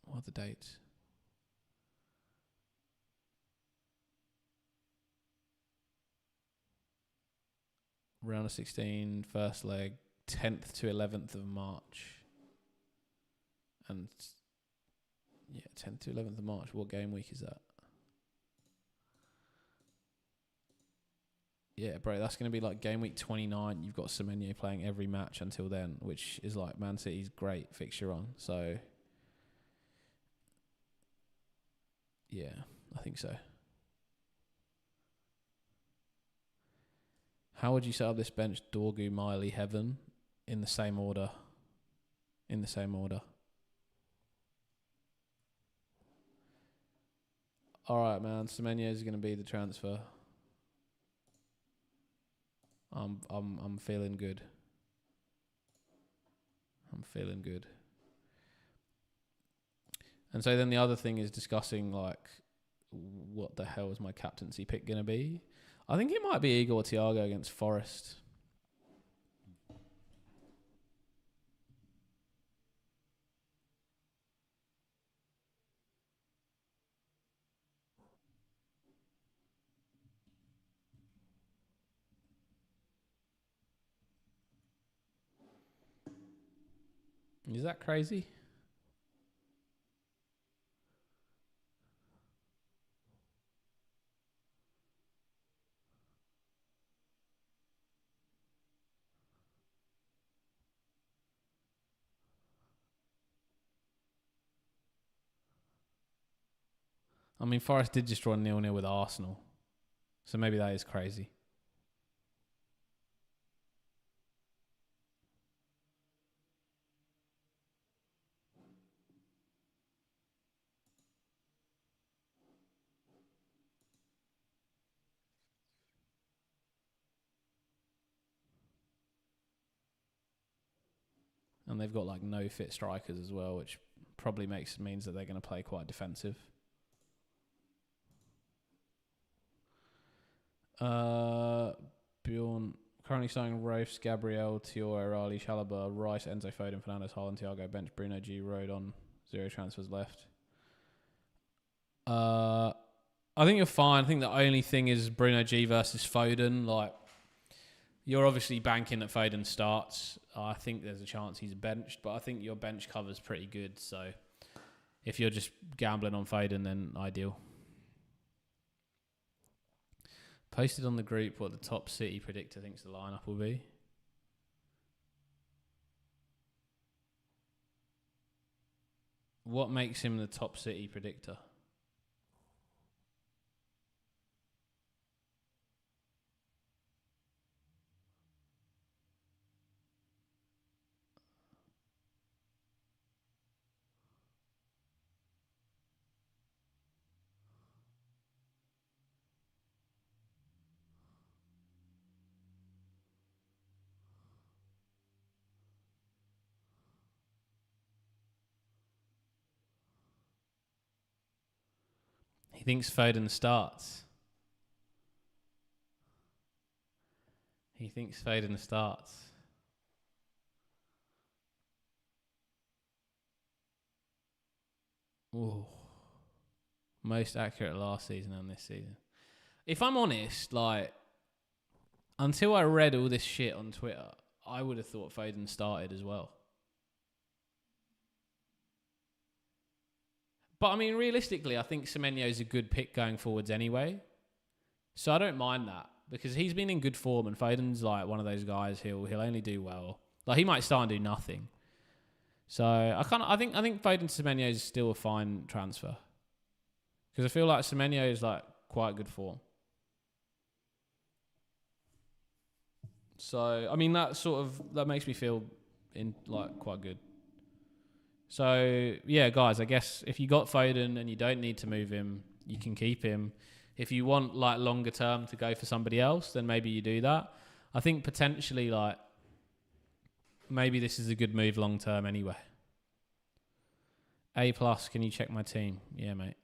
What are the dates? Round of 16, first leg, 10th to 11th of March. And, 10th to 11th of March. What game week is that? Yeah, bro, that's going to be like game week 29. You've got Semenyo playing every match until then, which is like Man City's great fixture on. So, yeah, I think so. How would you set up this bench? Dorgu, Miley, Heaven in the same order. All right, man. Semenyo is going to be the transfer. I'm feeling good. And so then the other thing is discussing like what the hell is my captaincy pick going to be? I think it might be Igor Thiago against Forest. Is that crazy? I mean, Forest did just draw 0-0 with Arsenal. So maybe that is crazy. And they've got like no fit strikers as well, which probably means that they're going to play quite defensive. Bjorn currently starting Rafes, Gabriel, Tior, Raleigh, Chalobah, Rice, Enzo, Foden, Fernandes, Haaland, Thiago, bench, Bruno G, Rodon, 0 transfers left. I think you're fine. I think the only thing is Bruno G versus Foden. Like, you're obviously banking that Foden starts. I think there's a chance he's benched, but I think your bench cover's pretty good. So if you're just gambling on Foden, then ideal. Posted on the group what the top City predictor thinks the lineup will be. What makes him the top City predictor? He thinks Foden starts. He thinks Foden starts. Ooh. Most accurate last season and this season. If I'm honest, like, until I read all this shit on Twitter, I would have thought Foden started as well. But I mean, realistically, I think Semenyo's a good pick going forwards anyway. So I don't mind that because he's been in good form and Foden's like one of those guys he'll only do well. Like he might start and do nothing. So I think Foden Semenyo is still a fine transfer. Because I feel like Semenyo is like quite good form. So I mean that makes me feel in like quite good. So, yeah, guys, I guess if you got Foden and you don't need to move him, you can keep him. If you want, like, longer term to go for somebody else, then maybe you do that. I think potentially, like, maybe this is a good move long term anyway. A+, can you check my team? Yeah, mate.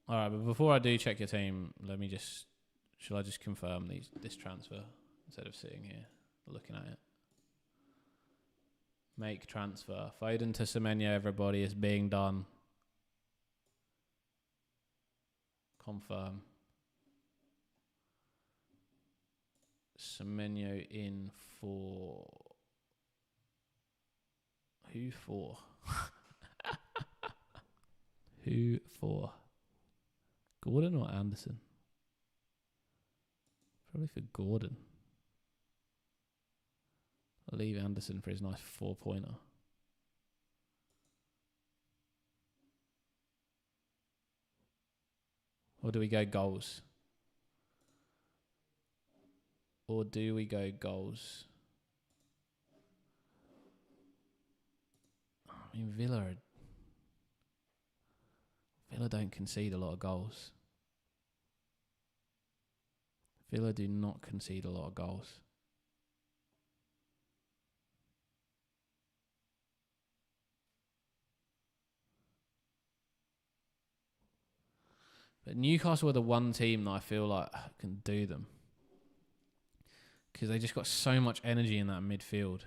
All right, but before I do check your team, shall I just confirm this transfer instead of sitting here looking at it? Make transfer. Foden to Semenyo, everybody, is being done. Confirm. Semenyo in for... Who for? Who for? Gordon or Anderson? Probably for Gordon. I'll leave Anderson for his nice 4-pointer. Or do we go goals? I mean, Villa don't concede a lot of goals. Villa do not concede a lot of goals. But Newcastle are the one team that I feel like can do them. Because they just got so much energy in that midfield.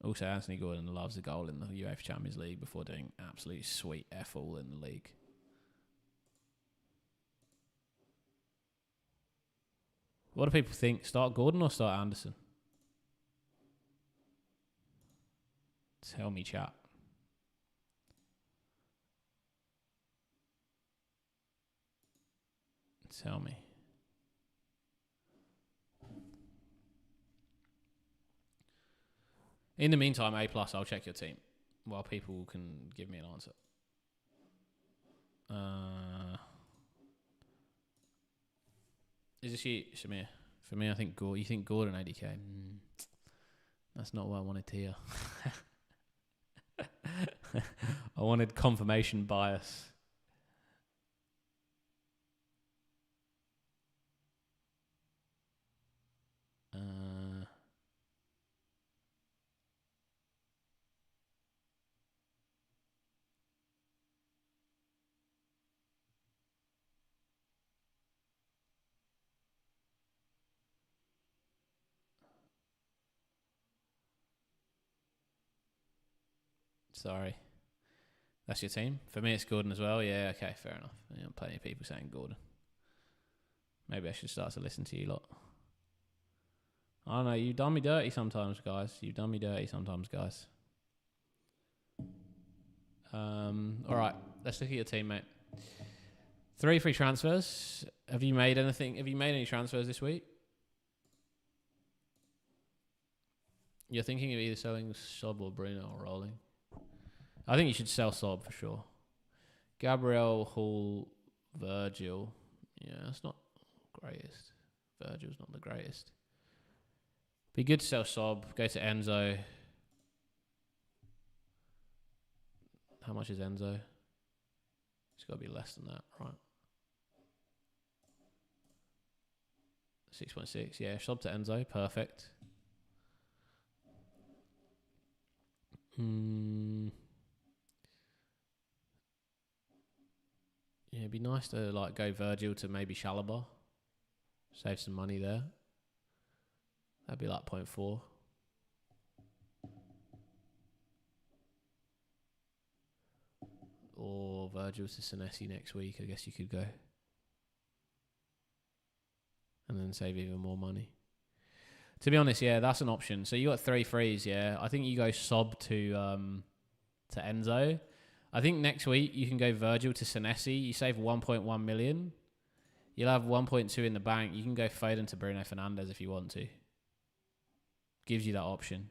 Also, Anthony Gordon loves a goal in the UEFA Champions League before doing absolutely sweet F-all in the league. What do people think? Start Gordon or start Anderson? Tell me, chat. Tell me. In the meantime, A+, I'll check your team while people can give me an answer. Is this you, Shamir? For me, I think you think Gordon ADK. That's not what I wanted to hear. I wanted confirmation bias. Sorry. That's your team? For me, it's Gordon as well. Yeah, okay, fair enough. Yeah, plenty of people saying Gordon. Maybe I should start to listen to you lot. I don't know. You've done me dirty sometimes, guys. All right, let's look at your team, mate. 3 free transfers. Have you made anything? Have you made any transfers this week? You're thinking of either selling Sob or Bruno or rolling? I think you should sell Sob for sure. Gabriel, Hall, Virgil. Yeah, that's not greatest. Virgil's not the greatest. Be good to sell Sob. Go to Enzo. How much is Enzo? It's got to be less than that, right? 6.6. Yeah, sub to Enzo. Perfect. Yeah, it'd be nice to like go Virgil to maybe Chalobah. Save some money there. That'd be like 0.4. Or Virgil to Senesi next week. I guess you could go. And then save even more money. To be honest, yeah, that's an option. So you got 3 frees, yeah. I think you go Sob to Enzo. I think next week you can go Virgil to Senesi. You save 1.1 million. You'll have 1.2 in the bank. You can go Foden to Bruno Fernandes if you want to. Gives you that option.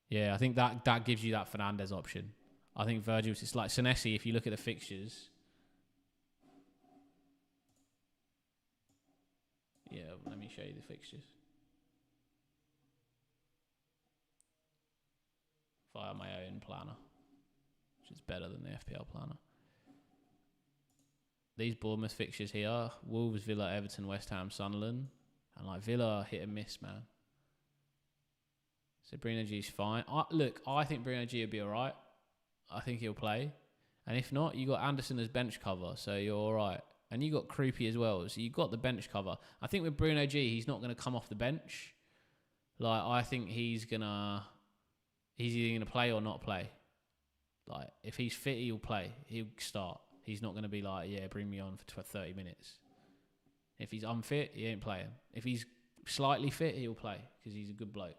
Yeah, I think that gives you that Fernandes option. I think Virgil's, it's like Senesi, if you look at the fixtures. Yeah, let me show you the fixtures. Via my own planner, which is better than the FPL planner. These Bournemouth fixtures here: Wolves, Villa, Everton, West Ham, Sunderland, and like Villa hit and miss, man. So Bruno G's fine. I think Bruno G will be alright. I think he'll play, and if not, you got Anderson as bench cover, so you're alright. And you got Krupi as well, so you got the bench cover. I think with Bruno G, he's not going to come off the bench. Like I think he's either going to play or not play. Like if he's fit, he'll play. He'll start. He's not going to be like, yeah, bring me on for 30 minutes. If he's unfit, he ain't playing. If he's slightly fit, he'll play because he's a good bloke.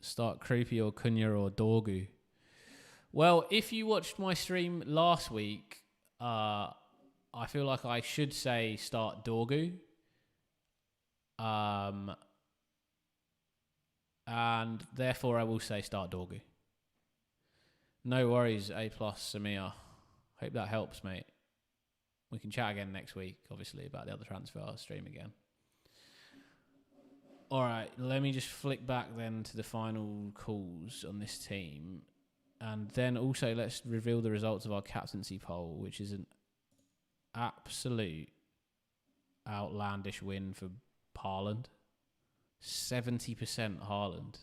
Start Krupi or Cunha or Dorgu. Well, if you watched my stream last week, I feel like I should say start Dorgu. And therefore I will say start Dorgu. No worries, A+, Samir. Hope that helps, mate. We can chat again next week, obviously, about the other transfer. I'll stream again. All right, let me just flick back then to the final calls on this team. And then also let's reveal the results of our captaincy poll, which is an absolute outlandish win for Haaland. 70% Haaland.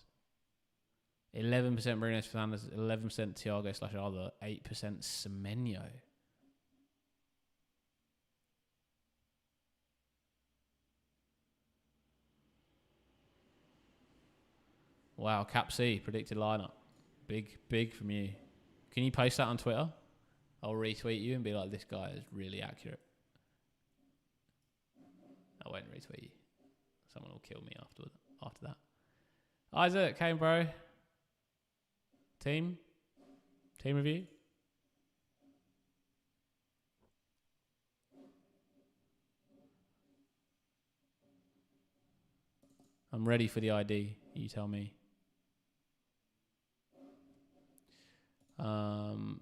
11% Bruno Fernandes, 11% Thiago/Alba, 8% Semenyo. Wow, Cap C, predicted lineup. Big from you. Can you post that on Twitter? I'll retweet you and be like, this guy is really accurate. I won't retweet you. Someone will kill me after that. Isaac, came bro. Team review. I'm ready for the ID. You tell me.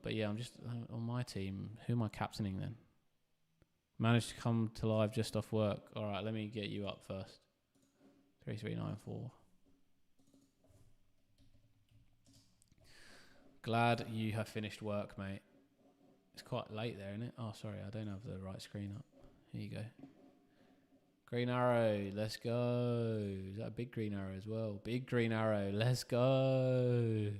But yeah, I'm just on my team. Who am I captaining then? Managed to come to live just off work. All right, let me get you up first. 3394. Glad you have finished work, mate. It's quite late there, isn't it? Oh, sorry, I don't have the right screen up. Here you go. Green arrow, let's go. Is that a big green arrow as well? Big green arrow, let's go.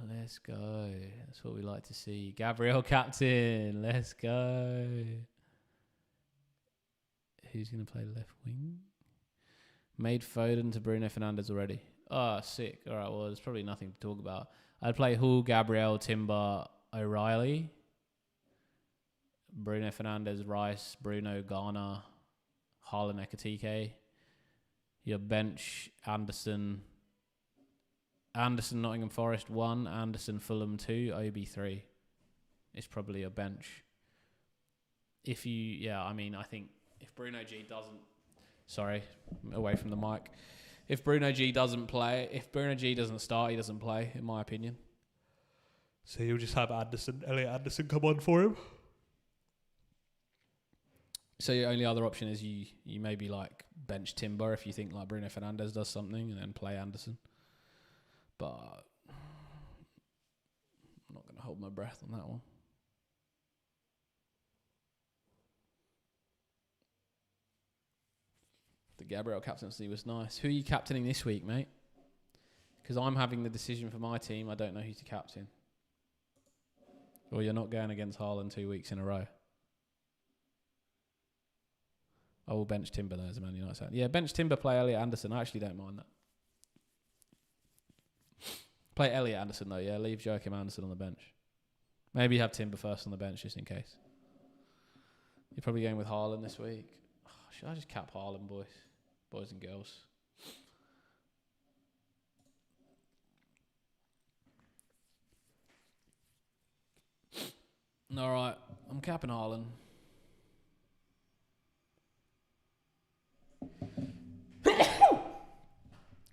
Let's go. That's what we like to see. Gabriel captain, let's go. Who's going to play left wing? Made Foden to Bruno Fernandes already. Oh, sick. All right, well, there's probably nothing to talk about. I'd play Hull, Gabriel, Timber, O'Reilly, Bruno Fernandes, Rice, Bruno, Garner, Haaland, Ekatike. Your bench, Anderson, Nottingham Forest 1, Anderson, Fulham 2, Obi 3. It's probably your bench. I think if Bruno G doesn't... Sorry, away from the mic. If Bruno G doesn't start, he doesn't play, in my opinion. So you'll just have Elliot Anderson come on for him. So your only other option is you maybe like bench Timber if you think like Bruno Fernandes does something and then play Anderson. but I'm not going to hold my breath on that one. The Gabriel captaincy was nice. Who are you captaining this week, mate? Because I'm having the decision for my team. I don't know who to captain. Or you're not going against Haaland 2 weeks in a row. I will bench Timber though as a Man United fan. Yeah, bench Timber, play Elliot Anderson. I actually don't mind that. Play Elliot Anderson though, yeah. Leave Joachim Anderson on the bench. Maybe have Timber first on the bench just in case. You're probably going with Haaland this week. Oh, should I just cap Haaland, boys and girls? All right, I'm capping Haaland.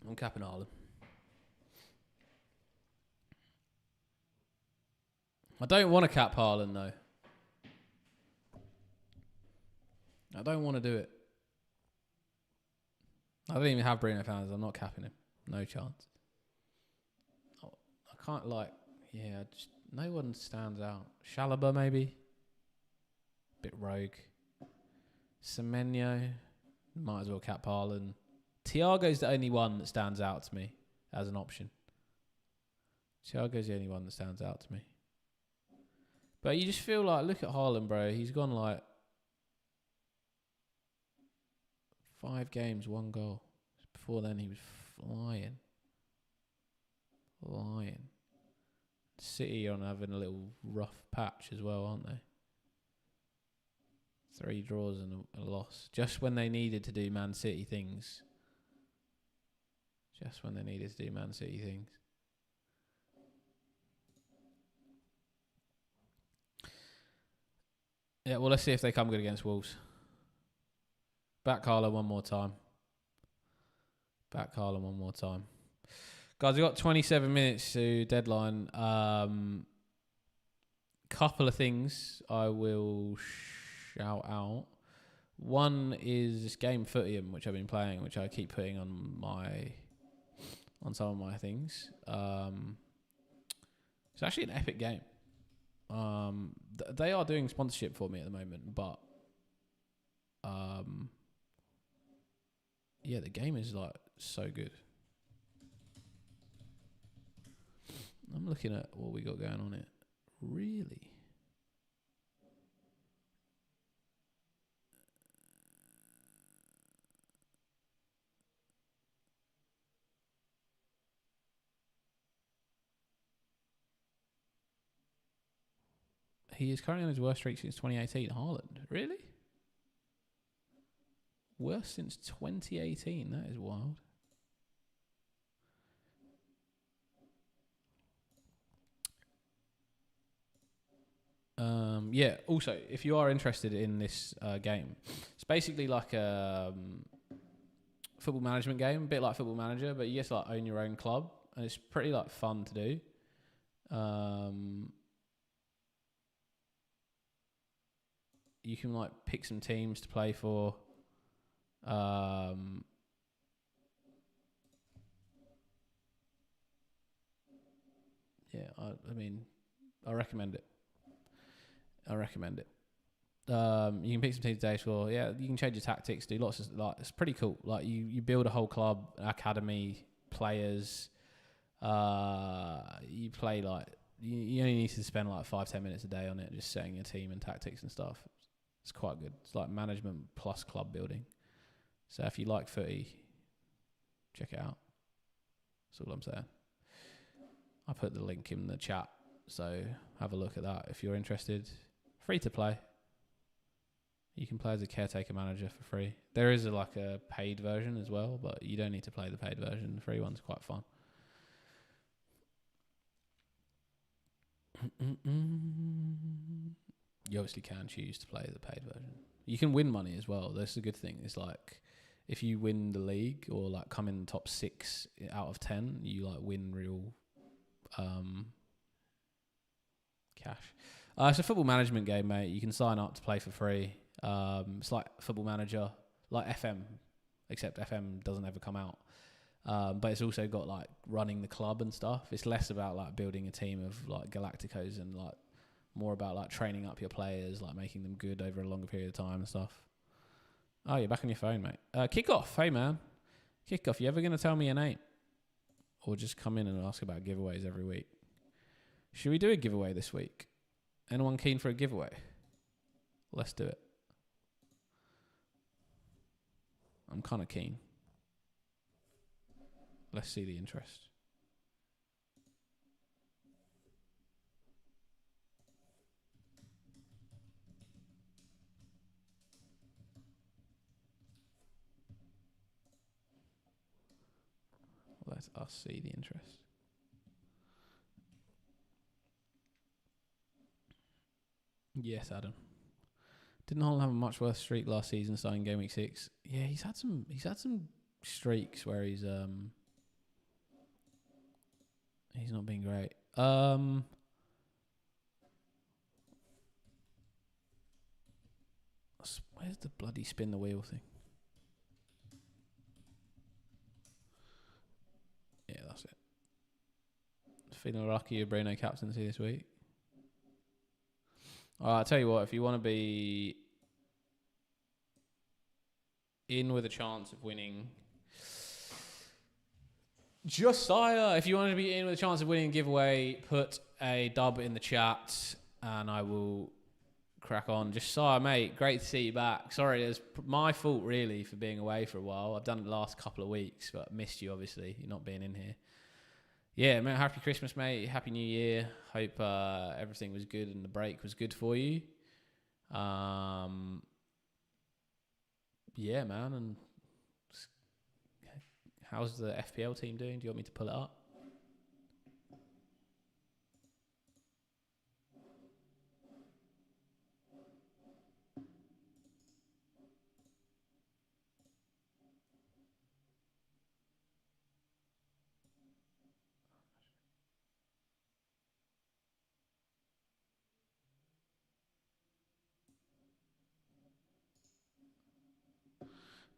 I'm capping Haaland. I don't want to cap Haaland though. I don't want to do it. I don't even have Bruno Fernandes. I'm not capping him. No chance. Oh, I can't just no one stands out. Chalobah maybe. Bit rogue. Semenyo. Might as well cap Haaland. Thiago's the only one that stands out to me as an option. Thiago's the only one that stands out to me. But you just feel like, look at Haaland, bro. He's gone like 5 games, 1 goal. Before then, he was flying. City are having a little rough patch as well, aren't they? 3 draws and a loss. Just when they needed to do Man City things. Yeah, well, let's see if they come good against Wolves. Back Haaland one more time. Guys, we've got 27 minutes to deadline. Couple of things I will shout out. One is Game Footium, which I've been playing, which I keep putting on some of my things. It's actually an epic game. They are doing sponsorship for me at the moment, but yeah, the game is like so good. I'm looking at what we got going on it. Really? He is currently on his worst streak since 2018. Haaland, really? Worst since 2018. That is wild. Yeah. Also, if you are interested in this game, it's basically like a football management game, a bit like Football Manager, but you get to like own your own club, and it's pretty like fun to do. You can like pick some teams to play for. Yeah, I mean, I recommend it. You can pick some teams today for. Yeah, you can change your tactics, do lots of it's pretty cool. Like you build a whole club, academy, players. You play like you only need to spend like 5-10 minutes a day on it, just setting your team and tactics and stuff. It's quite good. It's like management plus club building. So if you like footy, check it out. That's all I'm saying. I put the link in the chat, so have a look at that if you're interested. Free to play. You can play as a caretaker manager for free. There is a paid version as well, but you don't need to play the paid version. The free one's quite fun. You obviously can choose to play the paid version. You can win money as well. That's a good thing. It's like if you win the league or like come in the top 6 out of 10, you like win real cash. It's a football management game, mate. You can sign up to play for free. It's like Football Manager, like FM, except FM doesn't ever come out. But it's also got like running the club and stuff. It's less about like building a team of like Galacticos and like more about like training up your players, like making them good over a longer period of time and stuff. Oh, you're back on your phone, mate. Kick off. Hey, man. Kick off. You ever going to tell me your name? Or just come in and ask about giveaways every week? Should we do a giveaway this week? Anyone keen for a giveaway? Let's do it. I'm kind of keen. Let's see the interest. Let us see the interest. Yes, Adam. Didn't Holland have a much worse streak last season starting game week 6? Yeah, he's had some streaks where he's not been great. Where's the bloody spin the wheel thing? Yeah, that's it. Feeling lucky with Bruno captaincy this week. I'll tell you what, if you want to be in with a chance of winning Josiah, if you want to be in with a chance of winning a giveaway, put a dub in the chat and I will crack on. Josiah, mate, great to see you back. Sorry, it's my fault really for being away for a while. I've done it the last couple of weeks, but missed you obviously, you're not being in here. Yeah, man, happy Christmas, mate. Happy New Year. Hope everything was good and the break was good for you. Yeah, man, and how's the FPL team doing? Do you want me to pull it up?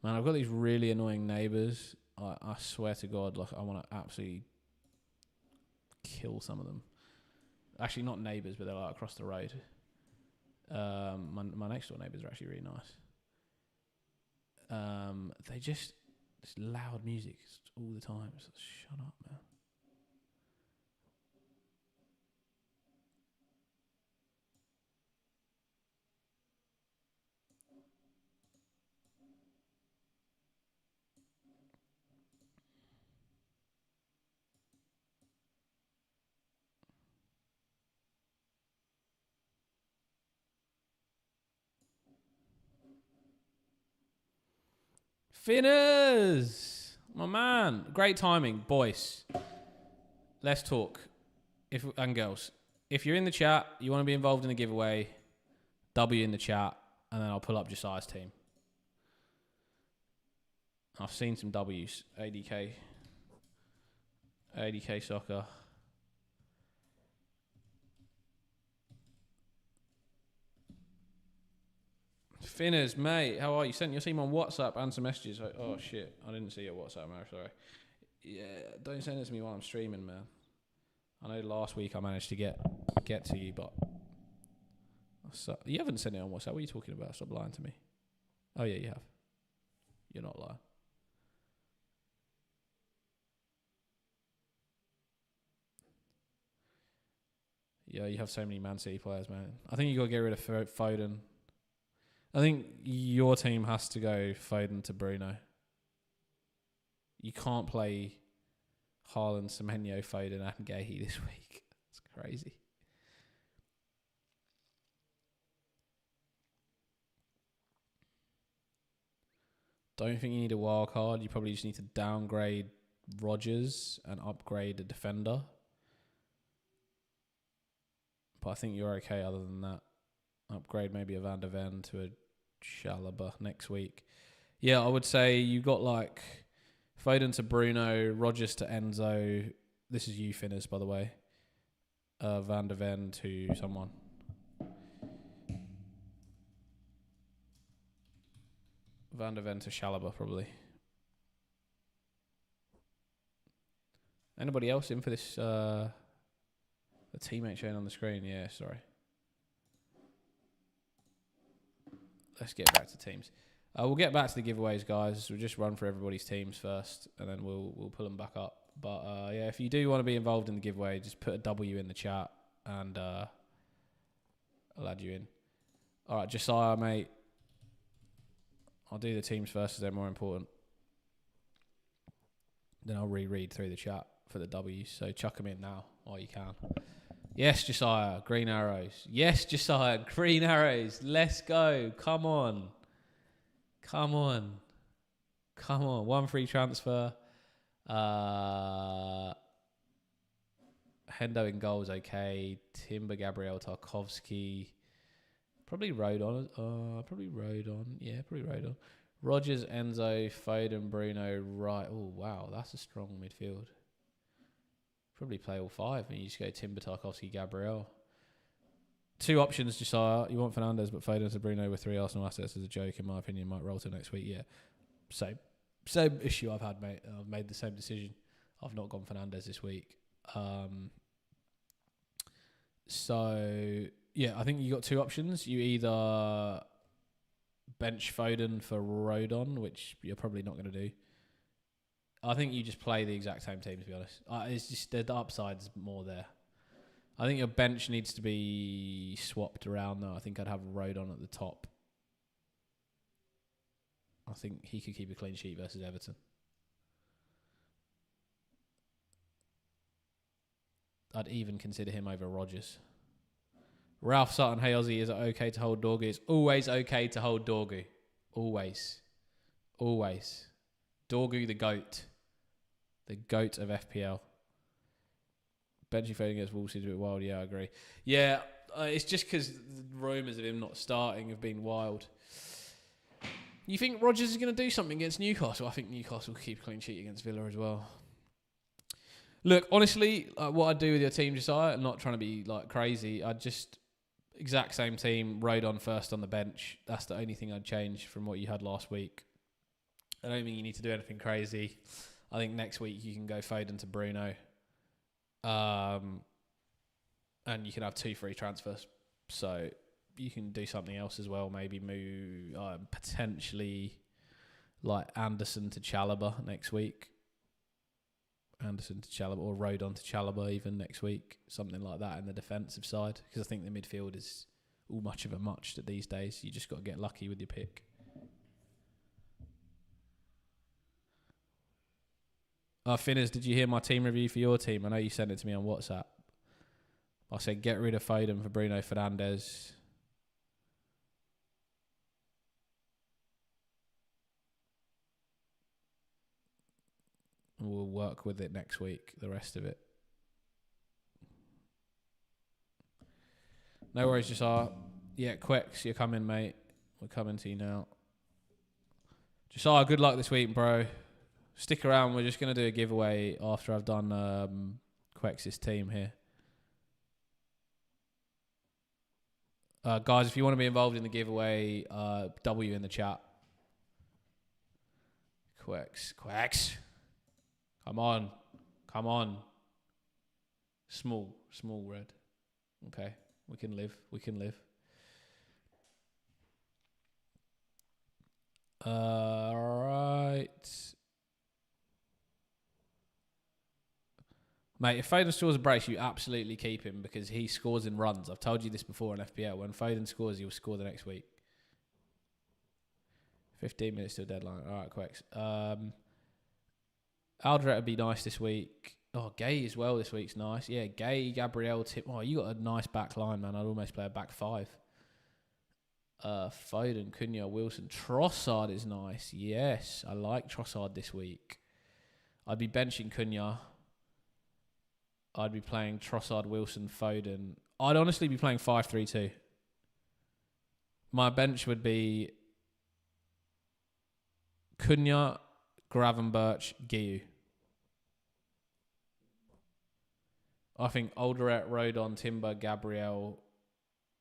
Man, I've got these really annoying neighbours. I swear to God, like I want to absolutely kill some of them. Actually, not neighbours, but they're like across the road. My next door neighbours are actually really nice. They just loud music all the time. So shut up, man. Finners, my man, great timing, boys. Let's talk. And girls, if you're in the chat, you want to be involved in the giveaway, W in the chat, and then I'll pull up Josiah's team. I've seen some W's. ADK soccer. Finners, mate, how are you? Sent your team on WhatsApp and some messages. Oh shit, I didn't see your WhatsApp, man. Sorry. Yeah, don't send it to me while I'm streaming, man. I know last week I managed to get to you, but you haven't sent it on WhatsApp. What are you talking about? Stop lying to me. Oh yeah, you have. You're not lying. Yeah, you have so many Man City players, man. I think you got to get rid of Foden. I think your team has to go Foden to Bruno. You can't play Haaland, Semenyo, Foden, and Gahey this week. It's crazy. Don't think you need a wild card. You probably just need to downgrade Rodgers and upgrade a defender. But I think you're okay other than that. Upgrade maybe a Van der Ven to a Chalobah next week. Yeah, I would say you got like Foden to Bruno, Rodgers to Enzo. This is you, Finners, by the way. Van der Ven to someone. Van der Ven to Chalobah, probably. Anybody else in for this? The teammate showing on the screen. Yeah, sorry. Let's get back to teams. We'll get back to the giveaways, guys. We'll just run for everybody's teams first, and then we'll pull them back up. But yeah, if you do want to be involved in the giveaway, just put a W in the chat, and I'll add you in. All right, Josiah, mate. I'll do the teams first, as they're more important. Then I'll reread through the chat for the W's. So chuck them in now while you can. Yes, Josiah, green arrows. Yes, Josiah, green arrows. Let's go. Come on. Come on. Come on. 1 free transfer. Hendo in goals, okay. Timber, Gabriel, Tarkovsky. Probably Rodon. Probably Rodon. Yeah, probably Rodon. Rogers, Enzo, Foden, Bruno, right. Oh, wow. That's a strong midfield. Probably play all 5. And you just go Timber, Tarkovsky, Gabriel. 2 options, Josiah. You want Fernandes, but Foden to Bruno with 3 Arsenal assets is a joke, in my opinion. Might roll to next week. Yeah. Same issue I've had, mate. I've made the same decision. I've not gone Fernandes this week. So, yeah, I think you got 2 options. You either bench Foden for Rodon, which you're probably not going to do. I think you just play the exact same team, to be honest. It's just the upside's more there. I think your bench needs to be swapped around, though. I think I'd have Rodon at the top. I think he could keep a clean sheet versus Everton. I'd even consider him over Rodgers. Ralph Sutton, hey Aussie, is it okay to hold Dorgu? It's always okay to hold Dorgu. Always. Always. Dorgu the GOAT. The GOAT of FPL. Benji Foden against Wolves is a bit wild. Yeah, I agree. Yeah, it's just because the rumours of him not starting have been wild. You think Rodgers is going to do something against Newcastle? I think Newcastle will keep a clean sheet against Villa as well. Look, honestly, what I'd do with your team, Josiah, I'm not trying to be like crazy. I'd just exact same team, Rodon first on the bench. That's the only thing I'd change from what you had last week. I don't think you need to do anything crazy. I think next week you can go Foden to Bruno. And you can have 2 free transfers. So you can do something else as well. Maybe move potentially like Anderson to Chalobah next week. Anderson to Chalobah or Rodon to Chalobah even next week. Something like that in the defensive side. Because I think the midfield is all much of a much these days. You just got to get lucky with your pick. Finners, did you hear my team review for your team? I know you sent it to me on WhatsApp. I said get rid of Foden for Bruno Fernandes. We'll work with it next week, the rest of it. No worries, Josiah. Yeah, Quex, you're coming, mate. We're coming to you now. Josiah, good luck this week, bro. Stick around. We're just going to do a giveaway after I've done Quex's team here. Guys, if you want to be involved in the giveaway, W in the chat. Quex. Come on. Small red. Okay, we can live. Right. Mate, if Foden scores a brace, you absolutely keep him because he scores in runs. I've told you this before in FPL. When Foden scores, he'll score the next week. 15 minutes till deadline. All right, Quex. Alderette would be nice this week. Oh, Gay as well this week's nice. Yeah, Gay, Gabriel, Tip. Oh, you got a nice back line, man. I'd almost play a back 5. Foden, Cunha, Wilson. Trossard is nice. Yes, I like Trossard this week. I'd be benching Cunha. I'd be playing Trossard, Wilson, Foden. I'd honestly be playing 5-3-2. My bench would be Cunha, Gravenberch, Guiu. I think Alderette, Rodon, Timber, Gabriel,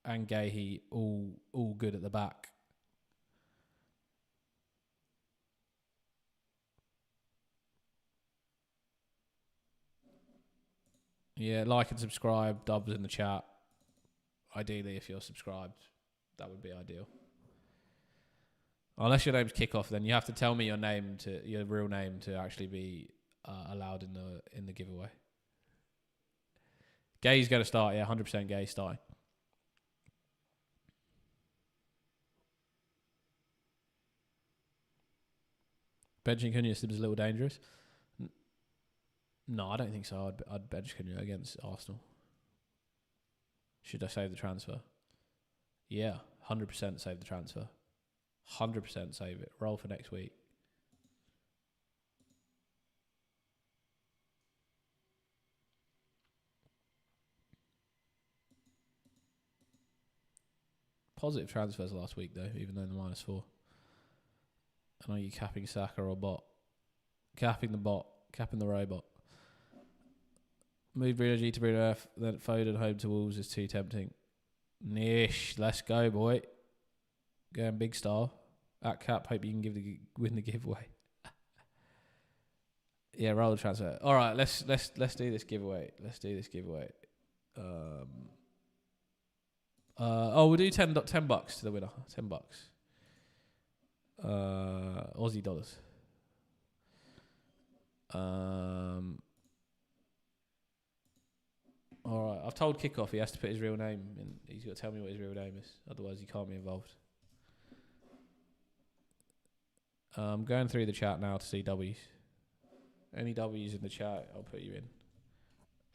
and Gahey all good at the back. Yeah, like and subscribe. Dubs in the chat. Ideally, if you're subscribed, that would be ideal. Unless your name's Kickoff, then you have to tell me your real name to actually be allowed in the giveaway. Gay's going to start, yeah, 100% Gay starting. Benching Cunha seems a little dangerous. No, I don't think so. I'd bench Cunha against Arsenal. Should I save the transfer? Yeah, 100% save the transfer. 100% save it. Roll for next week. Positive transfers last week, though, even though the -4. I know you capping Saka or bot. Capping the bot. Capping the robot. Move Bruno G to Bruno F. Then Foden home to Wolves is too tempting. Nish. Let's go, boy. Going big star. At cap, hope you can win the giveaway. Yeah, roll the transfer. All right, let's do this giveaway. Let's do this giveaway. We'll do $10 to the winner. $10. Aussie dollars. All right, I've told Kickoff he has to put his real name in. He's got to tell me what his real name is. Otherwise, he can't be involved. Going through the chat now to see W's. Any W's in the chat, I'll put you in.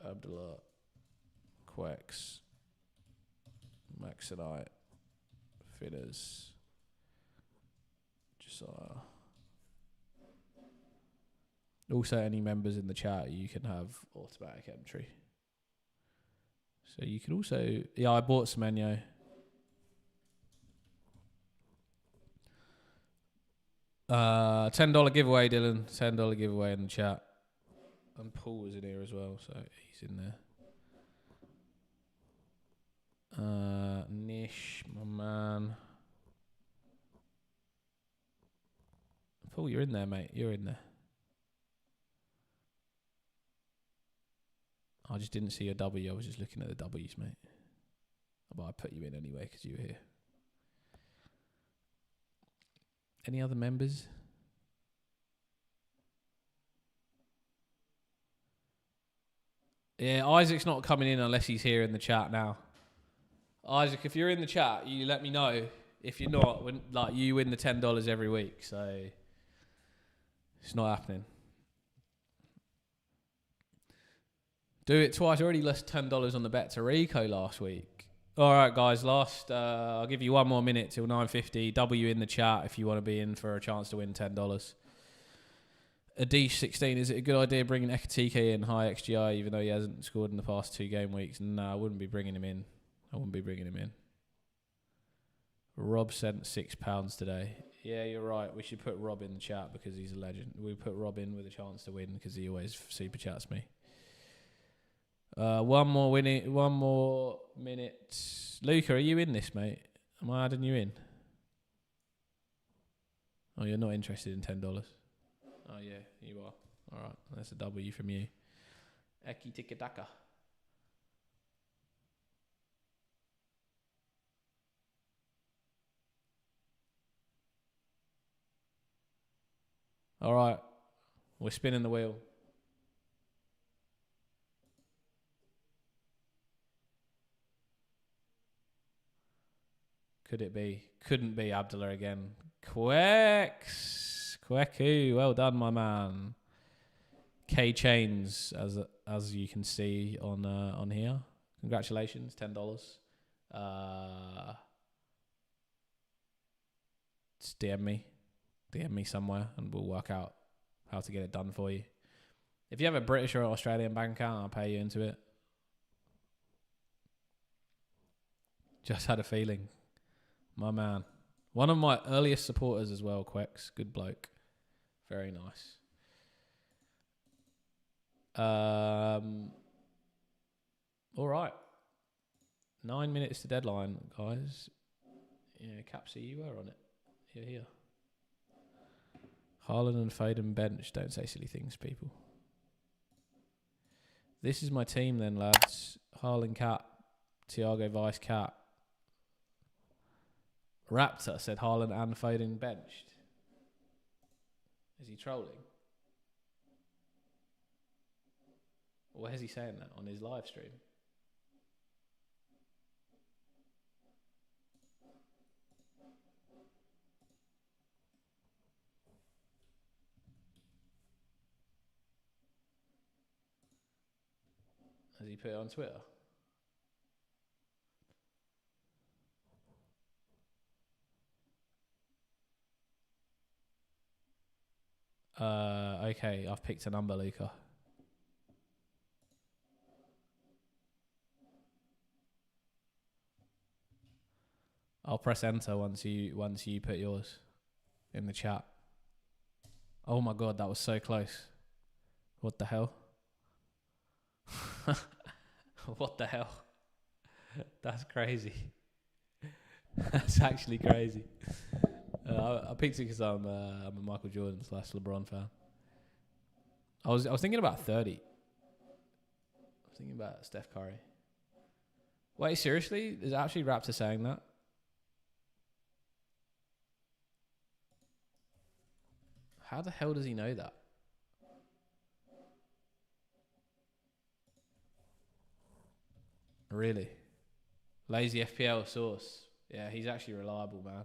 Abdullah, Quex, Maxonite, Fidders, Josiah. Also, any members in the chat, you can have automatic entry. So you can also... Yeah, I bought Semenyo. $10 giveaway, Dylan. $10 giveaway in the chat. And Paul was in here as well, so he's in there. Nish, my man. Paul, you're in there, mate. You're in there. I just didn't see your W. I was just looking at the W's, mate. But I put you in anyway because you were here. Any other members? Yeah, Isaac's not coming in unless he's here in the chat now. Isaac, if you're in the chat, you let me know. If you're not, you win the $10 every week. So it's not happening. Do it twice. I already lost $10 on the bet to Rico last week. All right, guys. I'll give you one more minute till 9:50. W in the chat if you want to be in for a chance to win $10. Adish 16. Is it a good idea bringing Ekatike in high XGI even though he hasn't scored in the past 2 game weeks? No, I wouldn't be bringing him in. Rob sent £6 today. Yeah, you're right. We should put Rob in the chat because he's a legend. We put Rob in with a chance to win because he always super chats me. One more minute. Luca, are you in this, mate? Am I adding you in? Oh, you're not interested in $10. Oh yeah, you are. All right, that's a W from you. Eki Tikataka. All right, we're spinning the wheel. Could it be? Couldn't be Abdullah again. Kweku, well done, my man. K Chains, as you can see on here. Congratulations, $10. Just DM me somewhere, and we'll work out how to get it done for you. If you have a British or Australian bank account, I'll pay you into it. Just had a feeling. My man. One of my earliest supporters as well, Quex. Good bloke. Very nice. All right. 9 minutes to deadline, guys. Yeah, Capsy, you were on it. You're here. Haaland and Foden bench. Don't say silly things, people. This is my team then, lads. Haaland cap, Thiago vice cap. Raptor said Haaland and Foden benched. Is he trolling? Or where's he saying that? On his live stream? Has he put it on Twitter? Okay, I've picked a number, Luca. I'll press enter once you put yours in the chat. Oh my god, that was so close. What the hell? What the hell? That's crazy. That's actually crazy. I picked it because I'm a Michael Jordan / LeBron fan. I was thinking about 30. I was thinking about Steph Curry. Wait, seriously? Is actually Raptor saying that? How the hell does he know that? Really? Lazy FPL source. Yeah, he's actually reliable, man.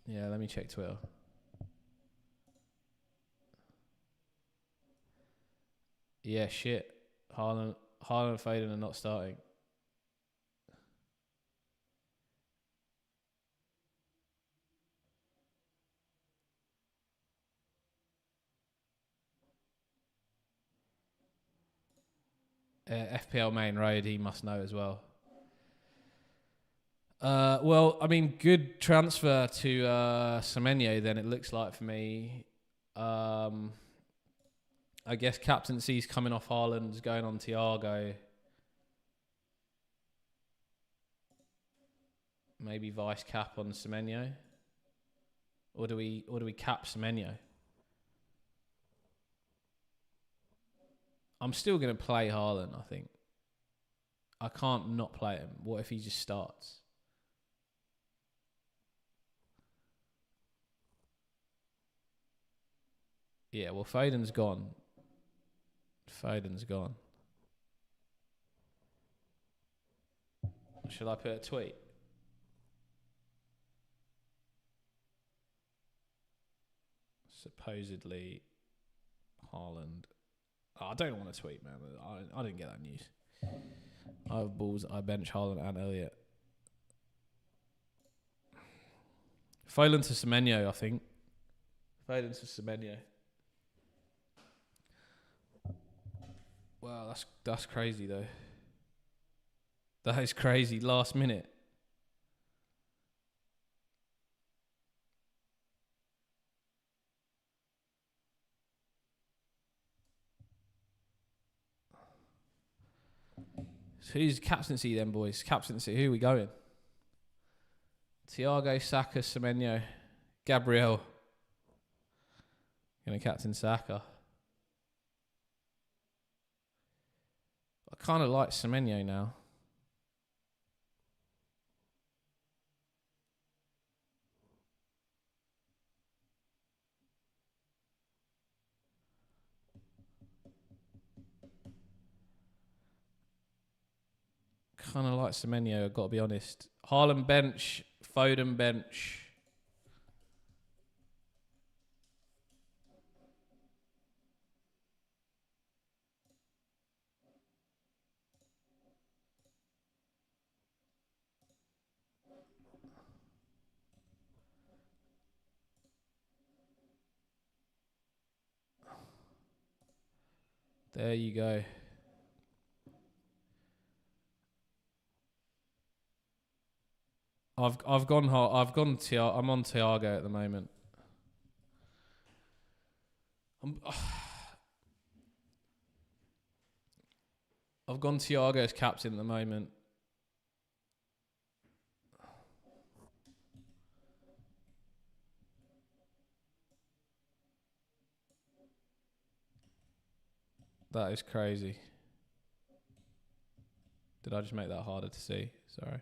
Yeah, let me check Twitter. Yeah, shit. Haaland and Foden are not starting. FPL main road, he must know as well. Well, I mean, good transfer to Semenyo then, it looks like for me. I guess captaincy's coming off Haaland's going on Thiago. Maybe vice cap on Semenyo. Or do we cap Semenyo? I'm still going to play Haaland, I think. I can't not play him. What if he just starts? Yeah, well, Foden's gone. Should I put a tweet? Supposedly, Haaland. Oh, I don't want to tweet, man. I didn't get that news. I have balls. I bench Haaland and Elliott. Foden to Semenyo, I think. Foden to Semenyo. Wow, that's crazy though. That is crazy. Last minute. So who's captaincy then, boys? Captaincy. Who are we going? Thiago, Saka, Semenyo, Gabriel. Gonna captain Saka. I kind of like Semenyo now. Kind of like Semenyo, I've got to be honest. Haaland bench, Foden bench. There you go. I'm on Thiago at the moment. I've gone Thiago as captain at the moment. That is crazy. Did I just make that harder to see? Sorry.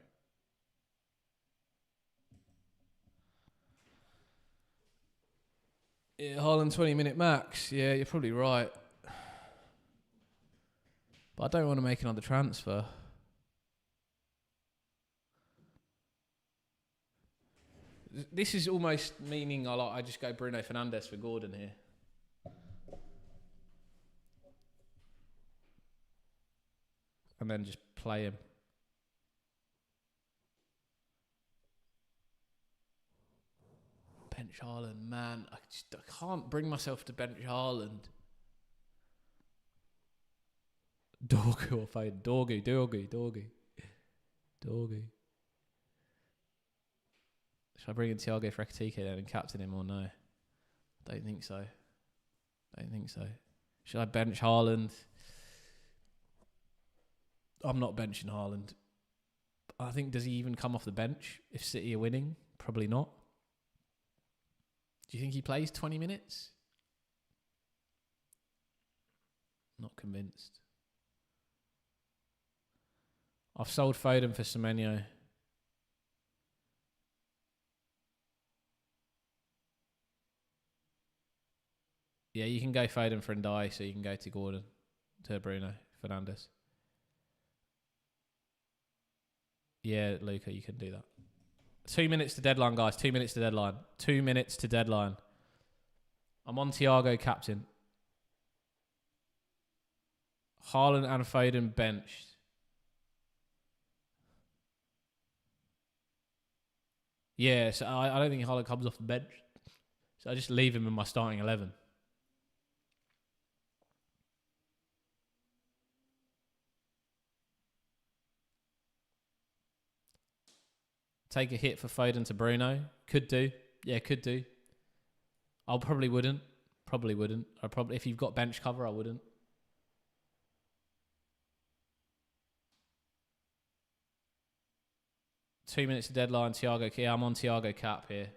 Yeah, Haaland 20-minute max. Yeah, you're probably right. But I don't want to make another transfer. This is almost meaning I just go Bruno Fernandes for Gordon here. And then just play him. Bench Haaland, man. I can't bring myself to bench Haaland. Dorgu or Foden. Dorgu. Should I bring in Thiago Frekatike then and captain him or no? Don't think so. Should I bench Haaland? I'm not benching Haaland. I think, does he even come off the bench if City are winning? Probably not. Do you think he plays 20 minutes? Not convinced. I've sold Foden for Semenyo. Yeah, you can go Foden for Ndai, so you can go to Gordon, to Bruno Fernandes. Yeah, Luca, you can do that. 2 minutes to deadline, guys. 2 minutes to deadline. 2 minutes to deadline. I'm on Thiago captain. Haaland and Foden benched. Yeah, so I don't think Haaland comes off the bench. So I just leave him in my starting 11. Take a hit for Foden to Bruno. Could do. Yeah, could do. I probably wouldn't. If you've got bench cover, I wouldn't. Two minutes to deadline. Thiago. Yeah, I'm on Thiago cap here.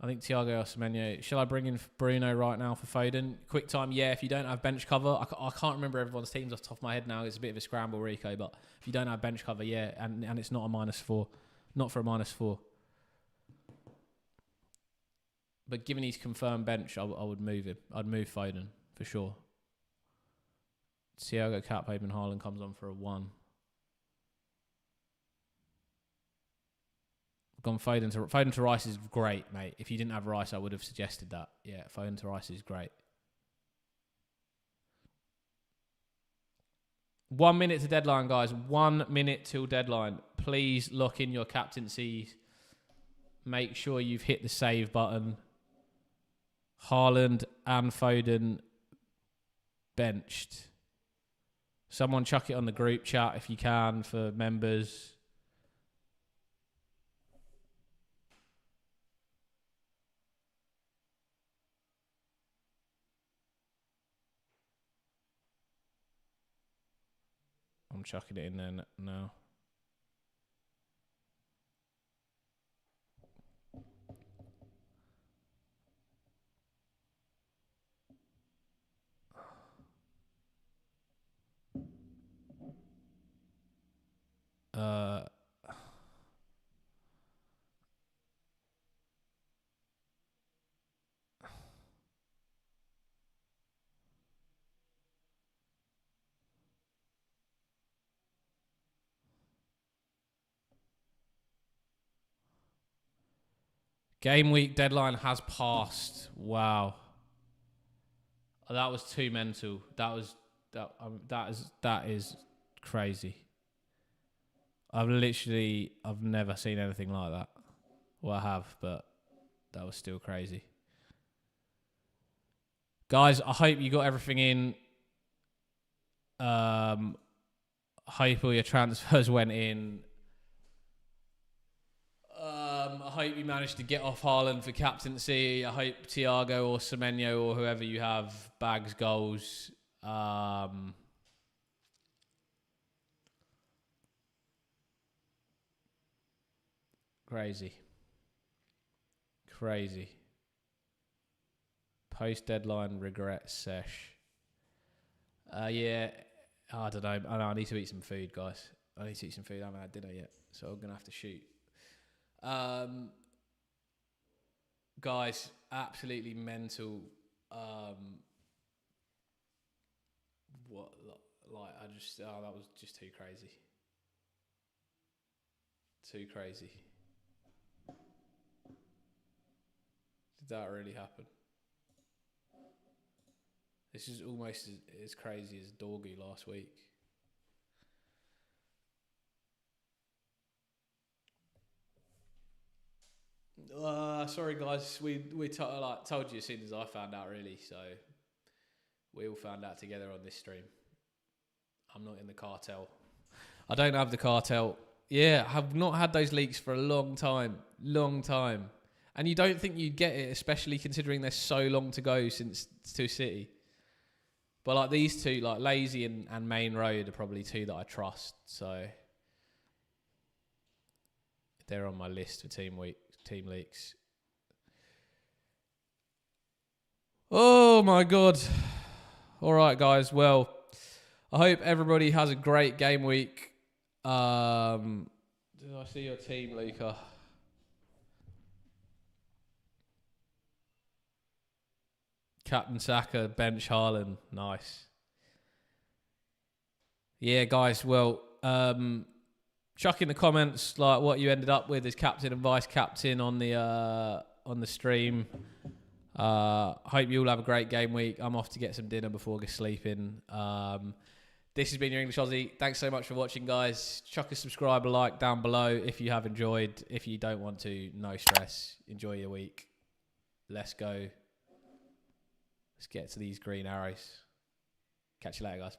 I think Thiago or Semenyo. Shall I bring in Bruno right now for Foden? Quick time. Yeah, if you don't have bench cover. I can't remember everyone's teams off the top of my head now. It's a bit of a scramble, Rico. But if you don't have bench cover, yeah. And it's not a -4. Not for a -4. But given he's confirmed bench, I would move him. I'd move Foden for sure. Thiago cap, Hoban Haaland comes on for a 1. Gone Foden to Rice is great, mate. If you didn't have Rice, I would have suggested that. Yeah, Foden to Rice is great. 1 minute to deadline, guys. 1 minute till deadline. Please lock in your captaincies. Make sure you've hit the save button. Haaland and Foden benched. Someone chuck it on the group chat if you can for members. I'm chucking it in there now. Game week deadline has passed. Wow. That was too mental. That is crazy. I've never seen anything like that. Well, I have, but that was still crazy. Guys, I hope you got everything in. I hope all your transfers went in. I hope you managed to get off Haaland for captaincy. I hope Thiago or Semenyo or whoever you have bags goals. Crazy. Post-deadline regret sesh. Yeah, I don't know. I need to eat some food, guys. I need to eat some food. I haven't had dinner yet, so I'm gonna have to shoot. Guys, absolutely mental. What like I just that was just too crazy. Too crazy. Did that really happen? This is almost as crazy as Dorgu last week. Sorry guys, we told you as soon as I found out, really. So we all found out together on this stream. I'm not in the cartel. I don't have the cartel. Yeah, I have not had those leaks for a long time. And you don't think you'd get it, especially considering there's so long to go since 2 City. But like these two, like Lazy and Main Road, are probably two that I trust. So they're on my list for team leaks. Oh my God. All right, guys. Well, I hope everybody has a great game week. Did I see your team, Luca? Captain Saka, bench Haaland. Nice. Yeah, guys. Well, chuck in the comments like what you ended up with as captain and vice captain on the stream. Hope you all have a great game week. I'm off to get some dinner before I go sleeping. This has been your English Aussie. Thanks so much for watching, guys. Chuck a subscribe, a like down below if you have enjoyed. If you don't want to, no stress. Enjoy your week. Let's go. Let's get to these green arrows. Catch you later, guys.